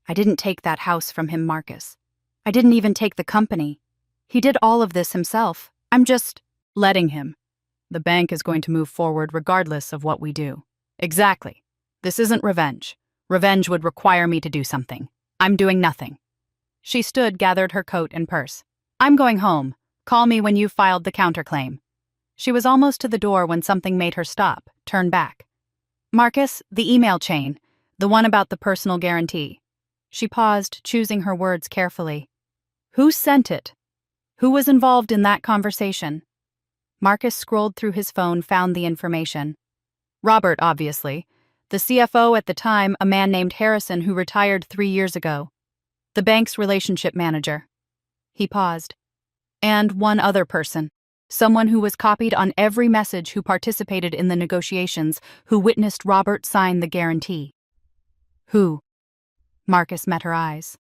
"I didn't take that house from him, Marcus. I didn't even take the company. He did all of this himself. I'm just letting him. The bank is going to move forward regardless of what we do." "Exactly. This isn't revenge. Revenge would require me to do something. I'm doing nothing." She stood, gathered her coat and purse. "I'm going home. Call me when you've filed the counterclaim." She was almost to the door when something made her stop, turn back. "Marcus, the email chain. The one about the personal guarantee." She paused, choosing her words carefully. "Who sent it? Who was involved in that conversation?" Marcus scrolled through his phone, found the information. "Robert, obviously. The CFO at the time, a man named Harrison who retired 3 years ago. The bank's relationship manager." He paused. "And one other person. Someone who was copied on every message, who participated in the negotiations, who witnessed Robert sign the guarantee." "Who?" Marcus met her eyes.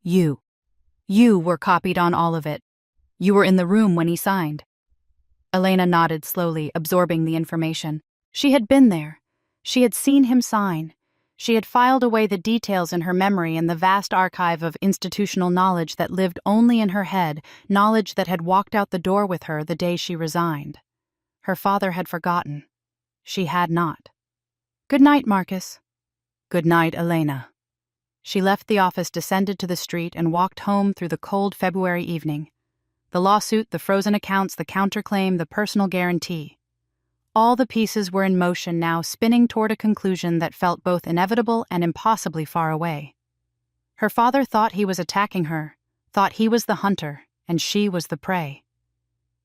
"You. You were copied on all of it. You were in the room when he signed." Elena nodded slowly, absorbing the information. She had been there. She had seen him sign. She had filed away the details in her memory in the vast archive of institutional knowledge that lived only in her head, knowledge that had walked out the door with her the day she resigned. Her father had forgotten. She had not. "Good night, Marcus." "Good night, Elena." She left the office, descended to the street, and walked home through the cold February evening. The lawsuit, the frozen accounts, the counterclaim, the personal guarantee. All the pieces were in motion now, spinning toward a conclusion that felt both inevitable and impossibly far away. Her father thought he was attacking her, thought he was the hunter, and she was the prey.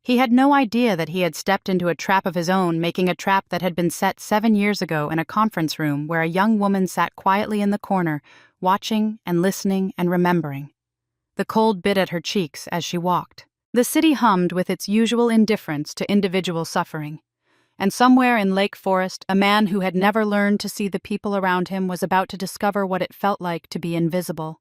He had no idea that he had stepped into a trap of his own, making a trap that had been set 7 years ago in a conference room where a young woman sat quietly in the corner, watching and listening and remembering. The cold bit at her cheeks as she walked. The city hummed with its usual indifference to individual suffering. And somewhere in Lake Forest, a man who had never learned to see the people around him was about to discover what it felt like to be invisible.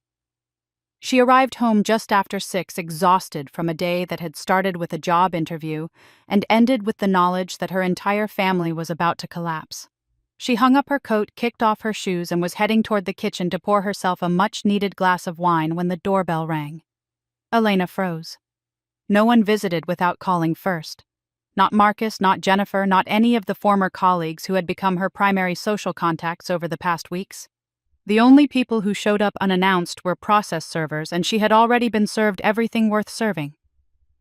She arrived home just after 6, exhausted from a day that had started with a job interview and ended with the knowledge that her entire family was about to collapse. She hung up her coat, kicked off her shoes, and was heading toward the kitchen to pour herself a much-needed glass of wine when the doorbell rang. Elena froze. No one visited without calling first. Not Marcus, not Jennifer, not any of the former colleagues who had become her primary social contacts over the past weeks. The only people who showed up unannounced were process servers, and she had already been served everything worth serving.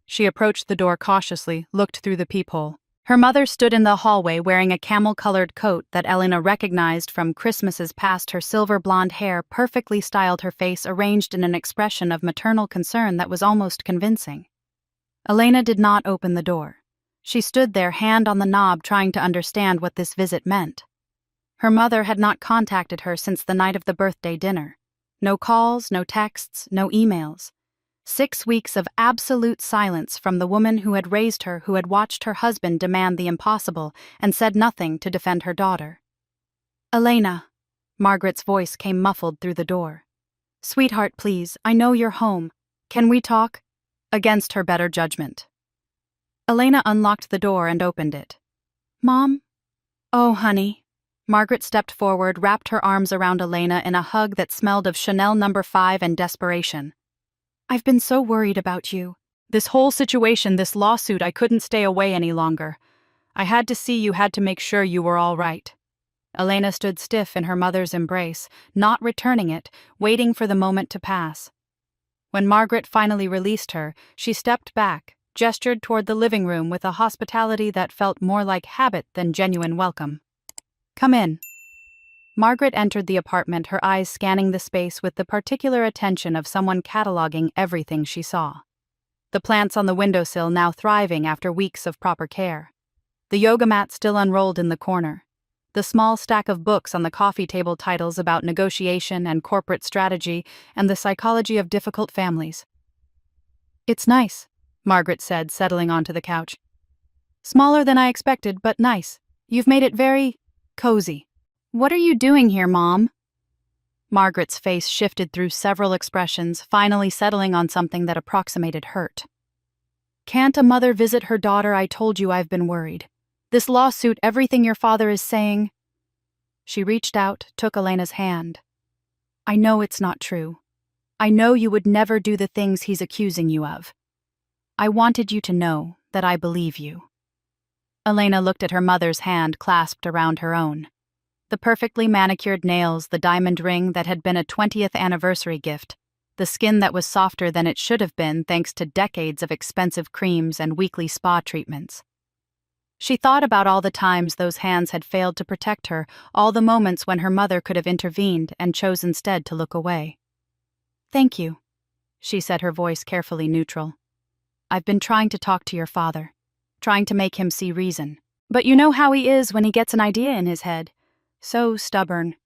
She approached the door cautiously, looked through the peephole. Her mother stood in the hallway wearing a camel-colored coat that Elena recognized from Christmases past. Her silver blonde hair perfectly styled her face, arranged in an expression of maternal concern that was almost convincing. Elena did not open the door. She stood there, hand on the knob, trying to understand what this visit meant. Her mother had not contacted her since the night of the birthday dinner. No calls, no texts, no emails. 6 weeks of absolute silence from the woman who had raised her, who had watched her husband demand the impossible and said nothing to defend her daughter. "Elena," Margaret's voice came muffled through the door. "Sweetheart, please, I know you're home. Can we talk?" Against her better judgment. Elena unlocked the door and opened it. "Mom?" "Oh, honey." Margaret stepped forward, wrapped her arms around Elena in a hug that smelled of Chanel No. 5 and desperation. "I've been so worried about you. This whole situation, this lawsuit, I couldn't stay away any longer. I had to see you, had to make sure you were all right." Elena stood stiff in her mother's embrace, not returning it, waiting for the moment to pass. When Margaret finally released her, she stepped back, gestured toward the living room with a hospitality that felt more like habit than genuine welcome. "Come in." Margaret entered the apartment, her eyes scanning the space with the particular attention of someone cataloging everything she saw. The plants on the windowsill now thriving after weeks of proper care. The yoga mat still unrolled in the corner. The small stack of books on the coffee table, titles about negotiation and corporate strategy and the psychology of difficult families. "It's nice," Margaret said, settling onto the couch. "Smaller than I expected, but nice. You've made it very cozy." "What are you doing here, Mom?" Margaret's face shifted through several expressions, finally settling on something that approximated hurt. "Can't a mother visit her daughter? I told you I've been worried. This lawsuit, everything your father is saying." She reached out, took Elena's hand. "I know it's not true. I know you would never do the things he's accusing you of. I wanted you to know that I believe you." Elena looked at her mother's hand clasped around her own. The perfectly manicured nails, the diamond ring that had been a 20th anniversary gift, the skin that was softer than it should have been thanks to decades of expensive creams and weekly spa treatments. She thought about all the times those hands had failed to protect her, all the moments when her mother could have intervened and chose instead to look away. "Thank you," she said, her voice carefully neutral. "I've been trying to talk to your father, trying to make him see reason. But you know how he is when he gets an idea in his head. So stubborn."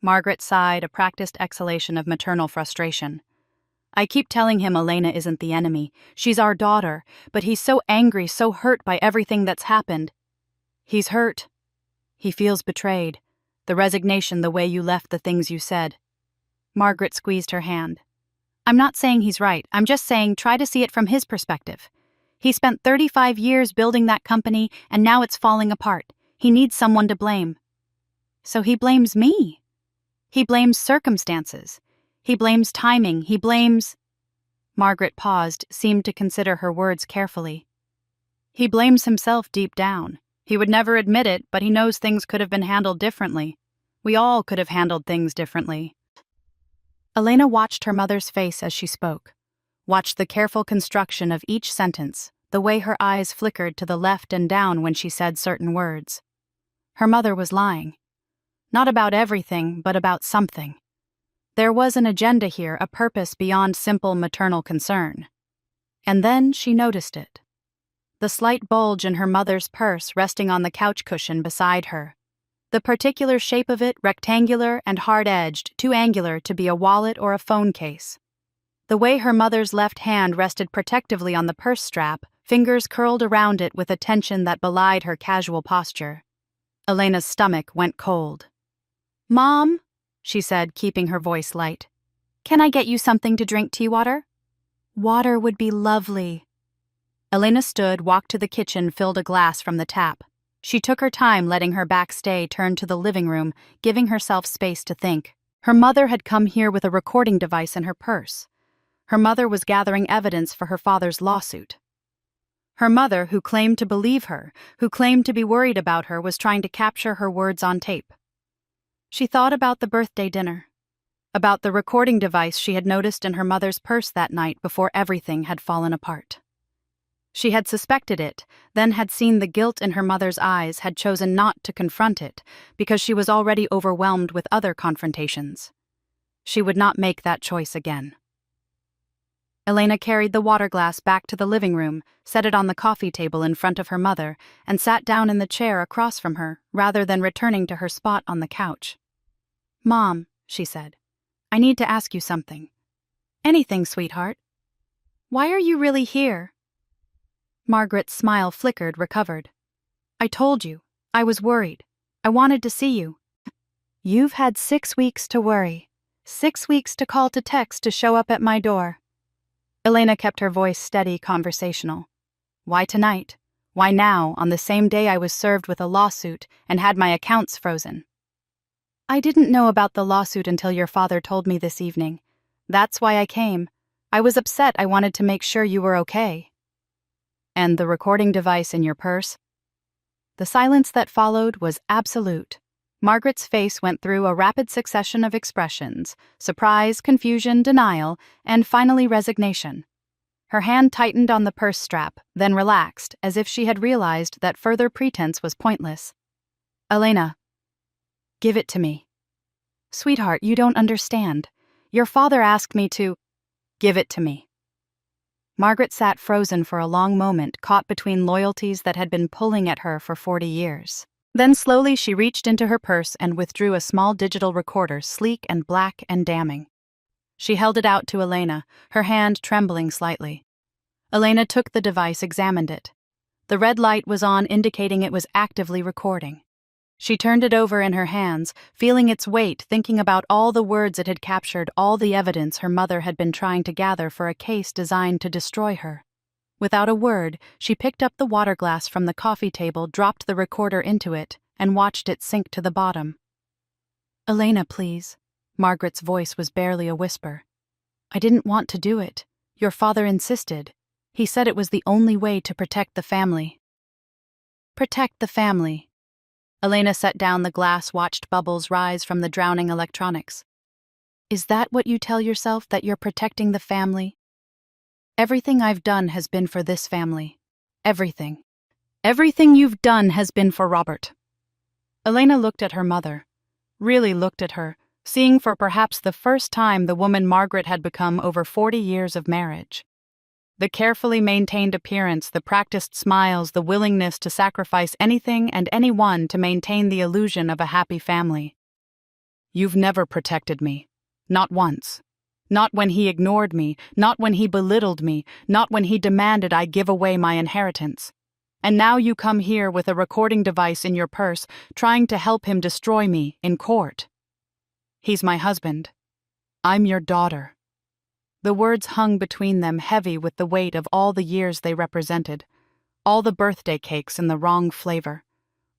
Margaret sighed, a practiced exhalation of maternal frustration. "I keep telling him Elena isn't the enemy. She's our daughter, but he's so angry, so hurt by everything that's happened. He's hurt. He feels betrayed. The resignation, the way you left, the things you said." Margaret squeezed her hand. "I'm not saying he's right. I'm just saying try to see it from his perspective. He spent 35 years building that company, and now it's falling apart. He needs someone to blame." "So he blames me. He blames circumstances. He blames timing. He blames—" Margaret paused, seemed to consider her words carefully. "He blames himself deep down. He would never admit it, but he knows things could have been handled differently. We all could have handled things differently." Elena watched her mother's face as she spoke, watched the careful construction of each sentence, the way her eyes flickered to the left and down when she said certain words. Her mother was lying. Not about everything, but about something. There was an agenda here, a purpose beyond simple maternal concern. And then she noticed it. The slight bulge in her mother's purse resting on the couch cushion beside her. The particular shape of it, rectangular and hard-edged, too angular to be a wallet or a phone case. The way her mother's left hand rested protectively on the purse strap, fingers curled around it with a tension that belied her casual posture. Elena's stomach went cold. "Mom," she said, keeping her voice light. "Can I get you something to drink? Tea, water?" "Water would be lovely." Elena stood, walked to the kitchen, filled a glass from the tap. She took her time, letting her back stay turned to the living room, giving herself space to think. Her mother had come here with a recording device in her purse. Her mother was gathering evidence for her father's lawsuit. Her mother, who claimed to believe her, who claimed to be worried about her, was trying to capture her words on tape. She thought about the birthday dinner, about the recording device she had noticed in her mother's purse that night before everything had fallen apart. She had suspected it, then had seen the guilt in her mother's eyes, had chosen not to confront it, because she was already overwhelmed with other confrontations. She would not make that choice again. Elena carried the water glass back to the living room, set it on the coffee table in front of her mother, and sat down in the chair across from her, rather than returning to her spot on the couch. "Mom," she said, "I need to ask you something." "Anything, sweetheart." "Why are you really here?" Margaret's smile flickered, recovered. "I told you. I was worried. I wanted to see you." "You've had 6 weeks to worry. 6 weeks to call to text to show up at my door." Elena kept her voice steady, conversational. "Why tonight? Why now, on the same day I was served with a lawsuit and had my accounts frozen?" "I didn't know about the lawsuit until your father told me this evening. That's why I came. I was upset. I wanted to make sure you were okay." "And the recording device in your purse?" The silence that followed was absolute. Margaret's face went through a rapid succession of expressions: surprise, confusion, denial, and finally resignation. Her hand tightened on the purse strap, then relaxed, as if she had realized that further pretense was pointless. "Elena, give it to me." "Sweetheart, you don't understand. Your father asked me to—" "Give it to me." Margaret sat frozen for a long moment, caught between loyalties that had been pulling at her for 40 years. Then slowly she reached into her purse and withdrew a small digital recorder, sleek and black and damning. She held it out to Elena, her hand trembling slightly. Elena took the device, examined it. The red light was on, indicating it was actively recording. She turned it over in her hands, feeling its weight, thinking about all the words it had captured, all the evidence her mother had been trying to gather for a case designed to destroy her. Without a word, she picked up the water glass from the coffee table, dropped the recorder into it, and watched it sink to the bottom. "Elena, please." Margaret's voice was barely a whisper. "I didn't want to do it. Your father insisted. He said it was the only way to protect the family." "Protect the family." Elena set down the glass, watched bubbles rise from the drowning electronics. "Is that what you tell yourself, that you're protecting the family?" "Everything I've done has been for this family. Everything. Everything you've done has been for Robert." Elena looked at her mother. Really looked at her, seeing for perhaps the first time the woman Margaret had become over 40 years of marriage. The carefully maintained appearance, the practiced smiles, the willingness to sacrifice anything and anyone to maintain the illusion of a happy family. "You've never protected me. Not once. Not when he ignored me, not when he belittled me, not when he demanded I give away my inheritance. And now you come here with a recording device in your purse, trying to help him destroy me in court. He's my husband. I'm your daughter." The words hung between them, heavy with the weight of all the years they represented, all the birthday cakes in the wrong flavor,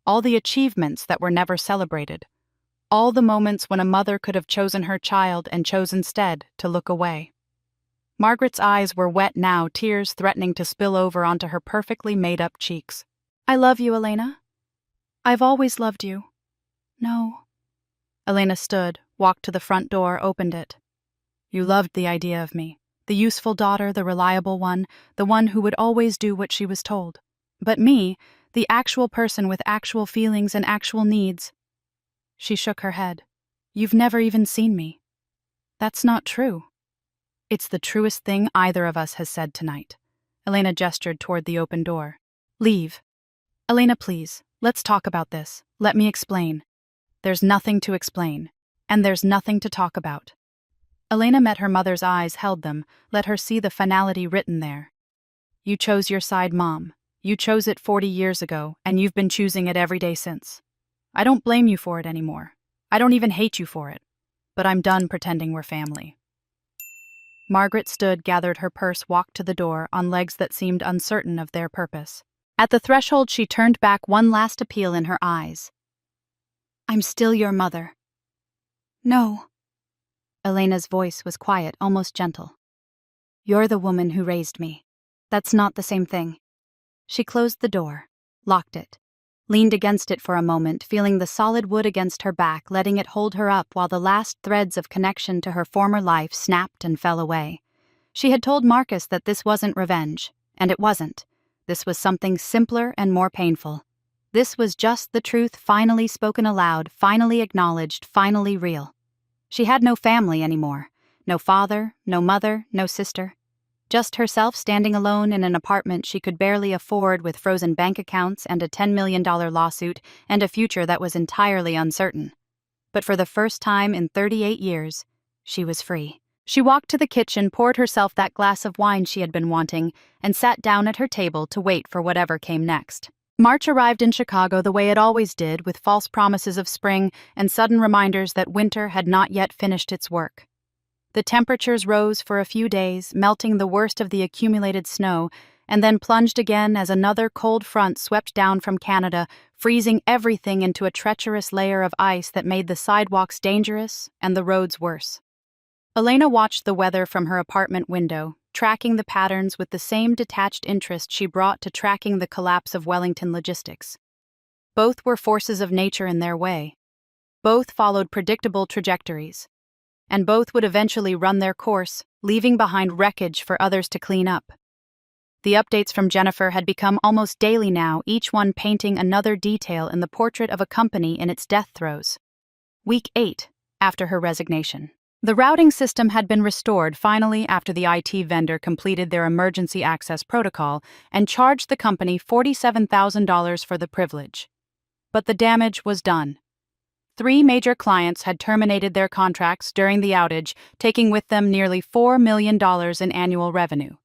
all the achievements that were never celebrated, all the moments when a mother could have chosen her child and chose instead to look away. Margaret's eyes were wet now, tears threatening to spill over onto her perfectly made-up cheeks. "I love you, Elena. I've always loved you." "No." Elena stood, walked to the front door, opened it. "You loved the idea of me, the useful daughter, the reliable one, the one who would always do what she was told. But me, the actual person with actual feelings and actual needs." She shook her head. "You've never even seen me." "That's not true." "It's the truest thing either of us has said tonight." Elena gestured toward the open door. "Leave." "Elena, please, let's talk about this. Let me explain." "There's nothing to explain. And there's nothing to talk about." Elena met her mother's eyes, held them, let her see the finality written there. "You chose your side, Mom. You chose it 40 years ago, and you've been choosing it every day since. I don't blame you for it anymore. I don't even hate you for it. But I'm done pretending we're family." Margaret stood, gathered her purse, walked to the door, on legs that seemed uncertain of their purpose. At the threshold, she turned back, one last appeal in her eyes. "I'm still your mother." "No." Elena's voice was quiet, almost gentle. "You're the woman who raised me. That's not the same thing." She closed the door, locked it, leaned against it for a moment, feeling the solid wood against her back, letting it hold her up while the last threads of connection to her former life snapped and fell away. She had told Marcus that this wasn't revenge, and it wasn't. This was something simpler and more painful. This was just the truth finally spoken aloud, finally acknowledged, finally real. She had no family anymore. No father, no mother, no sister. Just herself standing alone in an apartment she could barely afford, with frozen bank accounts and a $10 million lawsuit and a future that was entirely uncertain. But for the first time in 38 years, she was free. She walked to the kitchen, poured herself that glass of wine she had been wanting, and sat down at her table to wait for whatever came next. March arrived in Chicago the way it always did, with false promises of spring and sudden reminders that winter had not yet finished its work. The temperatures rose for a few days, melting the worst of the accumulated snow, and then plunged again as another cold front swept down from Canada, freezing everything into a treacherous layer of ice that made the sidewalks dangerous and the roads worse. Elena watched the weather from her apartment window, tracking the patterns with the same detached interest she brought to tracking the collapse of Wellington logistics. Both were forces of nature in their way. Both followed predictable trajectories. And both would eventually run their course, leaving behind wreckage for others to clean up. The updates from Jennifer had become almost daily now, each one painting another detail in the portrait of a company in its death throes. Week 8, after her resignation. The routing system had been restored finally after the IT vendor completed their emergency access protocol and charged the company $47,000 for the privilege. But the damage was done. 3 major clients had terminated their contracts during the outage, taking with them nearly $4 million in annual revenue.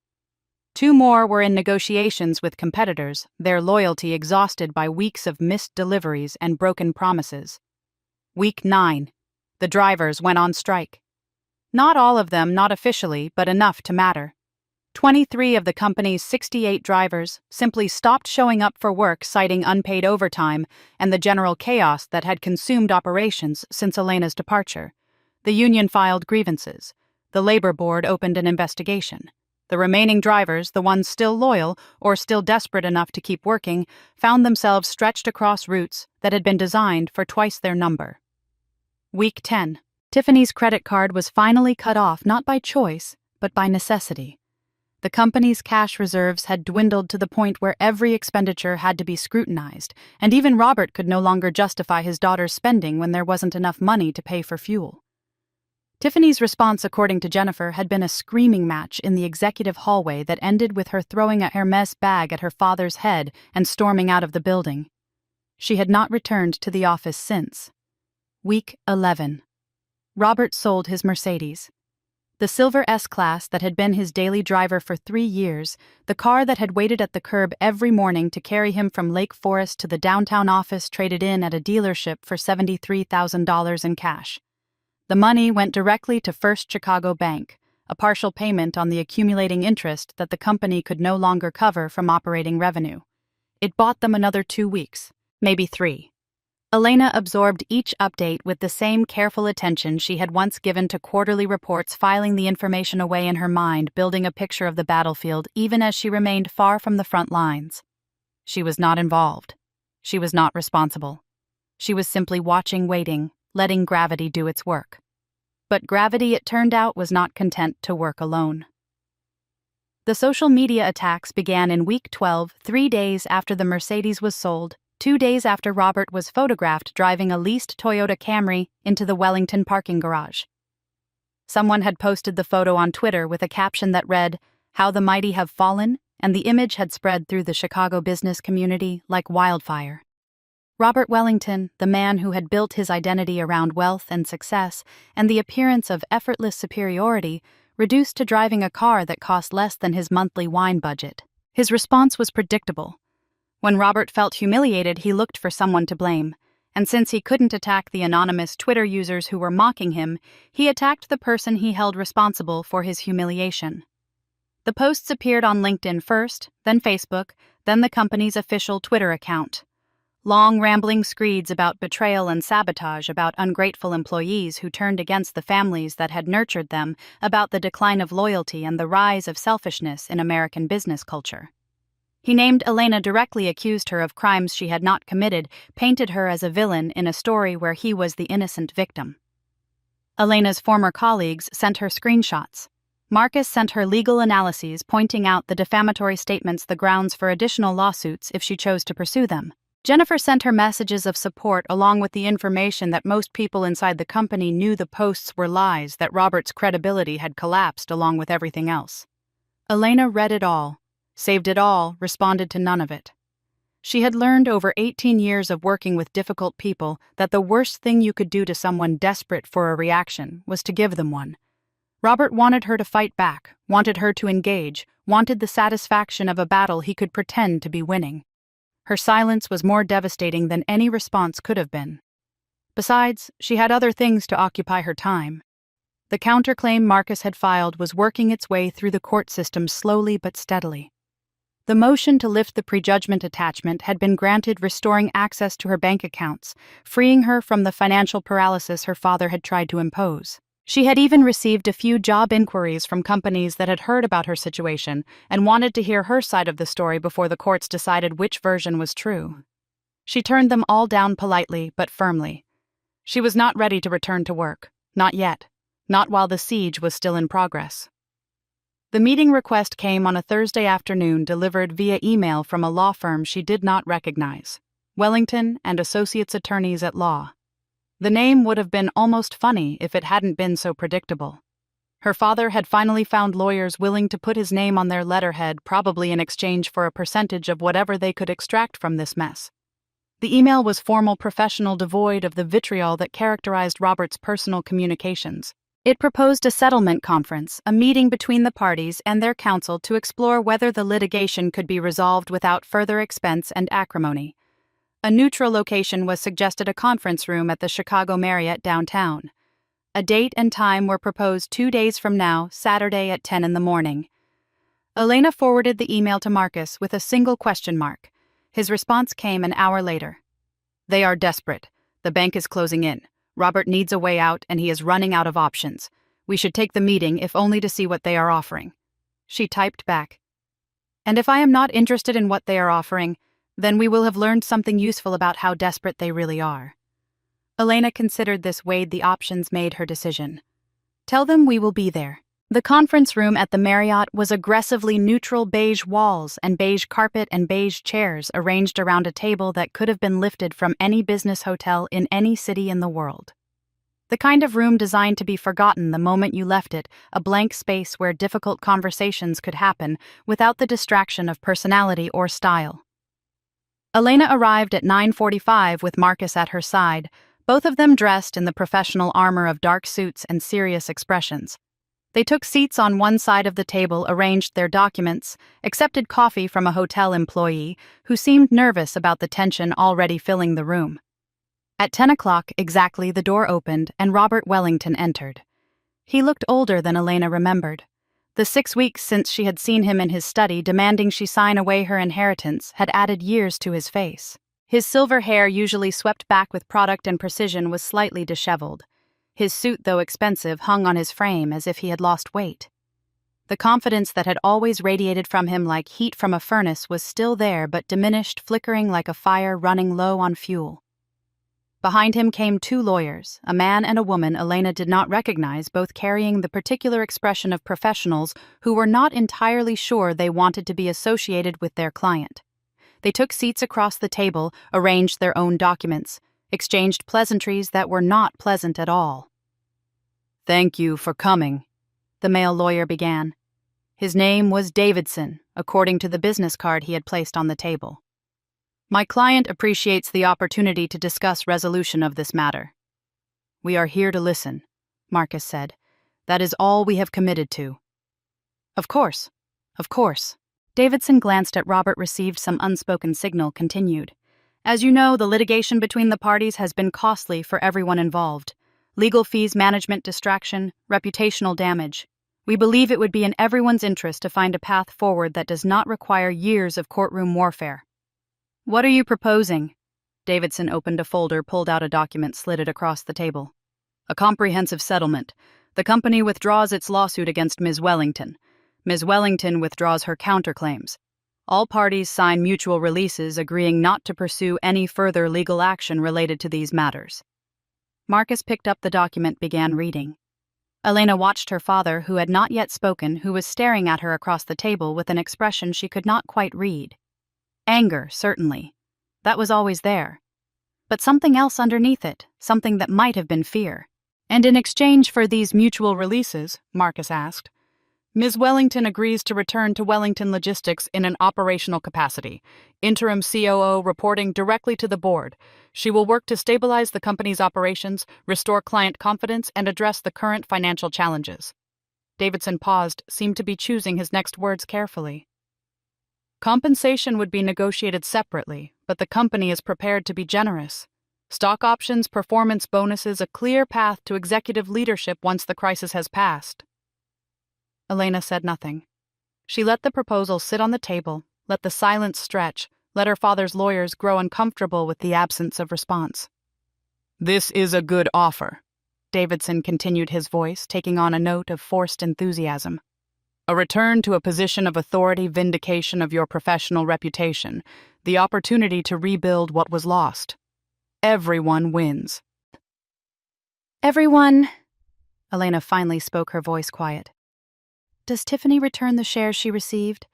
2 more were in negotiations with competitors, their loyalty exhausted by weeks of missed deliveries and broken promises. Week 9. The drivers went on strike. Not all of them, not officially, but enough to matter. 23 of the company's 68 drivers simply stopped showing up for work, citing unpaid overtime and the general chaos that had consumed operations since Elena's departure. The union filed grievances. The labor board opened an investigation. The remaining drivers, the ones still loyal or still desperate enough to keep working, found themselves stretched across routes that had been designed for twice their number. Week 10. Tiffany's credit card was finally cut off, not by choice, but by necessity. The company's cash reserves had dwindled to the point where every expenditure had to be scrutinized, and even Robert could no longer justify his daughter's spending when there wasn't enough money to pay for fuel. Tiffany's response, according to Jennifer, had been a screaming match in the executive hallway that ended with her throwing a Hermes bag at her father's head and storming out of the building. She had not returned to the office since. Week 11. Robert sold his Mercedes. The silver S-Class that had been his daily driver for 3 years, the car that had waited at the curb every morning to carry him from Lake Forest to the downtown office, traded in at a dealership for $73,000 in cash. The money went directly to First Chicago Bank, a partial payment on the accumulating interest that the company could no longer cover from operating revenue. It bought them another 2 weeks, maybe 3. Elena absorbed each update with the same careful attention she had once given to quarterly reports, filing the information away in her mind, building a picture of the battlefield even as she remained far from the front lines. She was not involved. She was not responsible. She was simply watching, waiting, letting gravity do its work. But gravity, it turned out, was not content to work alone. The social media attacks began in week 12, 3 days after the Mercedes was sold, 2 days after Robert was photographed driving a leased Toyota Camry into the Wellington parking garage. Someone had posted the photo on Twitter with a caption that read, "How the mighty have fallen," and the image had spread through the Chicago business community like wildfire. Robert Wellington, the man who had built his identity around wealth and success and the appearance of effortless superiority, reduced to driving a car that cost less than his monthly wine budget. His response was predictable. When Robert felt humiliated, he looked for someone to blame, and since he couldn't attack the anonymous Twitter users who were mocking him, he attacked the person he held responsible for his humiliation. The posts appeared on LinkedIn first, then Facebook, then the company's official Twitter account. Long, rambling screeds about betrayal and sabotage, about ungrateful employees who turned against the families that had nurtured them, about the decline of loyalty and the rise of selfishness in American business culture. He named Elena, directly accused her of crimes she had not committed, painted her as a villain in a story where he was the innocent victim. Elena's former colleagues sent her screenshots. Marcus sent her legal analyses pointing out the defamatory statements the grounds for additional lawsuits if she chose to pursue them. Jennifer sent her messages of support along with the information that most people inside the company knew the posts were lies, that Robert's credibility had collapsed along with everything else. Elena read it all, saved it all, responded to none of it. She had learned over 18 years of working with difficult people that the worst thing you could do to someone desperate for a reaction was to give them one. Robert wanted her to fight back, wanted her to engage, wanted the satisfaction of a battle he could pretend to be winning. Her silence was more devastating than any response could have been. Besides, she had other things to occupy her time. The counterclaim Marcus had filed was working its way through the court system slowly but steadily. The motion to lift the prejudgment attachment had been granted, restoring access to her bank accounts, freeing her from the financial paralysis her father had tried to impose. She had even received a few job inquiries from companies that had heard about her situation and wanted to hear her side of the story before the courts decided which version was true. She turned them all down politely but firmly. She was not ready to return to work, not yet, not while the siege was still in progress. The meeting request came on a Thursday afternoon, delivered via email from a law firm she did not recognize, Wellington and Associates Attorneys at Law. The name would have been almost funny if it hadn't been so predictable. Her father had finally found lawyers willing to put his name on their letterhead, probably in exchange for a percentage of whatever they could extract from this mess. The email was formal, professional, devoid of the vitriol that characterized Robert's personal communications. It proposed a settlement conference, a meeting between the parties and their counsel to explore whether the litigation could be resolved without further expense and acrimony. A neutral location was suggested, a conference room at the Chicago Marriott downtown. A date and time were proposed 2 days from now, Saturday at 10 in the morning. Elena forwarded the email to Marcus with a single question mark. His response came an hour later. "They are desperate. The bank is closing in. Robert needs a way out and he is running out of options. We should take the meeting if only to see what they are offering." She typed back, "And if I am not interested in what they are offering, then we will have learned something useful about how desperate they really are." Elena considered this, weighed the options, made her decision. "Tell them we will be there." The conference room at the Marriott was aggressively neutral, beige walls and beige carpet and beige chairs arranged around a table that could have been lifted from any business hotel in any city in the world. The kind of room designed to be forgotten the moment you left it, a blank space where difficult conversations could happen without the distraction of personality or style. Elena arrived at 9:45 with Marcus at her side, both of them dressed in the professional armor of dark suits and serious expressions. They took seats on one side of the table, arranged their documents, accepted coffee from a hotel employee who seemed nervous about the tension already filling the room. At 10 o'clock exactly, the door opened and Robert Wellington entered. He looked older than Elena remembered. The 6 weeks since she had seen him in his study demanding she sign away her inheritance had added years to his face. His silver hair, usually swept back with product and precision, was slightly disheveled. His suit, though expensive, hung on his frame as if he had lost weight. The confidence that had always radiated from him like heat from a furnace was still there, but diminished, flickering like a fire running low on fuel. Behind him came 2 lawyers, a man and a woman Elena did not recognize, both carrying the particular expression of professionals who were not entirely sure they wanted to be associated with their client. They took seats across the table, arranged their own documents, exchanged pleasantries that were not pleasant at all. "Thank you for coming," the male lawyer began. His name was Davidson, according to the business card he had placed on the table. "My client appreciates the opportunity to discuss resolution of this matter." "We are here to listen," Marcus said. "That is all we have committed to." Of course. Davidson glanced at Robert, received some unspoken signal, continued. "As you know, the litigation between the parties has been costly for everyone involved. Legal fees, management distraction, reputational damage. We believe it would be in everyone's interest to find a path forward that does not require years of courtroom warfare." "What are you proposing?" Davidson opened a folder, pulled out a document, slid it across the table. "A comprehensive settlement. The company withdraws its lawsuit against Ms. Wellington. Ms. Wellington withdraws her counterclaims. All parties sign mutual releases agreeing not to pursue any further legal action related to these matters." Marcus picked up the document, began reading. Elena watched her father, who had not yet spoken, who was staring at her across the table with an expression she could not quite read. Anger, certainly. That was always there. But something else underneath it, something that might have been fear. "And in exchange for these mutual releases," Marcus asked, "Ms. Wellington agrees to return to Wellington Logistics in an operational capacity, interim COO reporting directly to the board. She will work to stabilize the company's operations, restore client confidence, and address the current financial challenges." Davidson paused, seemed to be choosing his next words carefully. "Compensation would be negotiated separately, but the company is prepared to be generous. Stock options, performance bonuses, a clear path to executive leadership once the crisis has passed." Elena said nothing. She let the proposal sit on the table, let the silence stretch, let her father's lawyers grow uncomfortable with the absence of response. "This is a good offer," Davidson continued, his voice taking on a note of forced enthusiasm. "A return to a position of authority, vindication of your professional reputation, the opportunity to rebuild what was lost. Everyone wins." "Everyone," Elena finally spoke, her voice quiet. "Does Tiffany return the shares she received?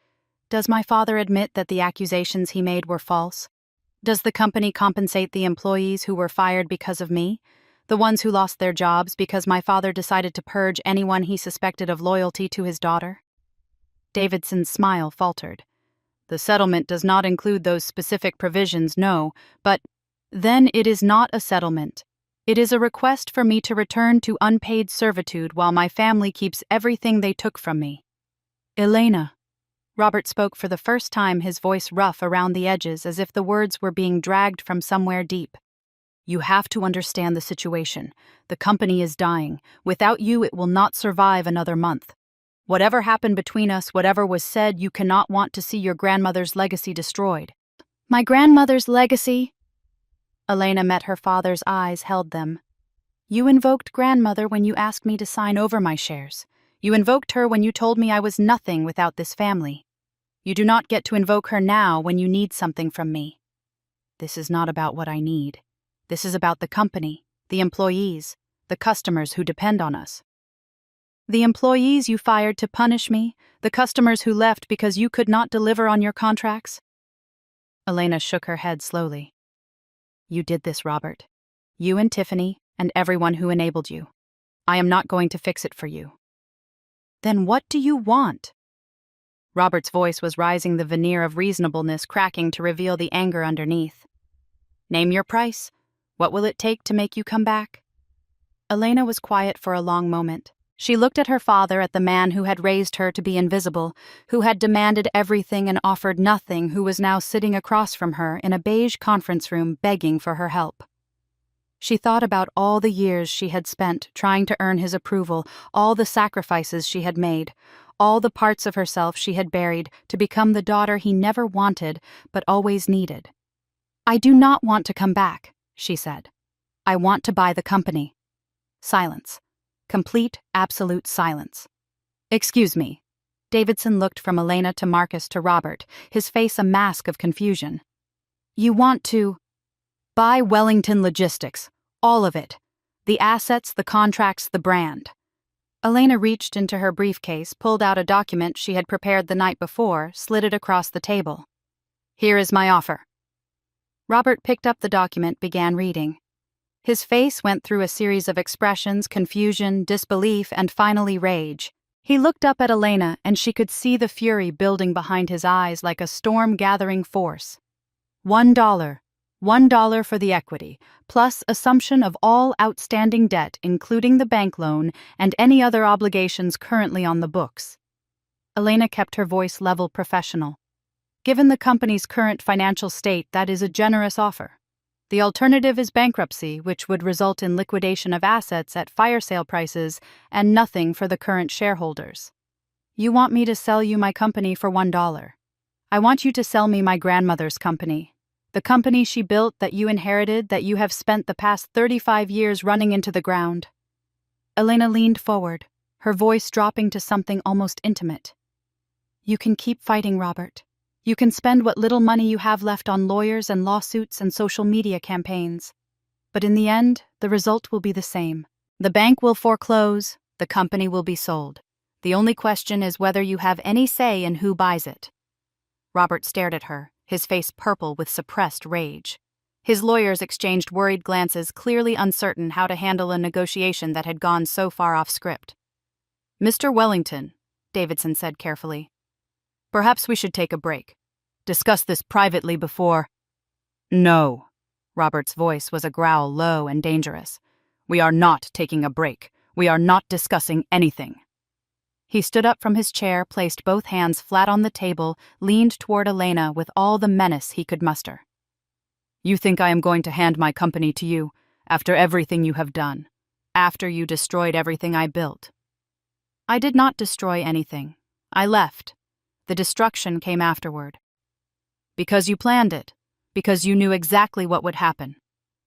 Does my father admit that the accusations he made were false? Does the company compensate the employees who were fired because of me? The ones who lost their jobs because my father decided to purge anyone he suspected of loyalty to his daughter?" Davidson's smile faltered. "The settlement does not include those specific provisions, no, but then it is not a settlement. It is a request for me to return to unpaid servitude while my family keeps everything they took from me." "Elena." Robert spoke for the first time, his voice rough around the edges, as if the words were being dragged from somewhere deep. "You have to understand the situation. The company is dying. Without you, it will not survive another month. Whatever happened between us, whatever was said, you cannot want to see your grandmother's legacy destroyed." "My grandmother's legacy?" Elena met her father's eyes, held them. "You invoked grandmother when you asked me to sign over my shares. You invoked her when you told me I was nothing without this family. You do not get to invoke her now when you need something from me. This is not about what I need. This is about the company, the employees, the customers who depend on us." "The employees you fired to punish me, the customers who left because you could not deliver on your contracts?" Elena shook her head slowly. "You did this, Robert. You and Tiffany and everyone who enabled you. I am not going to fix it for you." "Then what do you want?" Robert's voice was rising, the veneer of reasonableness cracking to reveal the anger underneath. "Name your price. What will it take to make you come back?" Elena was quiet for a long moment. She looked at her father, at the man who had raised her to be invisible, who had demanded everything and offered nothing, who was now sitting across from her in a beige conference room begging for her help. She thought about all the years she had spent trying to earn his approval, all the sacrifices she had made, all the parts of herself she had buried to become the daughter he never wanted but always needed. "I do not want to come back," she said. "I want to buy the company." Silence. Complete, absolute silence. "Excuse me." Davidson looked from Elena to Marcus to Robert, his face a mask of confusion. "You want to buy Wellington Logistics, all of it. The assets, the contracts, the brand." Elena reached into her briefcase, pulled out a document she had prepared the night before, slid it across the table. "Here is my offer." Robert picked up the document, began reading. His face went through a series of expressions, confusion, disbelief, and finally rage. He looked up at Elena, and she could see the fury building behind his eyes like a storm-gathering force. $1. $1 for the equity, plus assumption of all outstanding debt, including the bank loan and any other obligations currently on the books. Elena kept her voice level, professional. "Given the company's current financial state, that is a generous offer. The alternative is bankruptcy, which would result in liquidation of assets at fire sale prices and nothing for the current shareholders. You want me to sell you my company for $1. I want you to sell me my grandmother's company. The company she built, that you inherited, that you have spent the past 35 years running into the ground." Elena leaned forward, her voice dropping to something almost intimate. "You can keep fighting, Robert. You can spend what little money you have left on lawyers and lawsuits and social media campaigns. But in the end, the result will be the same. The bank will foreclose, The company will be sold. The only question is whether you have any say in who buys it." Robert stared at her, his face purple with suppressed rage. His lawyers exchanged worried glances, clearly uncertain how to handle a negotiation that had gone so far off script. "Mr. Wellington," Davidson said carefully, "perhaps we should take a break. Discuss this privately before—" "No." Robert's voice was a growl, low and dangerous. "We are not taking a break. We are not discussing anything." He stood up from his chair, placed both hands flat on the table, leaned toward Elena with all the menace he could muster. "You think I am going to hand my company to you, after everything you have done, after you destroyed everything I built?" "I did not destroy anything. I left. The destruction came afterward." "Because you planned it. Because you knew exactly what would happen.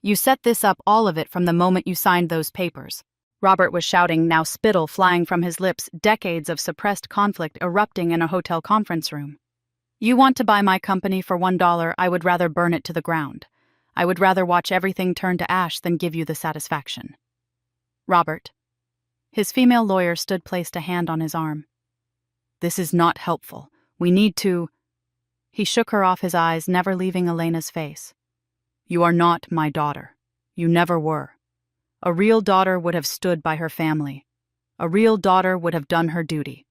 You set this up, all of it, from the moment you signed those papers." Robert was shouting, now spittle flying from his lips, decades of suppressed conflict erupting in a hotel conference room. "You want to buy my company for $1, I would rather burn it to the ground. I would rather watch everything turn to ash than give you the satisfaction." "Robert." His female lawyer placed a hand on his arm. "This is not helpful. We need to—" He shook her off, his eyes never leaving Elena's face. "You are not my daughter. You never were. A real daughter would have stood by her family. A real daughter would have done her duty.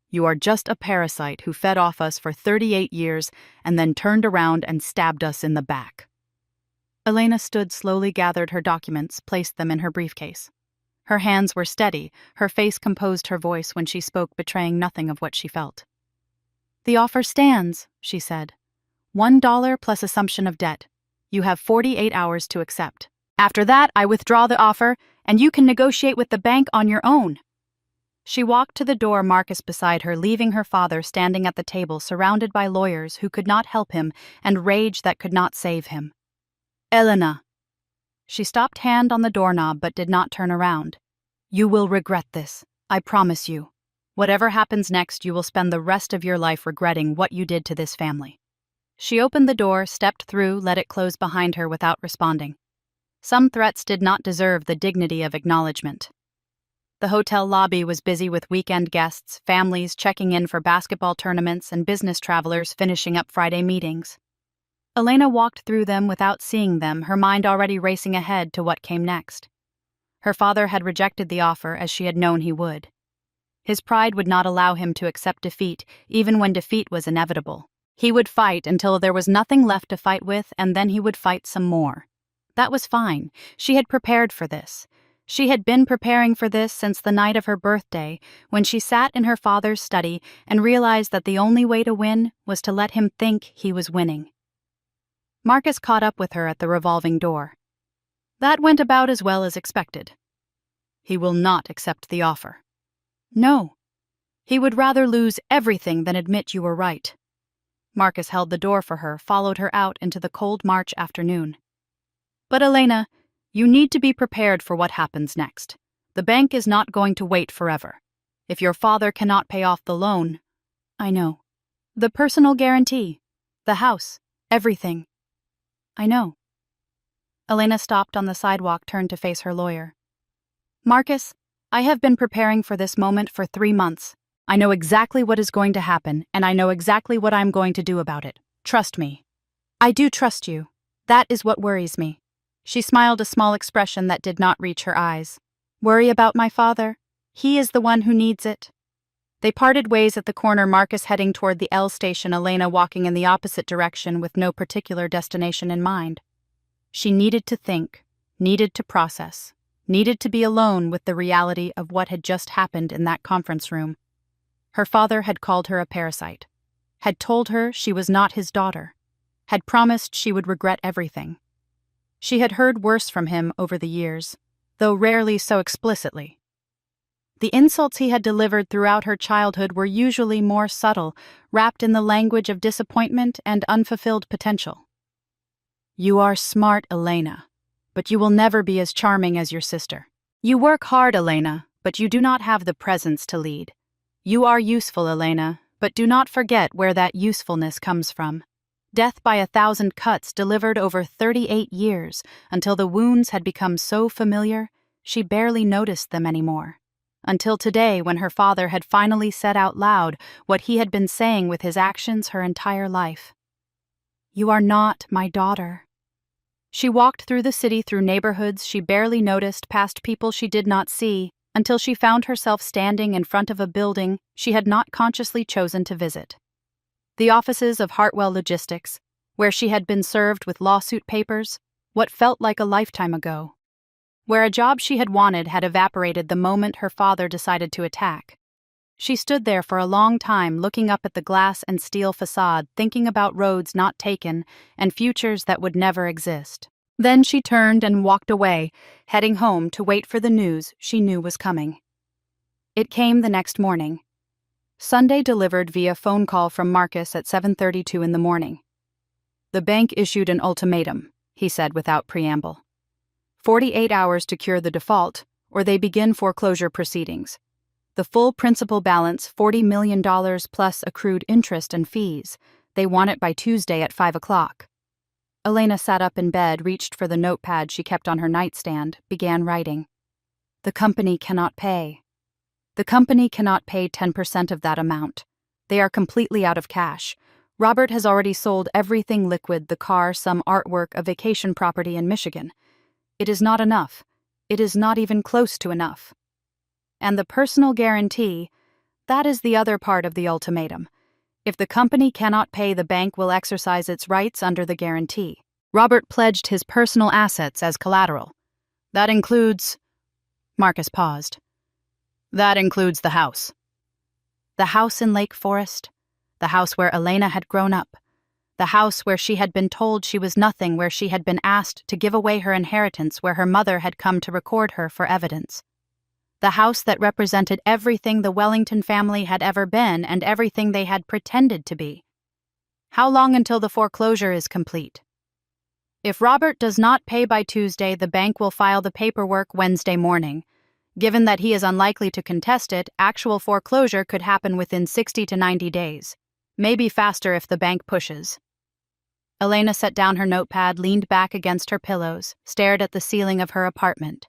You are just a parasite who fed off us for 38 years and then turned around and stabbed us in the back." Elena stood, slowly gathered her documents, placed them in her briefcase. Her hands were steady, her face composed, her voice when she spoke betraying nothing of what she felt. "The offer stands," she said. $1 plus assumption of debt. You have 48 hours to accept. After that, I withdraw the offer, and you can negotiate with the bank on your own." She walked to the door, Marcus beside her, leaving her father standing at the table surrounded by lawyers who could not help him and rage that could not save him. "Elena." She stopped, hand on the doorknob, but did not turn around. "You will regret this. I promise you. Whatever happens next, you will spend the rest of your life regretting what you did to this family." She opened the door, stepped through, let it close behind her without responding. Some threats did not deserve the dignity of acknowledgement. The hotel lobby was busy with weekend guests, families checking in for basketball tournaments, and business travelers finishing up Friday meetings. Elena walked through them without seeing them, her mind already racing ahead to what came next. Her father had rejected the offer, as she had known he would. His pride would not allow him to accept defeat, even when defeat was inevitable. He would fight until there was nothing left to fight with, and then he would fight some more. That was fine. She had prepared for this. She had been preparing for this since the night of her birthday, when she sat in her father's study and realized that the only way to win was to let him think he was winning. Marcus caught up with her at the revolving door. That went about as well as expected. He will not accept the offer. No. He would rather lose everything than admit you were right. Marcus held the door for her, followed her out into the cold March afternoon. "But Elena, you need to be prepared for what happens next. The bank is not going to wait forever. If your father cannot pay off the loan—" "I know. The personal guarantee. The house. Everything. I know." Elena stopped on the sidewalk, turned to face her lawyer. "Marcus, I have been preparing for this moment for 3 months. I know exactly what is going to happen, and I know exactly what I'm going to do about it. Trust me." "I do trust you. That is what worries me." She smiled, a small expression that did not reach her eyes. "Worry about my father? He is the one who needs it." They parted ways at the corner, Marcus heading toward the L station, Elena walking in the opposite direction with no particular destination in mind. She needed to think, needed to process, needed to be alone with the reality of what had just happened in that conference room. Her father had called her a parasite, had told her she was not his daughter, had promised she would regret everything. She had heard worse from him over the years, though rarely so explicitly. The insults he had delivered throughout her childhood were usually more subtle, wrapped in the language of disappointment and unfulfilled potential. "You are smart, Elena, but you will never be as charming as your sister. You work hard, Elena, but you do not have the presence to lead. You are useful, Elena, but do not forget where that usefulness comes from. Death by 1,000 cuts delivered over 38 years, until the wounds had become so familiar she barely noticed them anymore. until today when her father had finally said out loud what he had been saying with his actions her entire life. "You are not my daughter." She walked through the city, through neighborhoods she barely noticed, past people she did not see, until she found herself standing in front of a building she had not consciously chosen to visit. The offices of Hartwell Logistics, where she had been served with lawsuit papers, what felt like a lifetime ago. Where a job she had wanted had evaporated the moment her father decided to attack. She stood there for a long time, looking up at the glass and steel facade, thinking about roads not taken and futures that would never exist. Then she turned and walked away, heading home to wait for the news she knew was coming. It came the next morning. Sunday delivered via phone call from Marcus at 7:32 in the morning. "The bank issued an ultimatum," he said without preamble. 48 hours to cure the default, or they begin foreclosure proceedings. The full principal balance, $40 million plus accrued interest and fees. They want it by Tuesday at 5 o'clock. Elena sat up in bed, reached for the notepad she kept on her nightstand, began writing. "The company cannot pay. The company cannot pay 10% of that amount. They are completely out of cash. Robert has already sold everything liquid, the car, some artwork, a vacation property in Michigan. It is not enough. It is not even close to enough. And the personal guarantee, that is the other part of the ultimatum. If the company cannot pay, the bank will exercise its rights under the guarantee. Robert pledged his personal assets as collateral. That includes..." Marcus paused. "That includes the house." The house in Lake Forest, the house where Elena had grown up, the house where she had been told she was nothing, where she had been asked to give away her inheritance, where her mother had come to record her for evidence. The house that represented everything the Wellington family had ever been and everything they had pretended to be. How long until the foreclosure is complete? If Robert does not pay by Tuesday, the bank will file the paperwork Wednesday morning. Given that he is unlikely to contest it, actual foreclosure could happen within 60 to 90 days. Maybe faster if the bank pushes. Elena set down her notepad, leaned back against her pillows, stared at the ceiling of her apartment.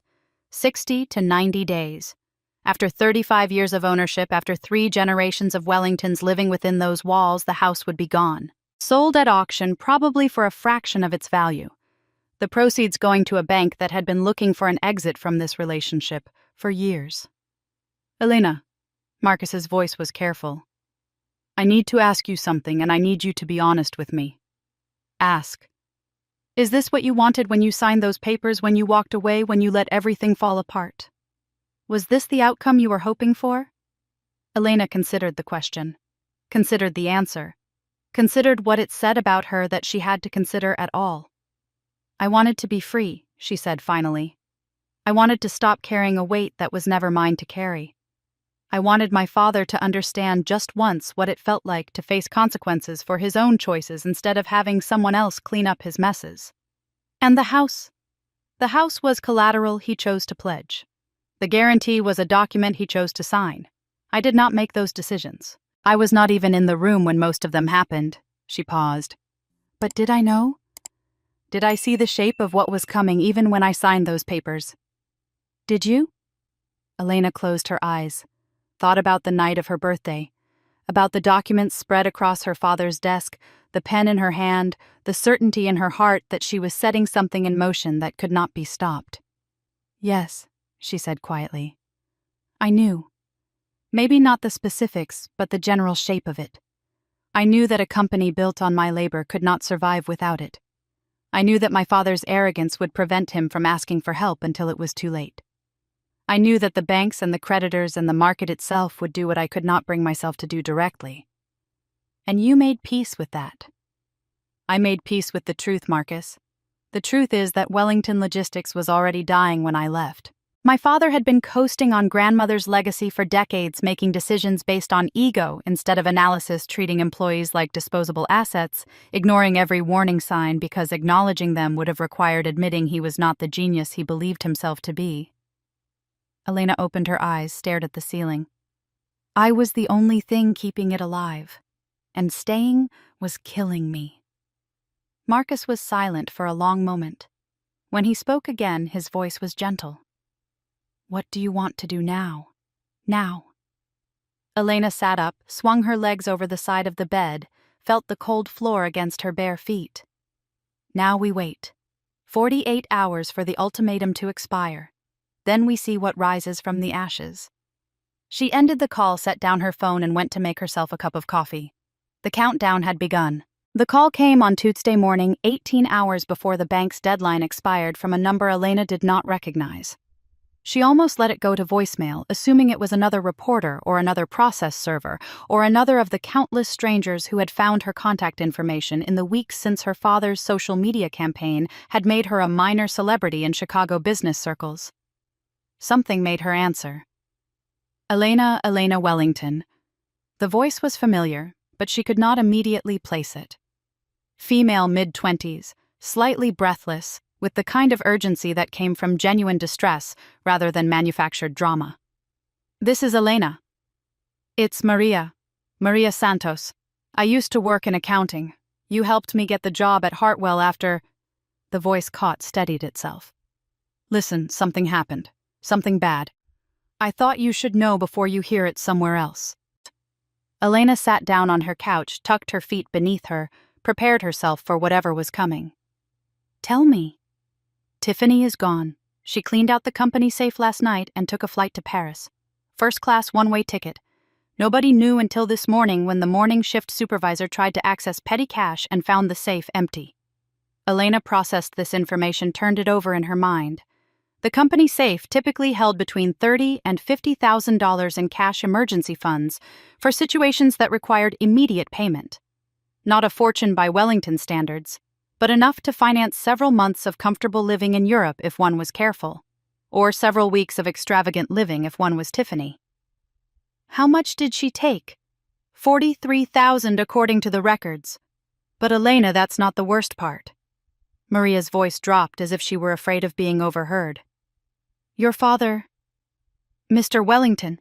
60 to 90 days. After 35 years of ownership, after 3 generations of Wellingtons living within those walls, the house would be gone. Sold at auction, probably for a fraction of its value. The proceeds going to a bank that had been looking for an exit from this relationship for years. "Elena," Marcus's voice was careful. "I need to ask you something, and I need you to be honest with me." "Ask." "Is this what you wanted when you signed those papers, when you walked away, when you let everything fall apart? Was this the outcome you were hoping for?" Elena considered the question, considered the answer, considered what it said about her that she had to consider at all. "I wanted to be free," she said finally. "I wanted to stop carrying a weight that was never mine to carry. I wanted my father to understand just once what it felt like to face consequences for his own choices instead of having someone else clean up his messes. And the house? The house was collateral he chose to pledge. The guarantee was a document he chose to sign. I did not make those decisions. I was not even in the room when most of them happened." She paused. "But did I know? Did I see the shape of what was coming even when I signed those papers? Did you?" Elena closed her eyes, thought about the night of her birthday, about the documents spread across her father's desk, the pen in her hand, the certainty in her heart that she was setting something in motion that could not be stopped. "Yes," she said quietly. "I knew. Maybe not the specifics, but the general shape of it. I knew that a company built on my labor could not survive without it. I knew that my father's arrogance would prevent him from asking for help until it was too late. I knew that the banks and the creditors and the market itself would do what I could not bring myself to do directly. And you made peace with that." "I made peace with the truth, Marcus. The truth is that Wellington Logistics was already dying when I left. My father had been coasting on grandmother's legacy for decades, making decisions based on ego instead of analysis, treating employees like disposable assets, ignoring every warning sign because acknowledging them would have required admitting he was not the genius he believed himself to be." Elena opened her eyes, stared at the ceiling. "I was the only thing keeping it alive, and staying was killing me." Marcus was silent for a long moment. When he spoke again, his voice was gentle. "What do you want to do now?" Now. Elena sat up, swung her legs over the side of the bed, felt the cold floor against her bare feet. Now we wait. 48 hours for the ultimatum to expire. Then we see what rises from the ashes. She ended the call, set down her phone, and went to make herself a cup of coffee. The countdown had begun. The call came on Tuesday morning, 18 hours before the bank's deadline expired, from a number Elena did not recognize. She almost let it go to voicemail, assuming it was another reporter or another process server or another of the countless strangers who had found her contact information in the weeks since her father's social media campaign had made her a minor celebrity in Chicago business circles. Something made her answer. Elena Wellington. The voice was familiar, but she could not immediately place it. Female mid-20s, slightly breathless, with the kind of urgency that came from genuine distress rather than manufactured drama. This is Elena. It's Maria Santos. I used to work in accounting. You helped me get the job at Hartwell after... The voice caught, steadied itself. Listen, something happened. Something bad. I thought you should know before you hear it somewhere else. Elena sat down on her couch, tucked her feet beneath her, prepared herself for whatever was coming. Tell me. Tiffany is gone. She cleaned out the company safe last night and took a flight to Paris. First-class one-way ticket. Nobody knew until this morning when the morning shift supervisor tried to access petty cash and found the safe empty. Elena processed this information, turned it over in her mind. The company safe typically held between $30,000 and $50,000 in cash emergency funds for situations that required immediate payment. Not a fortune by Wellington standards, but enough to finance several months of comfortable living in Europe if one was careful, or several weeks of extravagant living if one was Tiffany. How much did she take? $43,000 according to the records. But Elena, that's not the worst part. Maria's voice dropped as if she were afraid of being overheard. Your father, Mr. Wellington.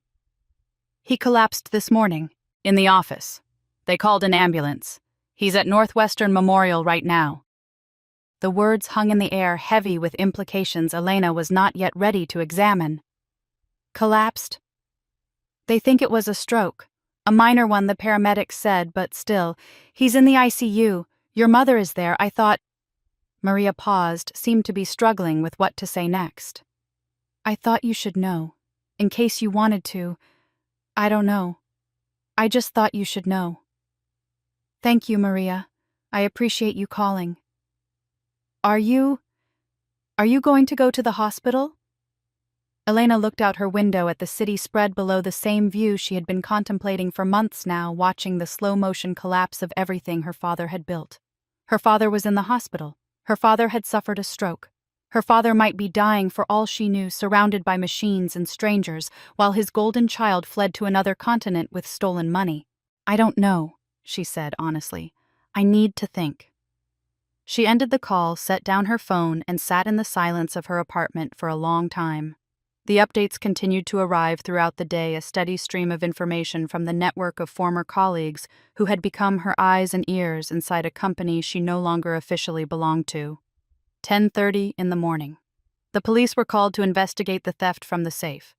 He collapsed this morning. In the office. They called an ambulance. He's at Northwestern Memorial right now. The words hung in the air, heavy with implications Elena was not yet ready to examine. Collapsed? They think it was a stroke. A minor one, the paramedics said, but still. He's in the ICU. Your mother is there. I thought... Maria paused, seemed to be struggling with what to say next. I thought you should know. In case you wanted to. I don't know. I just thought you should know. Thank you, Maria. I appreciate you calling. Are you going to go to the hospital? Elena looked out her window at the city spread below, the same view she had been contemplating for months now, watching the slow-motion collapse of everything her father had built. Her father was in the hospital. Her father had suffered a stroke. Her father might be dying for all she knew, surrounded by machines and strangers, while his golden child fled to another continent with stolen money. I don't know, she said honestly. I need to think. She ended the call, set down her phone, and sat in the silence of her apartment for a long time. The updates continued to arrive throughout the day, a steady stream of information from the network of former colleagues who had become her eyes and ears inside a company she no longer officially belonged to. 10:30 in the morning. The police were called to investigate the theft from the safe.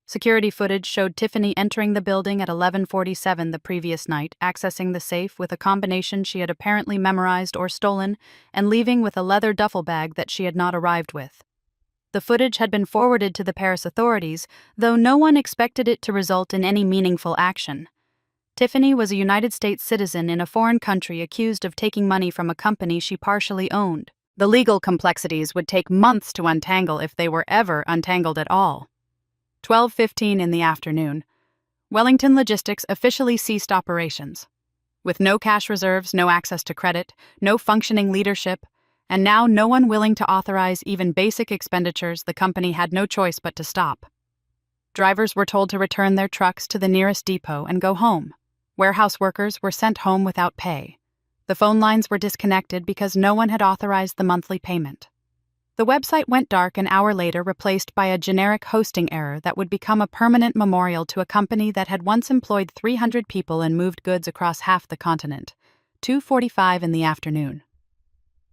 Security footage showed Tiffany entering the building at 11:47 the previous night, accessing the safe with a combination she had apparently memorized or stolen, and leaving with a leather duffel bag that she had not arrived with. The footage had been forwarded to the Paris authorities, though no one expected it to result in any meaningful action. Tiffany was a United States citizen in a foreign country accused of taking money from a company she partially owned. The legal complexities would take months to untangle if they were ever untangled at all. 12:15 in the afternoon. Wellington Logistics officially ceased operations. With no cash reserves, no access to credit, no functioning leadership, and now no one willing to authorize even basic expenditures, the company had no choice but to stop. Drivers were told to return their trucks to the nearest depot and go home. Warehouse workers were sent home without pay. The phone lines were disconnected because no one had authorized the monthly payment. The website went dark an hour later, replaced by a generic hosting error that would become a permanent memorial to a company that had once employed 300 people and moved goods across half the continent. 2:45 in the afternoon.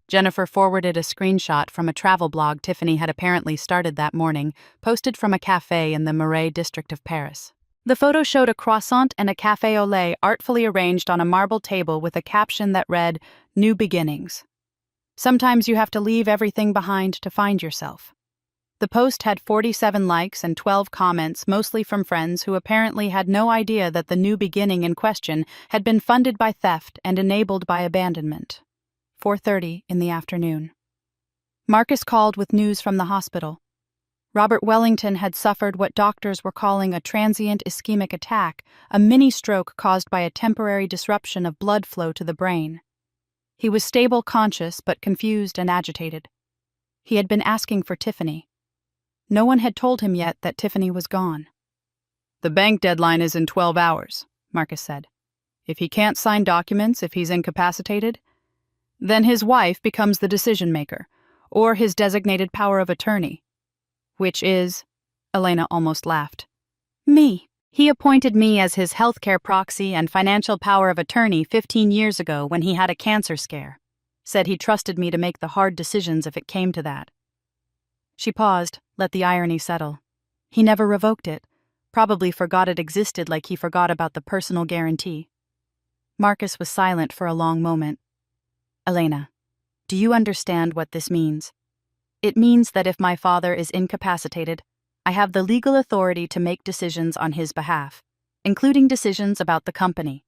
Jennifer forwarded a screenshot from a travel blog Tiffany had apparently started that morning, posted from a cafe in the Marais district of Paris. The photo showed a croissant and a café au lait artfully arranged on a marble table with a caption that read, "New beginnings. Sometimes you have to leave everything behind to find yourself." The post had 47 likes and 12 comments, mostly from friends who apparently had no idea that the new beginning in question had been funded by theft and enabled by abandonment. 4:30 in the afternoon. Marcus called with news from the hospital. Robert Wellington had suffered what doctors were calling a transient ischemic attack, a mini-stroke caused by a temporary disruption of blood flow to the brain. He was stable, conscious, but confused and agitated. He had been asking for Tiffany. No one had told him yet that Tiffany was gone. "The bank deadline is in 12 hours, Marcus said. "If he can't sign documents, if he's incapacitated, then his wife becomes the decision-maker, or his designated power of attorney. Which is," Elena almost laughed, "me. He appointed me as his healthcare proxy and financial power of attorney 15 years ago when he had a cancer scare. Said he trusted me to make the hard decisions if it came to that." She paused, let the irony settle. He never revoked it, probably forgot it existed like he forgot about the personal guarantee. Marcus was silent for a long moment. "Elena, do you understand what this means? It means that if my father is incapacitated, I have the legal authority to make decisions on his behalf, including decisions about the company."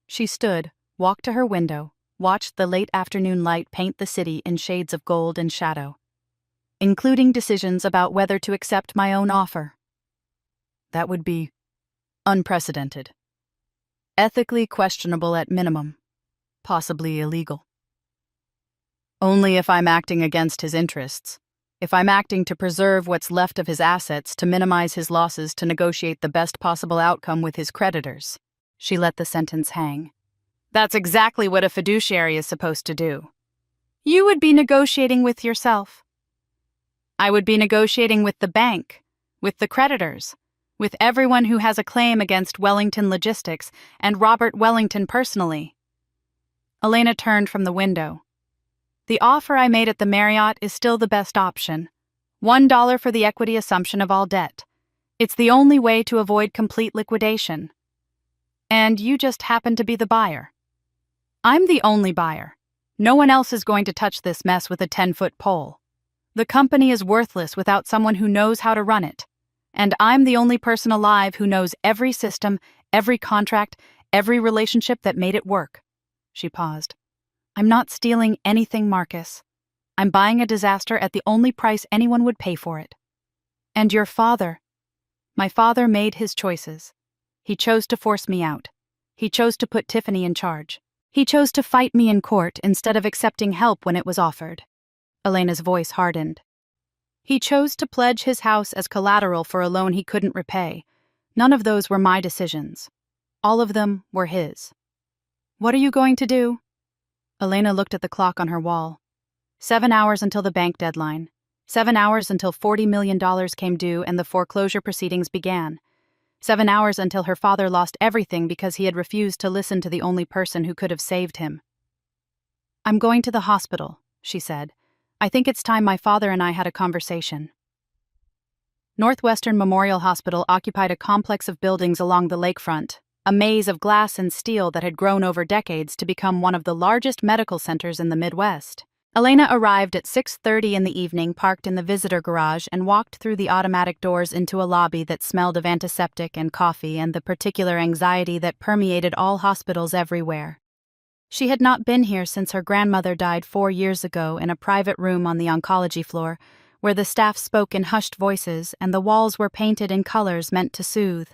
She stood, walked to her window, watched the late afternoon light paint the city in shades of gold and shadow. "Including decisions about whether to accept my own offer." That would be unprecedented. Ethically questionable at minimum, possibly illegal. "Only if I'm acting against his interests. If I'm acting to preserve what's left of his assets, to minimize his losses, to negotiate the best possible outcome with his creditors." She let the sentence hang. "That's exactly what a fiduciary is supposed to do." "You would be negotiating with yourself." "I would be negotiating with the bank, with the creditors, with everyone who has a claim against Wellington Logistics and Robert Wellington personally." Elena turned from the window. "The offer I made at the Marriott is still the best option. $1 for the equity assumption of all debt. It's the only way to avoid complete liquidation. And you just happen to be the buyer. I'm the only buyer. No one else is going to touch this mess with a 10-foot pole. The company is worthless without someone who knows how to run it. And I'm the only person alive who knows every system, every contract, every relationship that made it work." She paused. "I'm not stealing anything, Marcus. I'm buying a disaster at the only price anyone would pay for it. And your father. My father made his choices. He chose to force me out. He chose to put Tiffany in charge. He chose to fight me in court instead of accepting help when it was offered." Elena's voice hardened. "He chose to pledge his house as collateral for a loan he couldn't repay. None of those were my decisions. All of them were his. What are you going to do?" Elena looked at the clock on her wall. 7 hours until the bank deadline. 7 hours until $40 million came due and the foreclosure proceedings began. 7 hours until her father lost everything because he had refused to listen to the only person who could have saved him. "I'm going to the hospital," she said. "I think it's time my father and I had a conversation." Northwestern Memorial Hospital occupied a complex of buildings along the lakefront, a maze of glass and steel that had grown over decades to become one of the largest medical centers in the Midwest. Elena arrived at 6:30 in the evening, parked in the visitor garage, and walked through the automatic doors into a lobby that smelled of antiseptic and coffee and the particular anxiety that permeated all hospitals everywhere. She had not been here since her grandmother died 4 years ago in a private room on the oncology floor, where the staff spoke in hushed voices and the walls were painted in colors meant to soothe.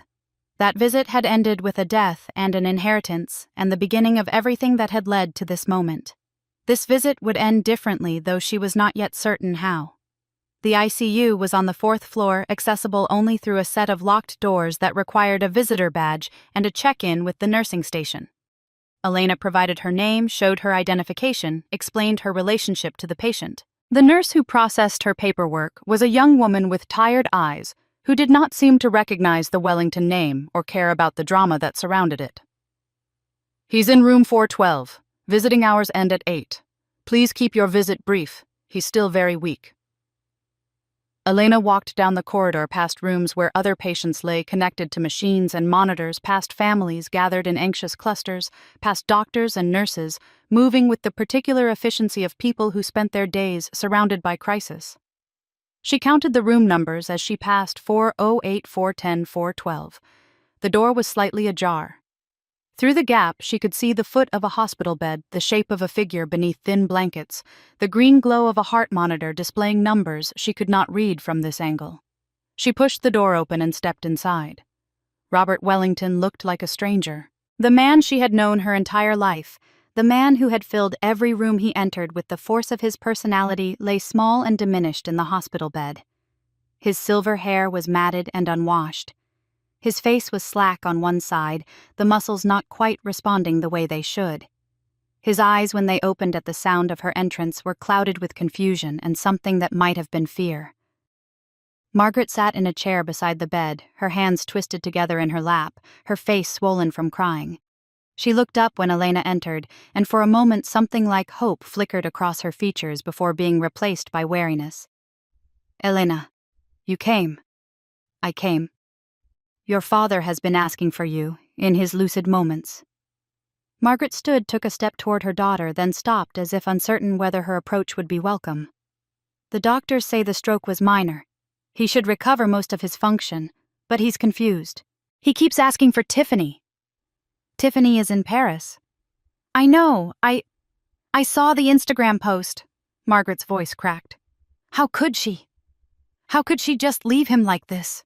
That visit had ended with a death and an inheritance and the beginning of everything that had led to this moment. This visit would end differently, though she was not yet certain how. The ICU was on the 4th floor, accessible only through a set of locked doors that required a visitor badge and a check-in with the nursing station. Elena provided her name, showed her identification, explained her relationship to the patient. The nurse who processed her paperwork was a young woman with tired eyes who did not seem to recognize the Wellington name or care about the drama that surrounded it. "He's in room 412. Visiting hours end at 8. Please keep your visit brief. He's still very weak. Elena walked down the corridor past rooms where other patients lay connected to machines and monitors, past families gathered in anxious clusters, past doctors and nurses, moving with the particular efficiency of people who spent their days surrounded by crisis. She counted the room numbers as she passed 408, 410, 412. The door was slightly ajar. Through the gap, she could see the foot of a hospital bed, the shape of a figure beneath thin blankets, the green glow of a heart monitor displaying numbers she could not read from this angle. She pushed the door open and stepped inside. Robert Wellington looked like a stranger. The man she had known her entire life, the man who had filled every room he entered with the force of his personality, lay small and diminished in the hospital bed. His silver hair was matted and unwashed. His face was slack on one side, the muscles not quite responding the way they should. His eyes, when they opened at the sound of her entrance, were clouded with confusion and something that might have been fear. Margaret sat in a chair beside the bed, her hands twisted together in her lap, her face swollen from crying. She looked up when Elena entered, and for a moment something like hope flickered across her features before being replaced by wariness. "Elena, you came." "I came. Your father has been asking for you, in his lucid moments." Margaret took a step toward her daughter, then stopped as if uncertain whether her approach would be welcome. "The doctors say the stroke was minor. He should recover most of his function, but he's confused. He keeps asking for Tiffany." "Tiffany is in Paris." "I know, I saw the Instagram post." Margaret's voice cracked. How could she? How could she just leave him like this?"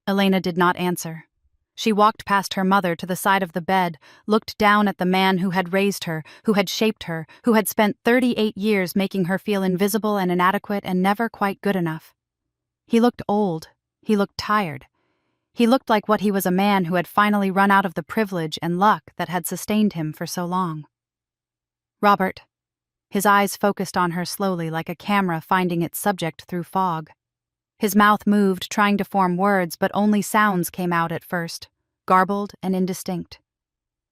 Elena did not answer. She walked past her mother to the side of the bed, looked down at the man who had raised her, who had shaped her, who had spent 38 years making her feel invisible and inadequate and never quite good enough. He looked old. He looked tired. He looked like what he was, a man who had finally run out of the privilege and luck that had sustained him for so long. "Robert." His eyes focused on her slowly, like a camera finding its subject through fog. His mouth moved, trying to form words, but only sounds came out at first, garbled and indistinct.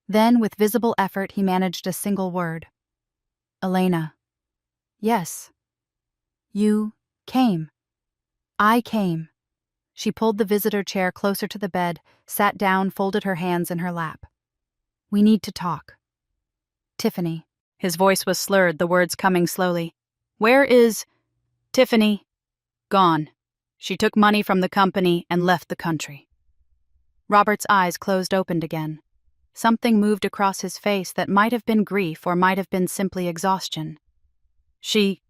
Then, with visible effort, he managed a single word. "Elena." "Yes." "You came." "I came." She pulled the visitor chair closer to the bed, sat down, folded her hands in her lap. "We need to talk." "Tiffany." His voice was slurred, the words coming slowly. "Where is Tiffany?" "Gone. She took money from the company and left the country." Robert's eyes opened again. Something moved across his face that might have been grief or might have been simply exhaustion. "She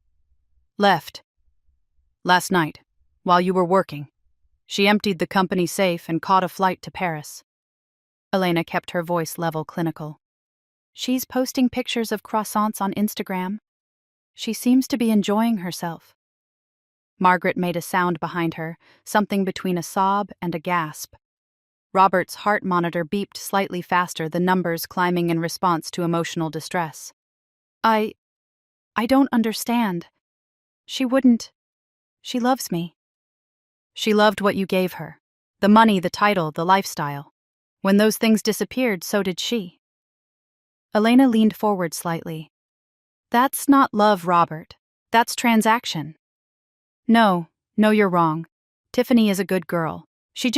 left last night, while you were working. She emptied the company safe and caught a flight to Paris." Elena kept her voice level, clinical. "She's posting pictures of croissants on Instagram. She seems to be enjoying herself." Margaret made a sound behind her, something between a sob and a gasp. Robert's heart monitor beeped slightly faster, the numbers climbing in response to emotional distress. I don't understand. She wouldn't. She loves me." "She loved what you gave her. The money, the title, the lifestyle. When those things disappeared, so did she." Elena leaned forward slightly. "That's not love, Robert. That's transaction." No, you're wrong. Tiffany is a good girl. She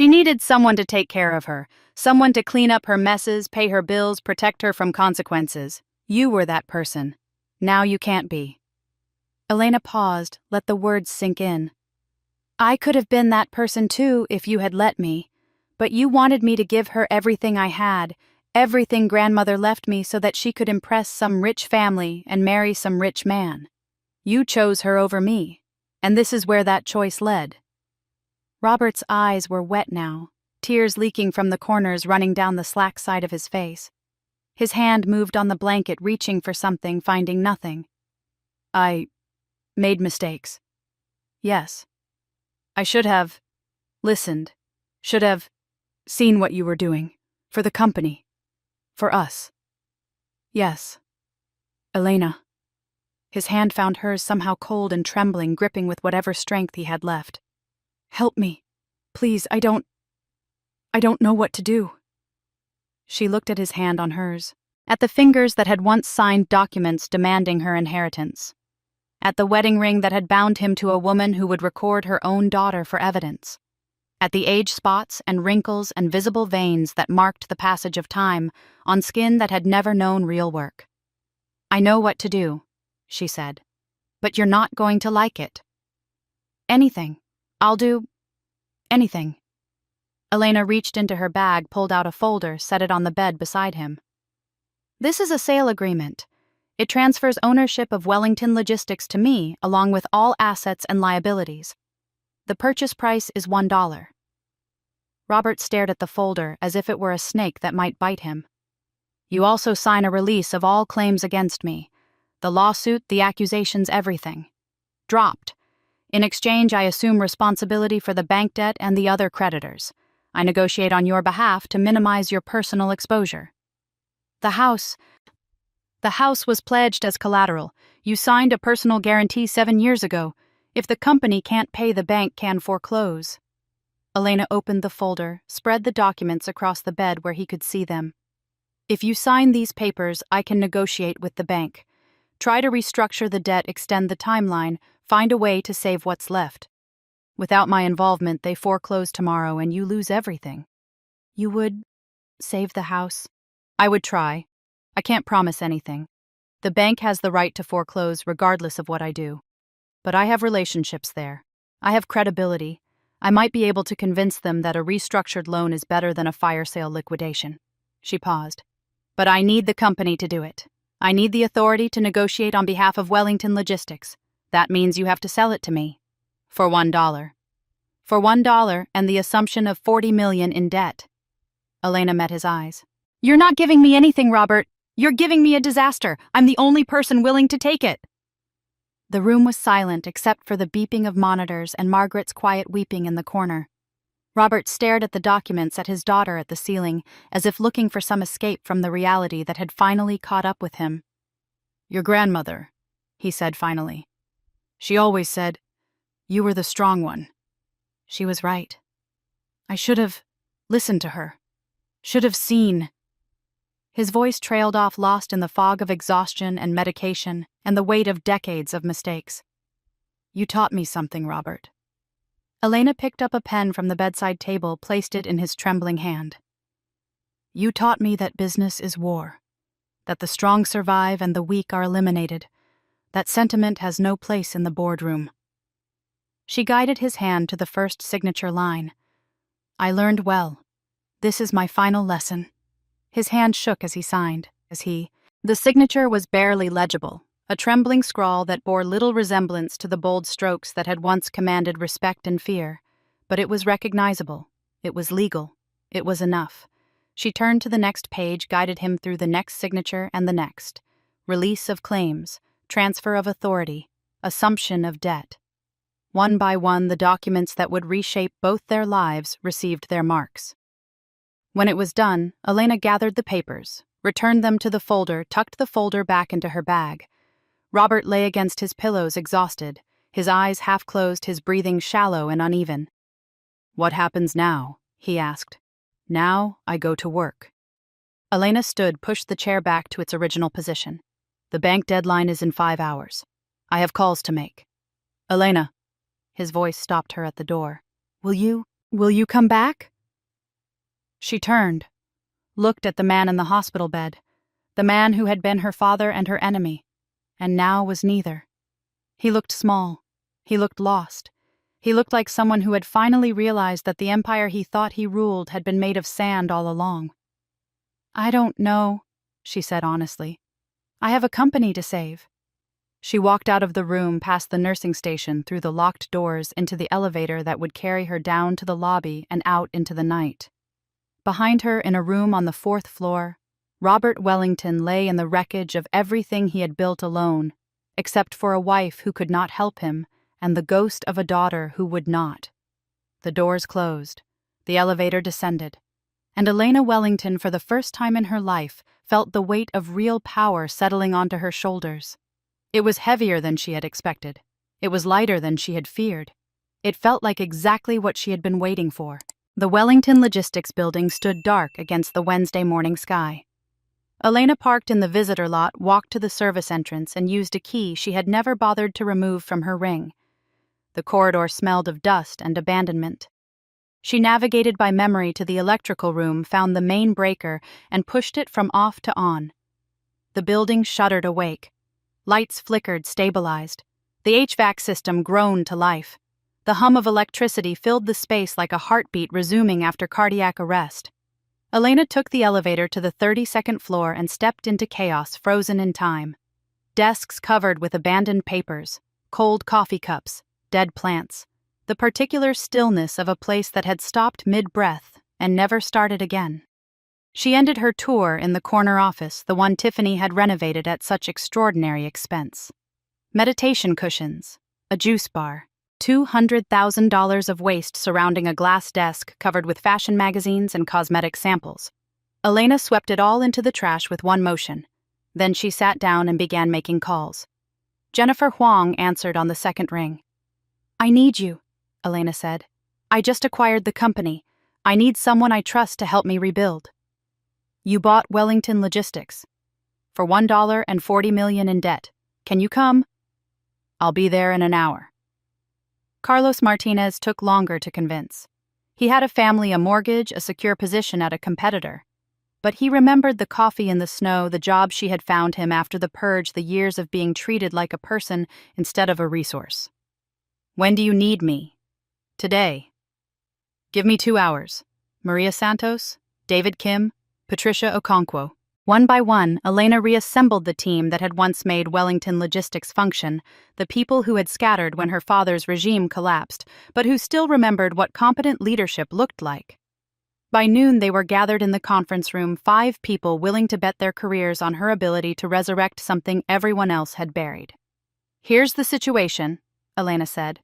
needed someone to take care of her, someone to clean up her messes, pay her bills, protect her from consequences. You were that person. Now you can't be." Elena paused, let the words sink in. "I could have been that person too if you had let me, but you wanted me to give her everything I had, everything grandmother left me so that she could impress some rich family and marry some rich man. You chose her over me, and this is where that choice led." Robert's eyes were wet now, tears leaking from the corners running down the slack side of his face. His hand moved on the blanket, reaching for something, finding nothing. "I made mistakes. Yes. I should have listened, should have seen what you were doing, for the company, for us. Yes. Elena." His hand found hers, somehow cold and trembling, gripping with whatever strength he had left. "Help me. Please, I don't know what to do." She looked at his hand on hers, at the fingers that had once signed documents demanding her inheritance, at the wedding ring that had bound him to a woman who would record her own daughter for evidence, at the age spots and wrinkles and visible veins that marked the passage of time on skin that had never known real work. "I know what to do," she said, "but you're not going to like it." "Anything. I'll do anything." Elena reached into her bag, pulled out a folder, set it on the bed beside him. "This is a sale agreement. It transfers ownership of Wellington Logistics to me, along with all assets and liabilities. The purchase price is $1. Robert stared at the folder as if it were a snake that might bite him. "You also sign a release of all claims against me. The lawsuit, the accusations, everything. Dropped. In exchange, I assume responsibility for the bank debt and the other creditors. I negotiate on your behalf to minimize your personal exposure. The house was pledged as collateral. You signed a personal guarantee 7 years ago. If the company can't pay, the bank can foreclose." Elena opened the folder, spread the documents across the bed where he could see them. "If you sign these papers, I can negotiate with the bank. Try to restructure the debt, extend the timeline, find a way to save what's left. Without my involvement, they foreclose tomorrow and you lose everything." "You would save the house?" "I would try. I can't promise anything. The bank has the right to foreclose regardless of what I do. But I have relationships there. I have credibility. I might be able to convince them that a restructured loan is better than a fire sale liquidation." She paused. "But I need the company to do it. I need the authority to negotiate on behalf of Wellington Logistics. That means you have to sell it to me. For $1. For $1 and the assumption of $40 million in debt." Elena met his eyes. "You're not giving me anything, Robert. You're giving me a disaster. I'm the only person willing to take it." The room was silent except for the beeping of monitors and Margaret's quiet weeping in the corner. Robert stared at the documents, at his daughter, at the ceiling, as if looking for some escape from the reality that had finally caught up with him. "Your grandmother," he said finally. "She always said, you were the strong one. She was right. I should have listened to her. Should have seen." His voice trailed off, lost in the fog of exhaustion and medication and the weight of decades of mistakes. "You taught me something, Robert." Elena picked up a pen from the bedside table, placed it in his trembling hand. "You taught me that business is war, that the strong survive and the weak are eliminated, that sentiment has no place in the boardroom." She guided his hand to the first signature line. "I learned well. This is my final lesson." His hand shook as he signed, The signature was barely legible, a trembling scrawl that bore little resemblance to the bold strokes that had once commanded respect and fear. But it was recognizable. It was legal. It was enough. She turned to the next page, guided him through the next signature and the next. Release of claims, transfer of authority, assumption of debt. One by one, the documents that would reshape both their lives received their marks. When it was done, Elena gathered the papers, returned them to the folder, tucked the folder back into her bag. Robert lay against his pillows, exhausted, his eyes half closed, his breathing shallow and uneven. "What happens now?" he asked. "Now I go to work." Elena stood, pushed the chair back to its original position. "The bank deadline is in 5 hours. I have calls to make." "Elena." His voice stopped her at the door. Will you come back?" She turned, looked at the man in the hospital bed, the man who had been her father and her enemy, and now was neither. He looked small. He looked lost. He looked like someone who had finally realized that the empire he thought he ruled had been made of sand all along. "I don't know," she said honestly. "I have a company to save." She walked out of the room, past the nursing station, through the locked doors, into the elevator that would carry her down to the lobby and out into the night. Behind her, in a room on the 4th floor, Robert Wellington lay in the wreckage of everything he had built alone, except for a wife who could not help him and the ghost of a daughter who would not. The doors closed. The elevator descended. And Elena Wellington, for the first time in her life, felt the weight of real power settling onto her shoulders. It was heavier than she had expected. It was lighter than she had feared. It felt like exactly what she had been waiting for. The Wellington Logistics building stood dark against the Wednesday morning sky. Elena parked in the visitor lot, walked to the service entrance, and used a key she had never bothered to remove from her ring. The corridor smelled of dust and abandonment. She navigated by memory to the electrical room, found the main breaker, and pushed it from off to on. The building shuddered awake. Lights flickered, stabilized. The HVAC system groaned to life. The hum of electricity filled the space like a heartbeat resuming after cardiac arrest. Elena took the elevator to the 32nd floor and stepped into chaos frozen in time. Desks covered with abandoned papers, cold coffee cups, dead plants. The particular stillness of a place that had stopped mid-breath and never started again. She ended her tour in the corner office, the one Tiffany had renovated at such extraordinary expense. Meditation cushions, a juice bar, $200,000 of waste surrounding a glass desk covered with fashion magazines and cosmetic samples. Elena swept it all into the trash with one motion. Then she sat down and began making calls. Jennifer Huang answered on the second ring. "I need you," Elena said. "I just acquired the company. I need someone I trust to help me rebuild." "You bought Wellington Logistics for $1.40 million in debt. Can you come?" "I'll be there in an hour." Carlos Martinez took longer to convince. He had a family, a mortgage, a secure position at a competitor. But he remembered the coffee in the snow, the job she had found him after the purge, the years of being treated like a person instead of a resource. "When do you need me?" "Today." "Give me 2 hours. Maria Santos, David Kim, Patricia Okonkwo." One by one, Elena reassembled the team that had once made Wellington Logistics function, the people who had scattered when her father's regime collapsed, but who still remembered what competent leadership looked like. By noon, they were gathered in the conference room, 5 people willing to bet their careers on her ability to resurrect something everyone else had buried. "Here's the situation," Elena said.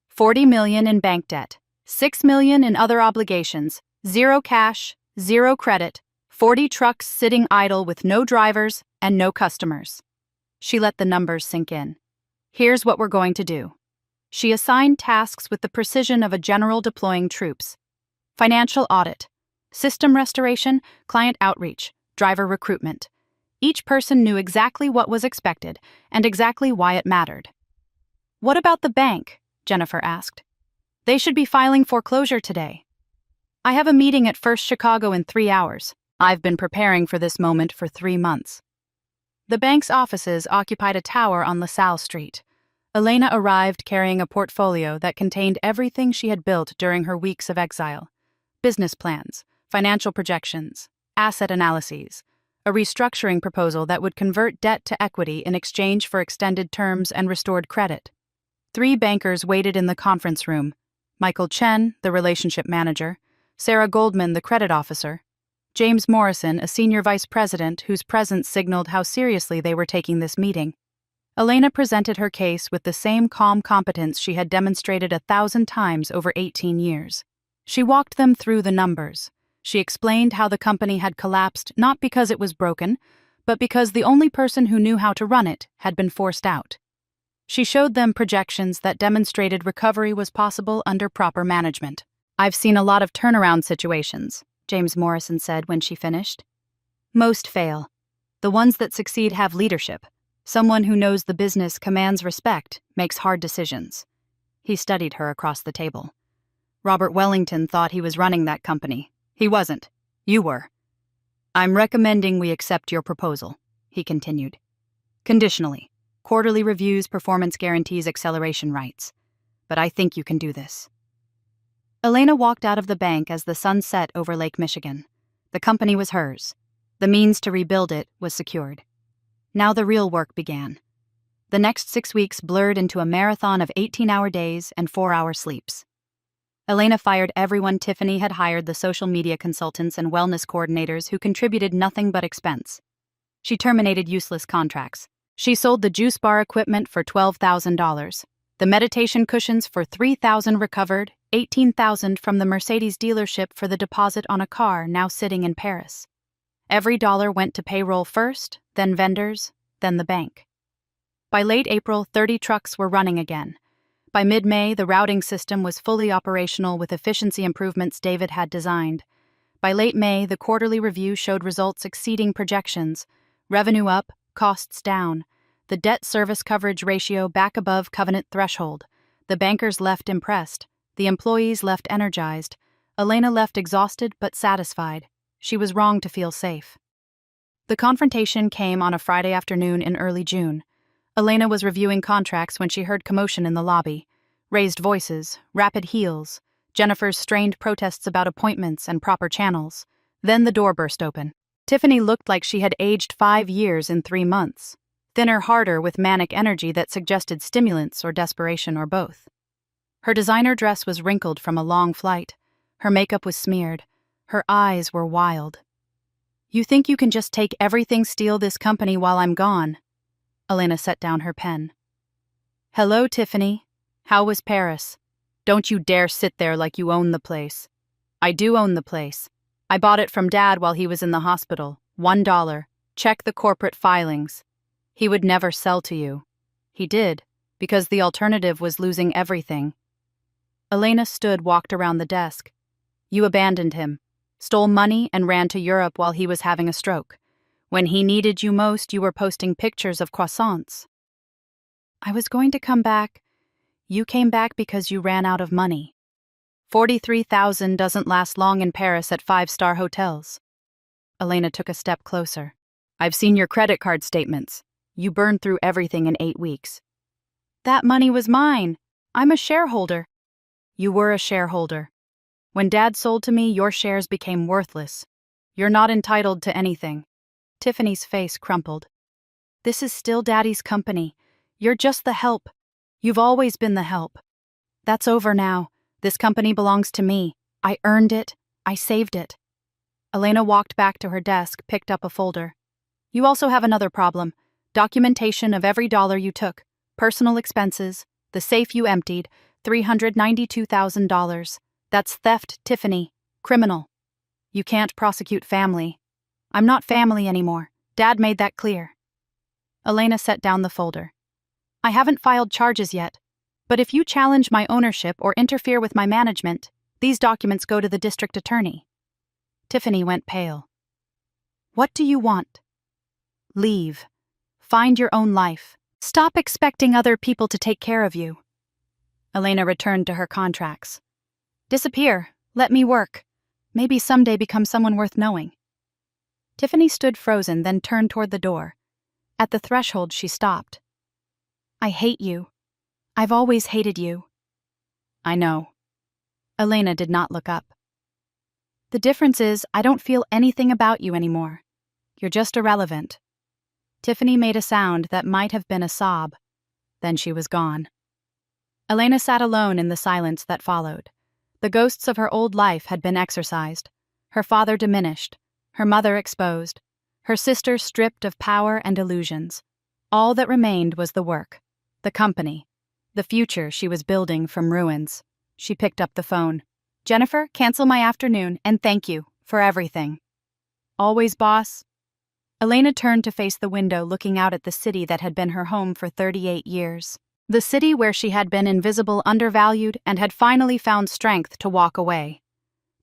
$40 million in bank debt, $6 million in other obligations, 0 cash, 0 credit, 40 trucks sitting idle with no drivers and no customers. She let the numbers sink in. "Here's what we're going to do." She assigned tasks with the precision of a general deploying troops. Financial audit, system restoration, client outreach, driver recruitment. Each person knew exactly what was expected and exactly why it mattered. "What about the bank?" Jennifer asked. "They should be filing foreclosure today." "I have a meeting at First Chicago in 3 hours. I've been preparing for this moment for 3 months." The bank's offices occupied a tower on LaSalle Street. Elena arrived carrying a portfolio that contained everything she had built during her weeks of exile. Business plans, financial projections, asset analyses, a restructuring proposal that would convert debt to equity in exchange for extended terms and restored credit. 3 bankers waited in the conference room: Michael Chen, the relationship manager, Sarah Goldman, the credit officer, James Morrison, a senior vice president whose presence signaled how seriously they were taking this meeting. Elena presented her case with the same calm competence she had demonstrated 1,000 times over 18 years. She walked them through the numbers. She explained how the company had collapsed not because it was broken, but because the only person who knew how to run it had been forced out. She showed them projections that demonstrated recovery was possible under proper management. "I've seen a lot of turnaround situations," James Morrison said when she finished. "Most fail. The ones that succeed have leadership. Someone who knows the business, commands respect, makes hard decisions." He studied her across the table. "Robert Wellington thought he was running that company. He wasn't. You were. I'm recommending we accept your proposal," he continued. "Conditionally. Quarterly reviews, performance guarantees, acceleration rights. But I think you can do this." Elena walked out of the bank as the sun set over Lake Michigan. The company was hers. The means to rebuild it was secured. Now the real work began. The next 6 weeks blurred into a marathon of 18-hour days and 4-hour sleeps. Elena fired everyone Tiffany had hired, the social media consultants and wellness coordinators who contributed nothing but expense. She terminated useless contracts. She sold the juice bar equipment for $12,000. The meditation cushions for $3,000 recovered, $18,000 from the Mercedes dealership for the deposit on a car now sitting in Paris. Every dollar went to payroll first, then vendors, then the bank. By late April, 30 trucks were running again. By mid-May, the routing system was fully operational with efficiency improvements David had designed. By late May, the quarterly review showed results exceeding projections. Revenue up, costs down. The debt service coverage ratio back above covenant threshold. The bankers left impressed. The employees left energized. Elena left exhausted but satisfied. She was wrong to feel safe. The confrontation came on a Friday afternoon in early June. Elena was reviewing contracts when she heard commotion in the lobby. Raised voices, rapid heels, Jennifer's strained protests about appointments and proper channels. Then the door burst open. Tiffany looked like she had aged 5 years in 3 months. Thinner, harder, with manic energy that suggested stimulants or desperation or both. Her designer dress was wrinkled from a long flight. Her makeup was smeared. Her eyes were wild. "You think you can just take everything, steal this company while I'm gone?" Elena set down her pen. "Hello, Tiffany. How was Paris? Don't you dare sit there like you own the place." "I do own the place. I bought it from Dad while he was in the hospital. $1. Check the corporate filings. He would never sell to you." "He did, because the alternative was losing everything." Elena walked around the desk. "You abandoned him, stole money and ran to Europe while he was having a stroke. When he needed you most, you were posting pictures of croissants." "I was going to come back. You came back because you ran out of money. 43,000 doesn't last long in Paris at 5-star hotels." Elena took a step closer. "I've seen your credit card statements. You burned through everything in 8 weeks." "That money was mine. I'm a shareholder." "You were a shareholder. When Dad sold to me, your shares became worthless. You're not entitled to anything." Tiffany's face crumpled. "This is still Daddy's company. You're just the help. You've always been the help. That's over now. This company belongs to me. I earned it. I saved it." Elena walked back to her desk, picked up a folder. "You also have another problem. Documentation of every dollar you took. Personal expenses. The safe you emptied. $392,000. That's theft, Tiffany. Criminal. You can't prosecute family." "I'm not family anymore. Dad made that clear." Elena set down the folder. "I haven't filed charges yet, but if you challenge my ownership or interfere with my management, these documents go to the district attorney." Tiffany went pale. "What do you want?" "Leave. Find your own life. Stop expecting other people to take care of you." Elena returned to her contracts. "Disappear. Let me work. Maybe someday become someone worth knowing." Tiffany stood frozen, then turned toward the door. At the threshold, she stopped. "I hate you. I've always hated you." "I know." Elena did not look up. "The difference is I don't feel anything about you anymore. You're just irrelevant." Tiffany made a sound that might have been a sob. Then she was gone. Elena sat alone in the silence that followed. The ghosts of her old life had been exorcised. Her father diminished. Her mother exposed. Her sister stripped of power and illusions. All that remained was the work. The company. The future she was building from ruins. She picked up the phone. "Jennifer, cancel my afternoon, and thank you for everything." "Always, boss." Elena turned to face the window, looking out at the city that had been her home for 38 years. The city where she had been invisible, undervalued, and had finally found strength to walk away.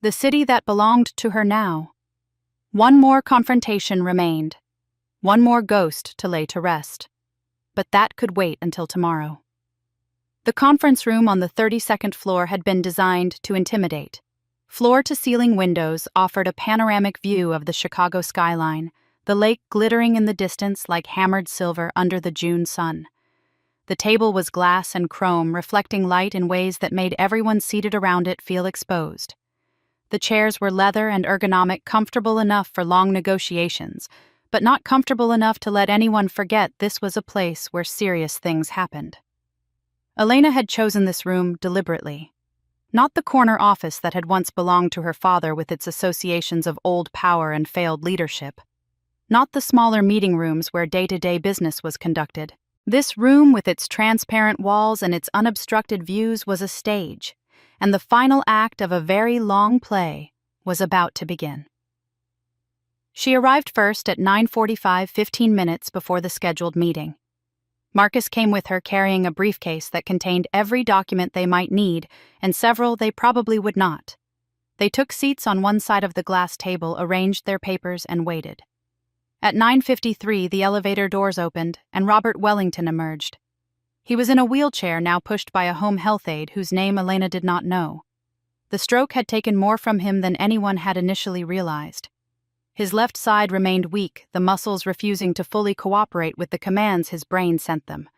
The city that belonged to her now. One more confrontation remained. One more ghost to lay to rest. But that could wait until tomorrow. The conference room on the 32nd floor had been designed to intimidate. Floor-to-ceiling windows offered a panoramic view of the Chicago skyline, the lake glittering in the distance like hammered silver under the June sun. The table was glass and chrome, reflecting light in ways that made everyone seated around it feel exposed. The chairs were leather and ergonomic, comfortable enough for long negotiations, but not comfortable enough to let anyone forget this was a place where serious things happened. Elena had chosen this room deliberately. Not the corner office that had once belonged to her father with its associations of old power and failed leadership. Not the smaller meeting rooms where day-to-day business was conducted. This room, with its transparent walls and its unobstructed views, was a stage, and the final act of a very long play was about to begin. She arrived first at 9:45, 15 minutes before the scheduled meeting. Marcus came with her carrying a briefcase that contained every document they might need and several they probably would not. They took seats on one side of the glass table, arranged their papers, and waited. At 9:53, the elevator doors opened, and Robert Wellington emerged. He was in a wheelchair, now pushed by a home health aide whose name Elena did not know. The stroke had taken more from him than anyone had initially realized. His left side remained weak, the muscles refusing to fully cooperate with the commands his brain sent them.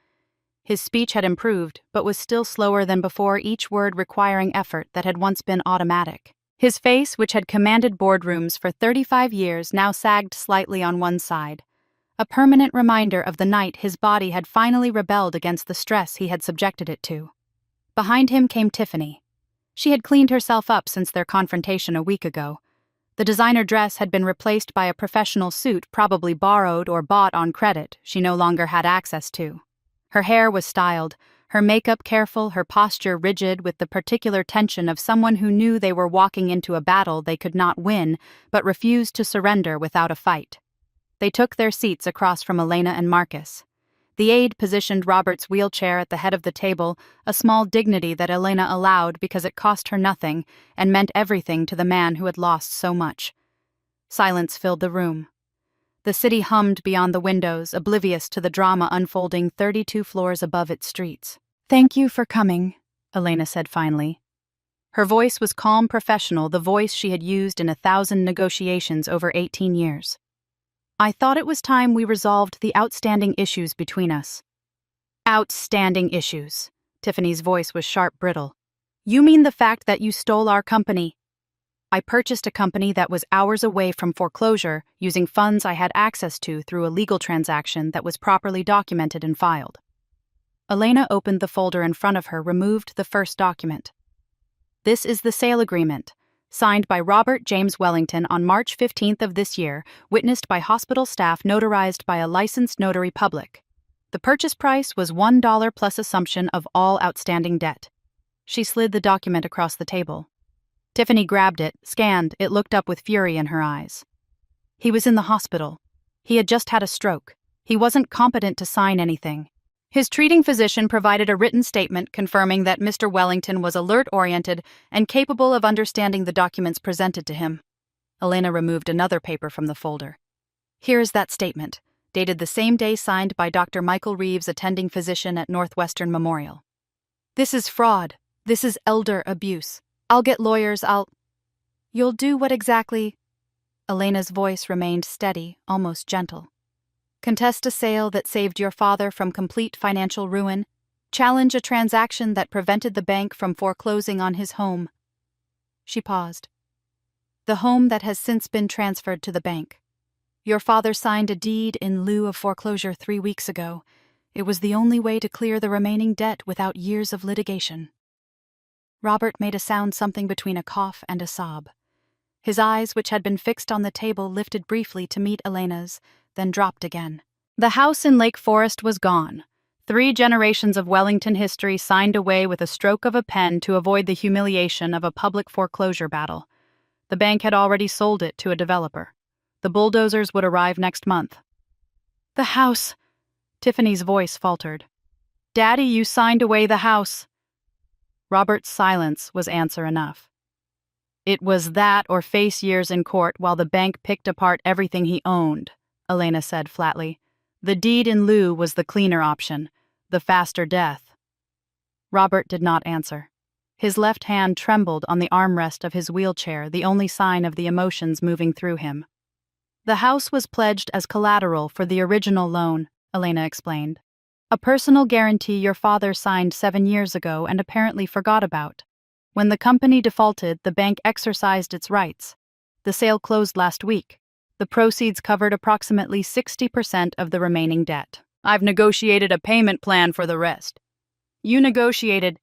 His speech had improved, but was still slower than before, each word requiring effort that had once been automatic. His face, which had commanded boardrooms for 35 years, now sagged slightly on one side, a permanent reminder of the night his body had finally rebelled against the stress he had subjected it to. Behind him came Tiffany. She had cleaned herself up since their confrontation a week ago. The designer dress had been replaced by a professional suit, probably borrowed or bought on credit, she no longer had access to. Her hair was styled, her makeup careful, her posture rigid, with the particular tension of someone who knew they were walking into a battle they could not win, but refused to surrender without a fight. They took their seats across from Elena and Marcus. The aide positioned Robert's wheelchair at the head of the table, a small dignity that Elena allowed because it cost her nothing and meant everything to the man who had lost so much. Silence filled the room. The city hummed beyond the windows, oblivious to the drama unfolding 32 floors above its streets. "Thank you for coming," Elena said finally. Her voice was calm, professional, the voice she had used in 1,000 negotiations over 18 years. "I thought it was time we resolved the outstanding issues between us." "Outstanding issues." Tiffany's voice was sharp, brittle. "You mean the fact that you stole our company?" "I purchased a company that was hours away from foreclosure using funds I had access to through a legal transaction that was properly documented and filed." Elena opened the folder in front of her, removed the first document. "This is the sale agreement, signed by Robert James Wellington on March 15th of this year, witnessed by hospital staff, notarized by a licensed notary public. The purchase price was $1 plus assumption of all outstanding debt." She slid the document across the table. Tiffany grabbed it, scanned, it looked up with fury in her eyes. "He was in the hospital. He had just had a stroke. He wasn't competent to sign anything. His treating physician provided a written statement confirming that Mr. Wellington was alert-oriented and capable of understanding the documents presented to him." Elena removed another paper from the folder. "Here is that statement, dated the same day, signed by Dr. Michael Reeves, attending physician at Northwestern Memorial. This is fraud. This is elder abuse. I'll get lawyers, You'll do what exactly?" Elena's voice remained steady, almost gentle. "Contest a sale that saved your father from complete financial ruin. Challenge a transaction that prevented the bank from foreclosing on his home." She paused. "The home that has since been transferred to the bank. Your father signed a deed in lieu of foreclosure 3 weeks ago. It was the only way to clear the remaining debt without years of litigation." Robert made a sound something between a cough and a sob. His eyes, which had been fixed on the table, lifted briefly to meet Elena's, then dropped again. The house in Lake Forest was gone. 3 generations of Wellington history signed away with a stroke of a pen to avoid the humiliation of a public foreclosure battle. The bank had already sold it to a developer. The bulldozers would arrive next month. "The house," Tiffany's voice faltered. "Daddy, you signed away the house." Robert's silence was answer enough. "It was that or face years in court while the bank picked apart everything he owned," Elena said flatly. "The deed in lieu was the cleaner option, the faster death." Robert did not answer. His left hand trembled on the armrest of his wheelchair, the only sign of the emotions moving through him. "The house was pledged as collateral for the original loan," Elena explained. "A personal guarantee your father signed 7 years ago and apparently forgot about. When the company defaulted, the bank exercised its rights. The sale closed last week. The proceeds covered approximately 60% of the remaining debt. I've negotiated a payment plan for the rest." "You negotiated?"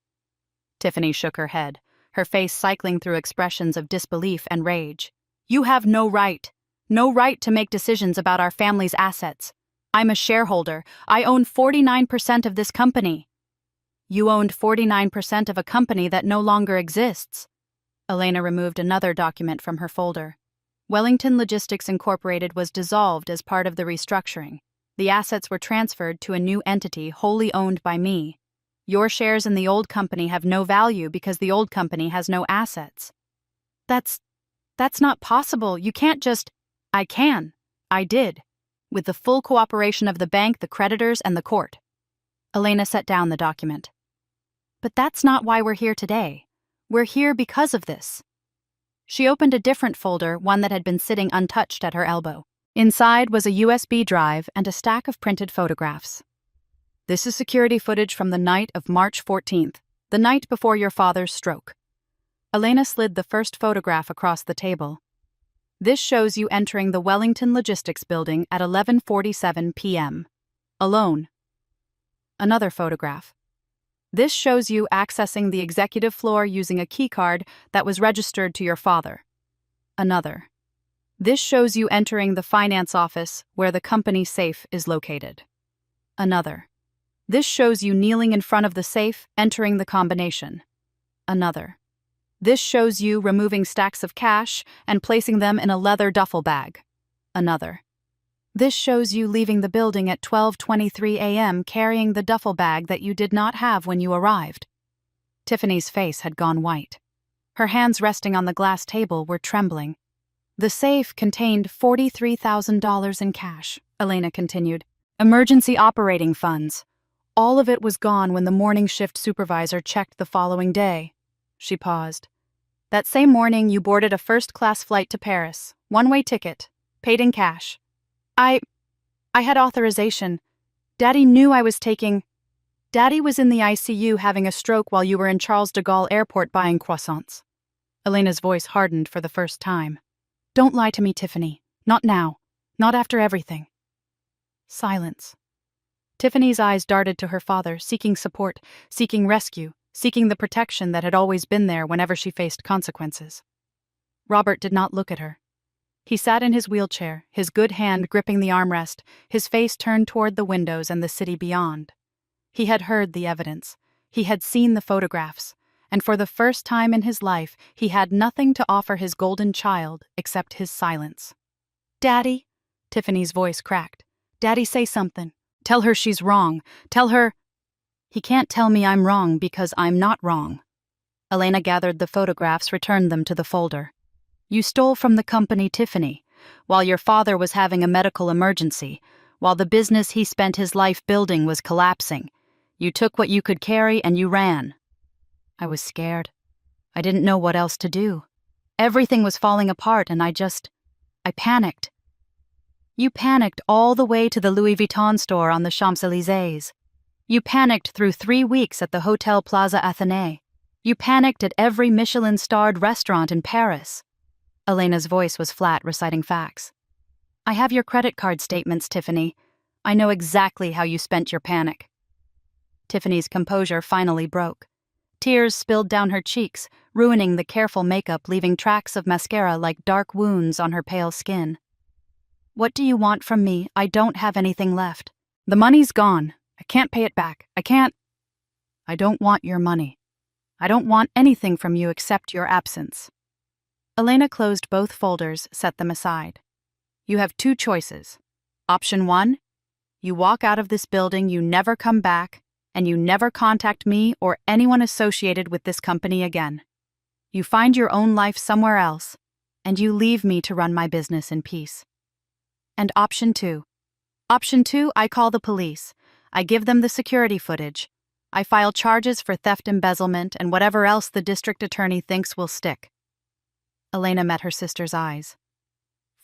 Tiffany shook her head, her face cycling through expressions of disbelief and rage. "You have no right. No right to make decisions about our family's assets. I'm a shareholder. I own 49% of this company." "You owned 49% of a company that no longer exists." Elena removed another document from her folder. Wellington Logistics Incorporated was dissolved as part of the restructuring. The assets were transferred to a new entity wholly owned by me. Your shares in the old company have no value because the old company has no assets. That's not possible. You can't just. I can. I did. With the full cooperation of the bank, the creditors, and the court. Elena set down the document. But that's not why we're here today. We're here because of this. She opened a different folder, one that had been sitting untouched at her elbow. Inside was a USB drive and a stack of printed photographs. This is security footage from the night of March 14th, the night before your father's stroke. Elena slid the first photograph across the table. This shows you entering the Wellington Logistics Building at 11:47 p.m. Alone. Another photograph. This shows you accessing the executive floor using a keycard that was registered to your father. Another. This shows you entering the finance office where the company safe is located. Another. This shows you kneeling in front of the safe, entering the combination. Another. This shows you removing stacks of cash and placing them in a leather duffel bag. Another. This shows you leaving the building at 12:23 a.m. carrying the duffel bag that you did not have when you arrived. Tiffany's face had gone white. Her hands resting on the glass table were trembling. The safe contained $43,000 in cash, Elena continued. Emergency operating funds. All of it was gone when the morning shift supervisor checked the following day. She paused. That same morning, you boarded a first-class flight to Paris, one-way ticket, paid in cash. I had authorization. Daddy knew I was taking. Daddy was in the ICU having a stroke while you were in Charles de Gaulle Airport buying croissants. Elena's voice hardened for the first time. Don't lie to me, Tiffany. Not now. Not after everything. Silence. Tiffany's eyes darted to her father, seeking support, seeking rescue, seeking the protection that had always been there whenever she faced consequences. Robert did not look at her. He sat in his wheelchair, his good hand gripping the armrest, his face turned toward the windows and the city beyond. He had heard the evidence. He had seen the photographs. And for the first time in his life, he had nothing to offer his golden child except his silence. Daddy? Tiffany's voice cracked. Daddy, say something. Tell her she's wrong. Tell her. He can't tell me I'm wrong because I'm not wrong. Elena gathered the photographs, returned them to the folder. You stole from the company, Tiffany, while your father was having a medical emergency, while the business he spent his life building was collapsing. You took what you could carry and you ran. I was scared. I didn't know what else to do. Everything was falling apart and I panicked. You panicked all the way to the Louis Vuitton store on the Champs-Élysées. You panicked through 3 weeks at the Hotel Plaza Athénée. You panicked at every Michelin-starred restaurant in Paris. Elena's voice was flat, reciting facts. I have your credit card statements, Tiffany. I know exactly how you spent your panic. Tiffany's composure finally broke. Tears spilled down her cheeks, ruining the careful makeup, leaving tracks of mascara like dark wounds on her pale skin. What do you want from me? I don't have anything left. The money's gone. I can't pay it back. I don't want your money. I don't want anything from you except your absence. Elena closed both folders, set them aside. You have 2 choices. Option 1, you walk out of this building, you never come back, and you never contact me or anyone associated with this company again. You find your own life somewhere else, and you leave me to run my business in peace. And option 2. Option 2, I call the police. I give them the security footage. I file charges for theft, embezzlement, and whatever else the district attorney thinks will stick. Elena met her sister's eyes.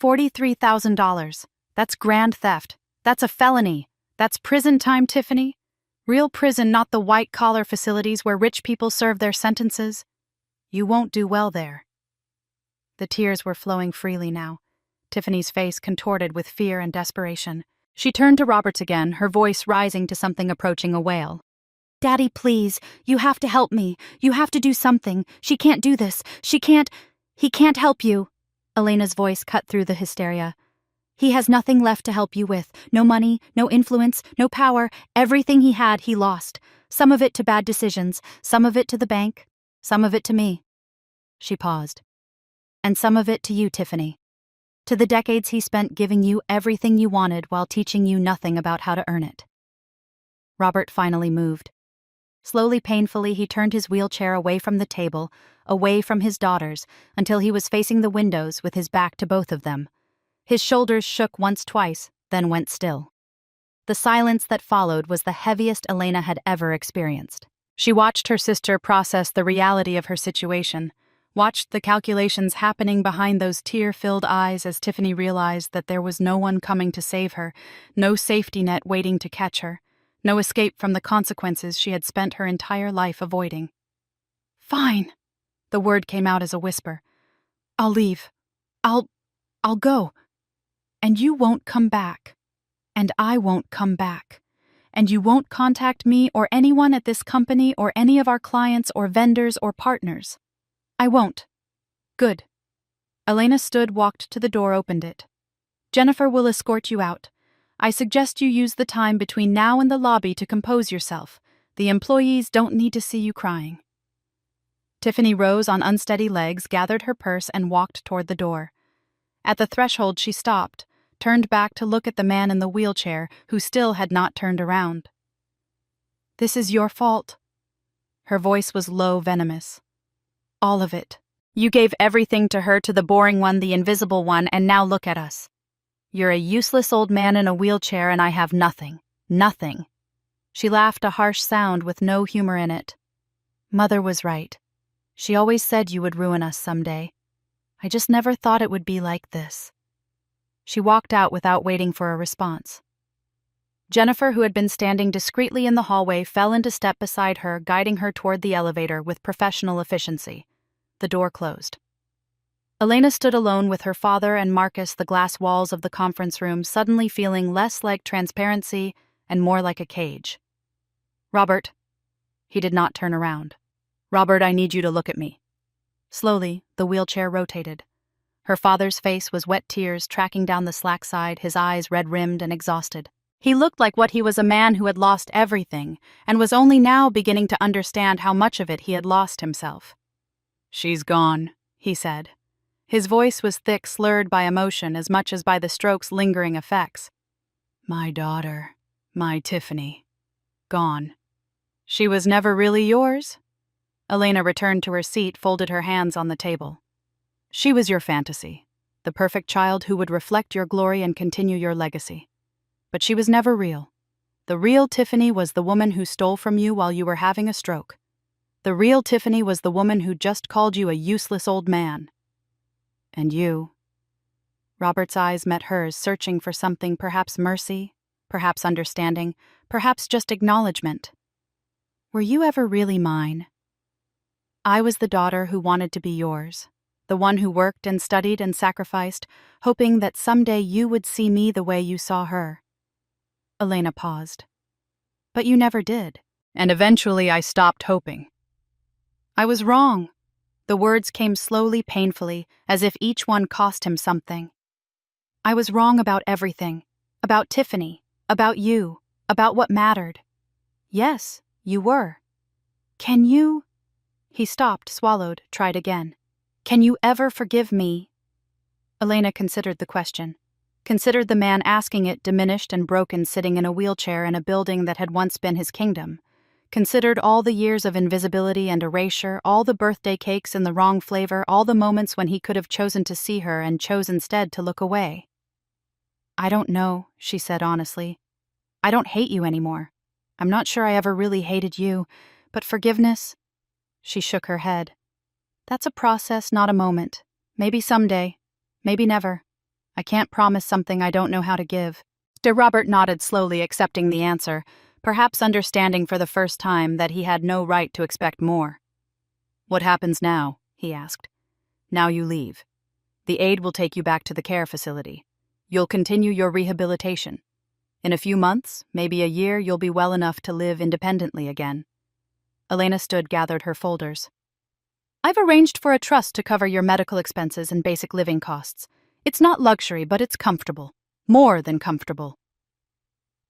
$43,000. That's grand theft. That's a felony. That's prison time, Tiffany. Real prison, not the white-collar facilities where rich people serve their sentences. You won't do well there. The tears were flowing freely now. Tiffany's face contorted with fear and desperation. She turned to Roberts again, her voice rising to something approaching a wail. Daddy, please. You have to help me. You have to do something. She can't do this. He can't help you. Elena's voice cut through the hysteria. He has nothing left to help you with. No money, no influence, no power. Everything he had, he lost. Some of it to bad decisions, some of it to the bank, some of it to me. She paused. And some of it to you, Tiffany. To the decades he spent giving you everything you wanted while teaching you nothing about how to earn it. Robert finally moved. Slowly, painfully, he turned his wheelchair away from the table, away from his daughters, until he was facing the windows with his back to both of them. His shoulders shook once, twice, then went still. The silence that followed was the heaviest Elena had ever experienced. She watched her sister process the reality of her situation, watched the calculations happening behind those tear-filled eyes as Tiffany realized that there was no one coming to save her, no safety net waiting to catch her, no escape from the consequences she had spent her entire life avoiding. "Fine," the word came out as a whisper. "I'll leave. I'll go. And you won't come back. And I won't come back. And you won't contact me or anyone at this company or any of our clients or vendors or partners. I won't." "Good." Elena stood, walked to the door, opened it. "Jennifer will escort you out. I suggest you use the time between now and the lobby to compose yourself. The employees don't need to see you crying." Tiffany rose on unsteady legs, gathered her purse, and walked toward the door. At the threshold she stopped, turned back to look at the man in the wheelchair who still had not turned around. "This is your fault." Her voice was low, venomous. "All of it. You gave everything to her, to the boring one, the invisible one, and now look at us. You're a useless old man in a wheelchair and I have nothing. Nothing." She laughed, a harsh sound with no humor in it. "Mother was right. She always said you would ruin us someday. I just never thought it would be like this." She walked out without waiting for a response. Jennifer, who had been standing discreetly in the hallway, fell into step beside her, guiding her toward the elevator with professional efficiency. The door closed. Elena stood alone with her father and Marcus, the glass walls of the conference room suddenly feeling less like transparency and more like a cage. "Robert." He did not turn around. "Robert, I need you to look at me." Slowly, the wheelchair rotated. Her father's face was wet, tears tracking down the slack side, his eyes red-rimmed and exhausted. He looked like what he was, a man who had lost everything and was only now beginning to understand how much of it he had lost himself. "She's gone," he said. His voice was thick, slurred by emotion as much as by the stroke's lingering effects. "My daughter, my Tiffany. Gone. She was never really yours?" Elena returned to her seat, folded her hands on the table. "She was your fantasy, the perfect child who would reflect your glory and continue your legacy. But she was never real. The real Tiffany was the woman who stole from you while you were having a stroke. The real Tiffany was the woman who just called you a useless old man. And you." Robert's eyes met hers, searching for something, perhaps mercy, perhaps understanding, perhaps just acknowledgement. "Were you ever really mine? I was the daughter who wanted to be yours, the one who worked and studied and sacrificed, hoping that someday you would see me the way you saw her." Elena paused. "But you never did. And eventually I stopped hoping. I was wrong." The words came slowly, painfully, as if each one cost him something. "I was wrong about everything. About Tiffany. About you. About what mattered." "Yes, you were. Can you—" He stopped, swallowed, tried again. "Can you ever forgive me?" Elena considered the question. Considered the man asking it, diminished and broken, sitting in a wheelchair in a building that had once been his kingdom. Considered all the years of invisibility and erasure, all the birthday cakes in the wrong flavor, all the moments when he could have chosen to see her and chose instead to look away. "I don't know," she said honestly. "I don't hate you anymore. I'm not sure I ever really hated you, but forgiveness—" She shook her head. "That's a process, not a moment. Maybe someday. Maybe never. I can't promise something I don't know how to give." Robert nodded slowly, accepting the answer, perhaps understanding for the first time that he had no right to expect more. "What happens now?" he asked. "Now you leave. The aide will take you back to the care facility. You'll continue your rehabilitation. In a few months, maybe a year, you'll be well enough to live independently again." Elena stood, gathered her folders. "I've arranged for a trust to cover your medical expenses and basic living costs. It's not luxury, but it's comfortable. More than comfortable."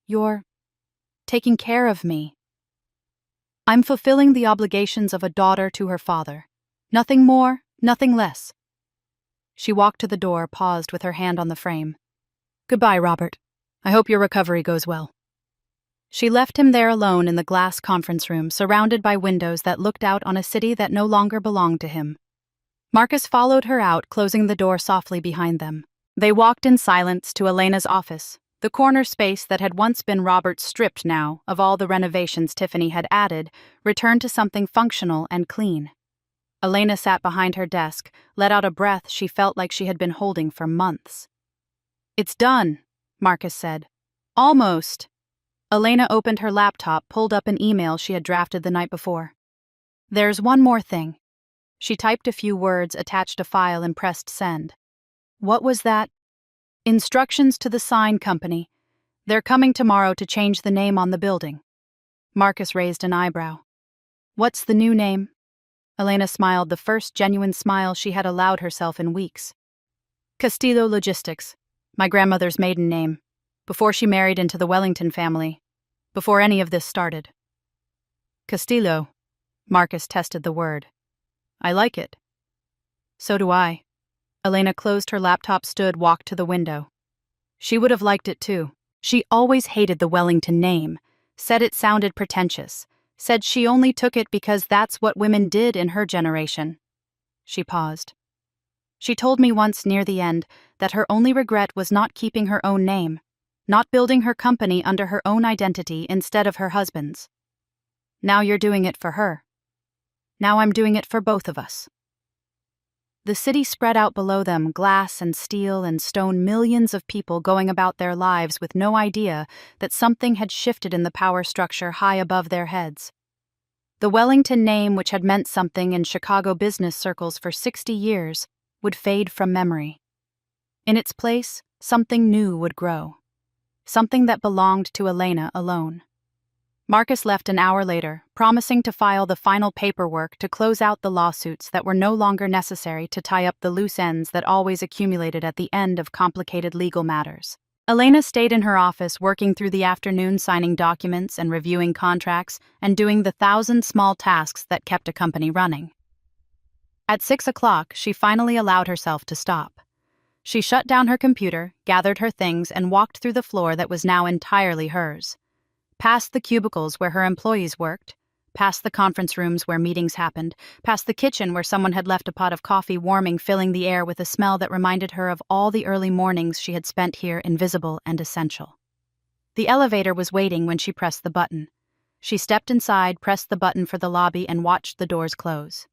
"You're taking care of me." "I'm fulfilling the obligations of a daughter to her father. Nothing more, nothing less." She walked to the door, paused with her hand on the frame. "Goodbye, Robert. I hope your recovery goes well." She left him there alone in the glass conference room, surrounded by windows that looked out on a city that no longer belonged to him. Marcus followed her out, closing the door softly behind them. They walked in silence to Elena's office, the corner space that had once been Robert's stripped now of all the renovations Tiffany had added, returned to something functional and clean. Elena sat behind her desk, let out a breath she felt like she had been holding for months. "It's done," Marcus said. "Almost." Elena opened her laptop, pulled up an email she had drafted the night before. "There's one more thing." She typed a few words, attached a file, and pressed send. "What was that?" "Instructions to the sign company. They're coming tomorrow to change the name on the building." Marcus raised an eyebrow. "What's the new name?" Elena smiled, the first genuine smile she had allowed herself in weeks. "Castillo Logistics, my grandmother's maiden name, before she married into the Wellington family, before any of this started." "Castillo," Marcus tested the word. "I like it." "So do I." Elena closed her laptop, walked to the window. She would have liked it too. She always hated the Wellington name, said it sounded pretentious, said she only took it because that's what women did in her generation. She paused. "She told me once near the end that her only regret was not keeping her own name, not building her company under her own identity instead of her husband's. Now you're doing it for her. Now I'm doing it for both of us." The city spread out below them, glass and steel and stone, millions of people going about their lives with no idea that something had shifted in the power structure high above their heads. The Wellington name, which had meant something in Chicago business circles for 60 years, would fade from memory. In its place, something new would grow. Something that belonged to Elena alone. Marcus left an hour later, promising to file the final paperwork to close out the lawsuits that were no longer necessary to tie up the loose ends that always accumulated at the end of complicated legal matters. Elena stayed in her office, working through the afternoon, signing documents and reviewing contracts and doing the 1,000 small tasks that kept a company running. At 6 o'clock, she finally allowed herself to stop. She shut down her computer, gathered her things, and walked through the floor that was now entirely hers. Past the cubicles where her employees worked, past the conference rooms where meetings happened, past the kitchen where someone had left a pot of coffee warming, filling the air with a smell that reminded her of all the early mornings she had spent here, invisible and essential. The elevator was waiting when she pressed the button. She stepped inside, pressed the button for the lobby, and watched the doors close.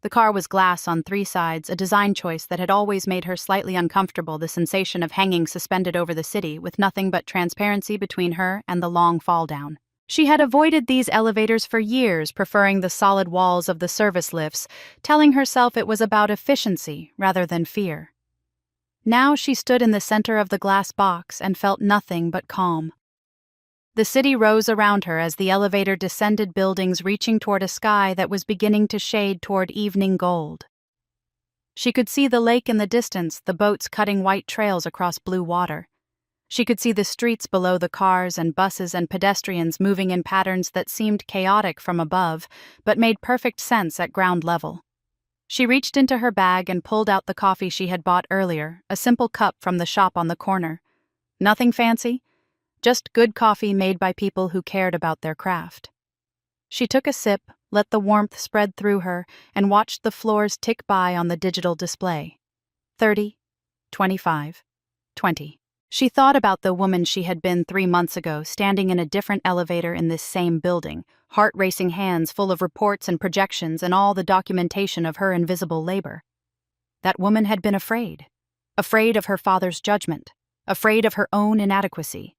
The car was glass on 3 sides, a design choice that had always made her slightly uncomfortable, the sensation of hanging suspended over the city with nothing but transparency between her and the long fall down. She had avoided these elevators for years, preferring the solid walls of the service lifts, telling herself it was about efficiency rather than fear. Now she stood in the center of the glass box and felt nothing but calm. The city rose around her as the elevator descended buildings, reaching toward a sky that was beginning to shade toward evening gold. She could see the lake in the distance, the boats cutting white trails across blue water. She could see the streets below, the cars and buses and pedestrians moving in patterns that seemed chaotic from above, but made perfect sense at ground level. She reached into her bag and pulled out the coffee she had bought earlier, a simple cup from the shop on the corner. Nothing fancy. Just good coffee made by people who cared about their craft. She took a sip, let the warmth spread through her, and watched the floors tick by on the digital display. 30, 25, 20. She thought about the woman she had been 3 months ago, standing in a different elevator in this same building, heart-racing hands full of reports and projections and all the documentation of her invisible labor. That woman had been afraid. Afraid of her father's judgment. Afraid of her own inadequacy.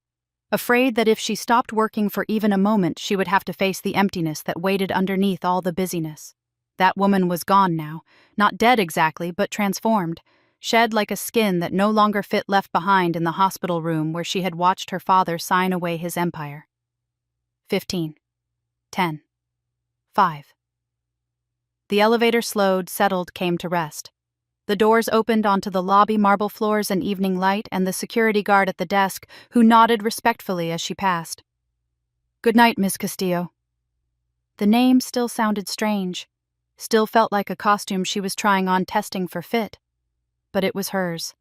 Afraid that if she stopped working for even a moment, she would have to face the emptiness that waited underneath all the busyness. That woman was gone now, not dead exactly, but transformed, shed like a skin that no longer fit, left behind in the hospital room where she had watched her father sign away his empire. 15. 10. 5. The elevator slowed, settled, came to rest. The doors opened onto the lobby, marble floors and evening light, and the security guard at the desk, who nodded respectfully as she passed. "Good night, Miss Castillo." The name still sounded strange, still felt like a costume she was trying on, testing for fit. But it was hers.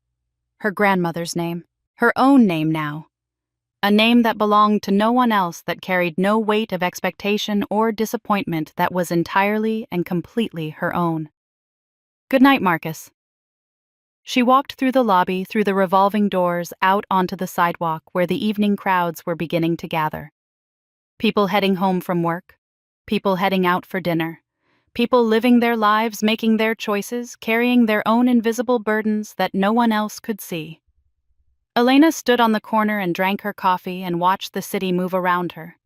Her grandmother's name. Her own name now. A name that belonged to no one else, that carried no weight of expectation or disappointment, that was entirely and completely her own. Good night, Marcus. She walked through the lobby, through the revolving doors, out onto the sidewalk where the evening crowds were beginning to gather. People heading home from work, people heading out for dinner, people living their lives, making their choices, carrying their own invisible burdens that no one else could see. Elena stood on the corner and drank her coffee and watched the city move around her.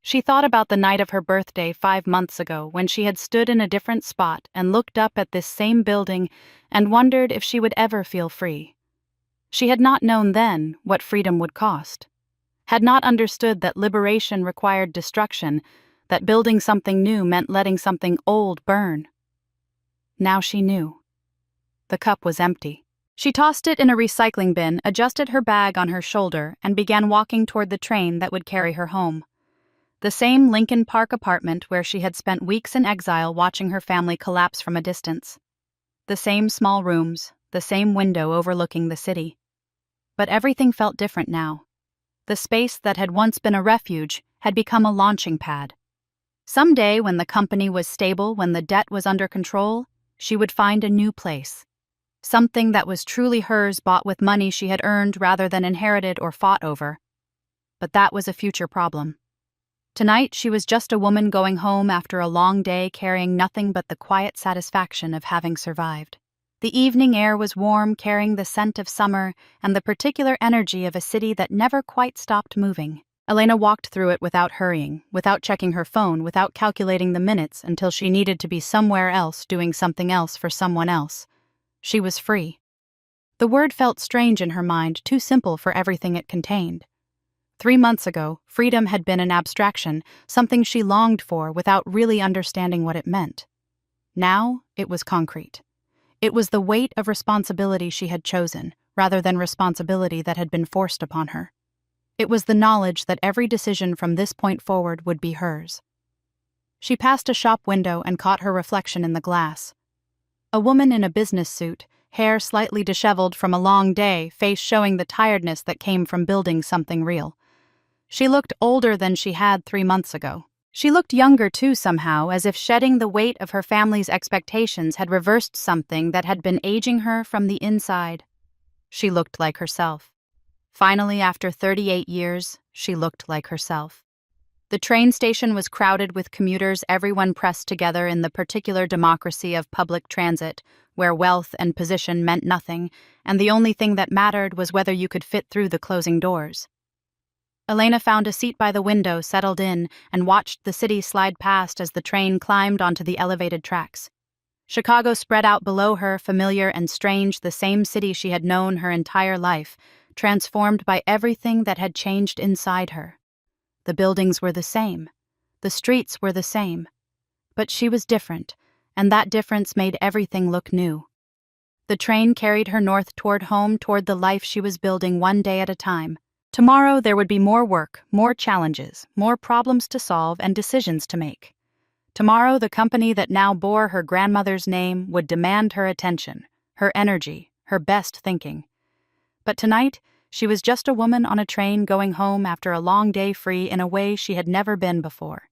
She thought about the night of her birthday 5 months ago, when she had stood in a different spot and looked up at this same building and wondered if she would ever feel free. She had not known then what freedom would cost, had not understood that liberation required destruction, that building something new meant letting something old burn. Now she knew. The cup was empty. She tossed it in a recycling bin, adjusted her bag on her shoulder, and began walking toward the train that would carry her home. The same Lincoln Park apartment where she had spent weeks in exile watching her family collapse from a distance. The same small rooms, the same window overlooking the city. But everything felt different now. The space that had once been a refuge had become a launching pad. Someday, when the company was stable, when the debt was under control, she would find a new place. Something that was truly hers, bought with money she had earned rather than inherited or fought over. But that was a future problem. Tonight, she was just a woman going home after a long day, carrying nothing but the quiet satisfaction of having survived. The evening air was warm, carrying the scent of summer and the particular energy of a city that never quite stopped moving. Elena walked through it without hurrying, without checking her phone, without calculating the minutes, until she needed to be somewhere else, doing something else for someone else. She was free. The word felt strange in her mind, too simple for everything it contained. 3 months ago, freedom had been an abstraction, something she longed for without really understanding what it meant. Now, it was concrete. It was the weight of responsibility she had chosen, rather than responsibility that had been forced upon her. It was the knowledge that every decision from this point forward would be hers. She passed a shop window and caught her reflection in the glass. A woman in a business suit, hair slightly disheveled from a long day, face showing the tiredness that came from building something real. She looked older than she had 3 months ago. She looked younger too somehow, as if shedding the weight of her family's expectations had reversed something that had been aging her from the inside. She looked like herself. Finally, after 38 years, she looked like herself. The train station was crowded with commuters, everyone pressed together in the particular democracy of public transit, where wealth and position meant nothing, and the only thing that mattered was whether you could fit through the closing doors. Elena found a seat by the window, settled in, and watched the city slide past as the train climbed onto the elevated tracks. Chicago spread out below her, familiar and strange, the same city she had known her entire life, transformed by everything that had changed inside her. The buildings were the same. The streets were the same. But she was different, and that difference made everything look new. The train carried her north toward home, toward the life she was building one day at a time. Tomorrow there would be more work, more challenges, more problems to solve and decisions to make. Tomorrow the company that now bore her grandmother's name would demand her attention, her energy, her best thinking. But tonight, she was just a woman on a train going home after a long day free in a way she had never been before.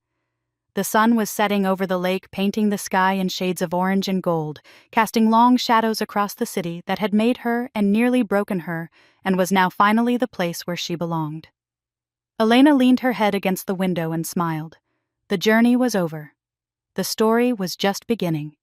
The sun was setting over the lake, painting the sky in shades of orange and gold, casting long shadows across the city that had made her and nearly broken her, and was now finally the place where she belonged. Elena leaned her head against the window and smiled. The journey was over. The story was just beginning.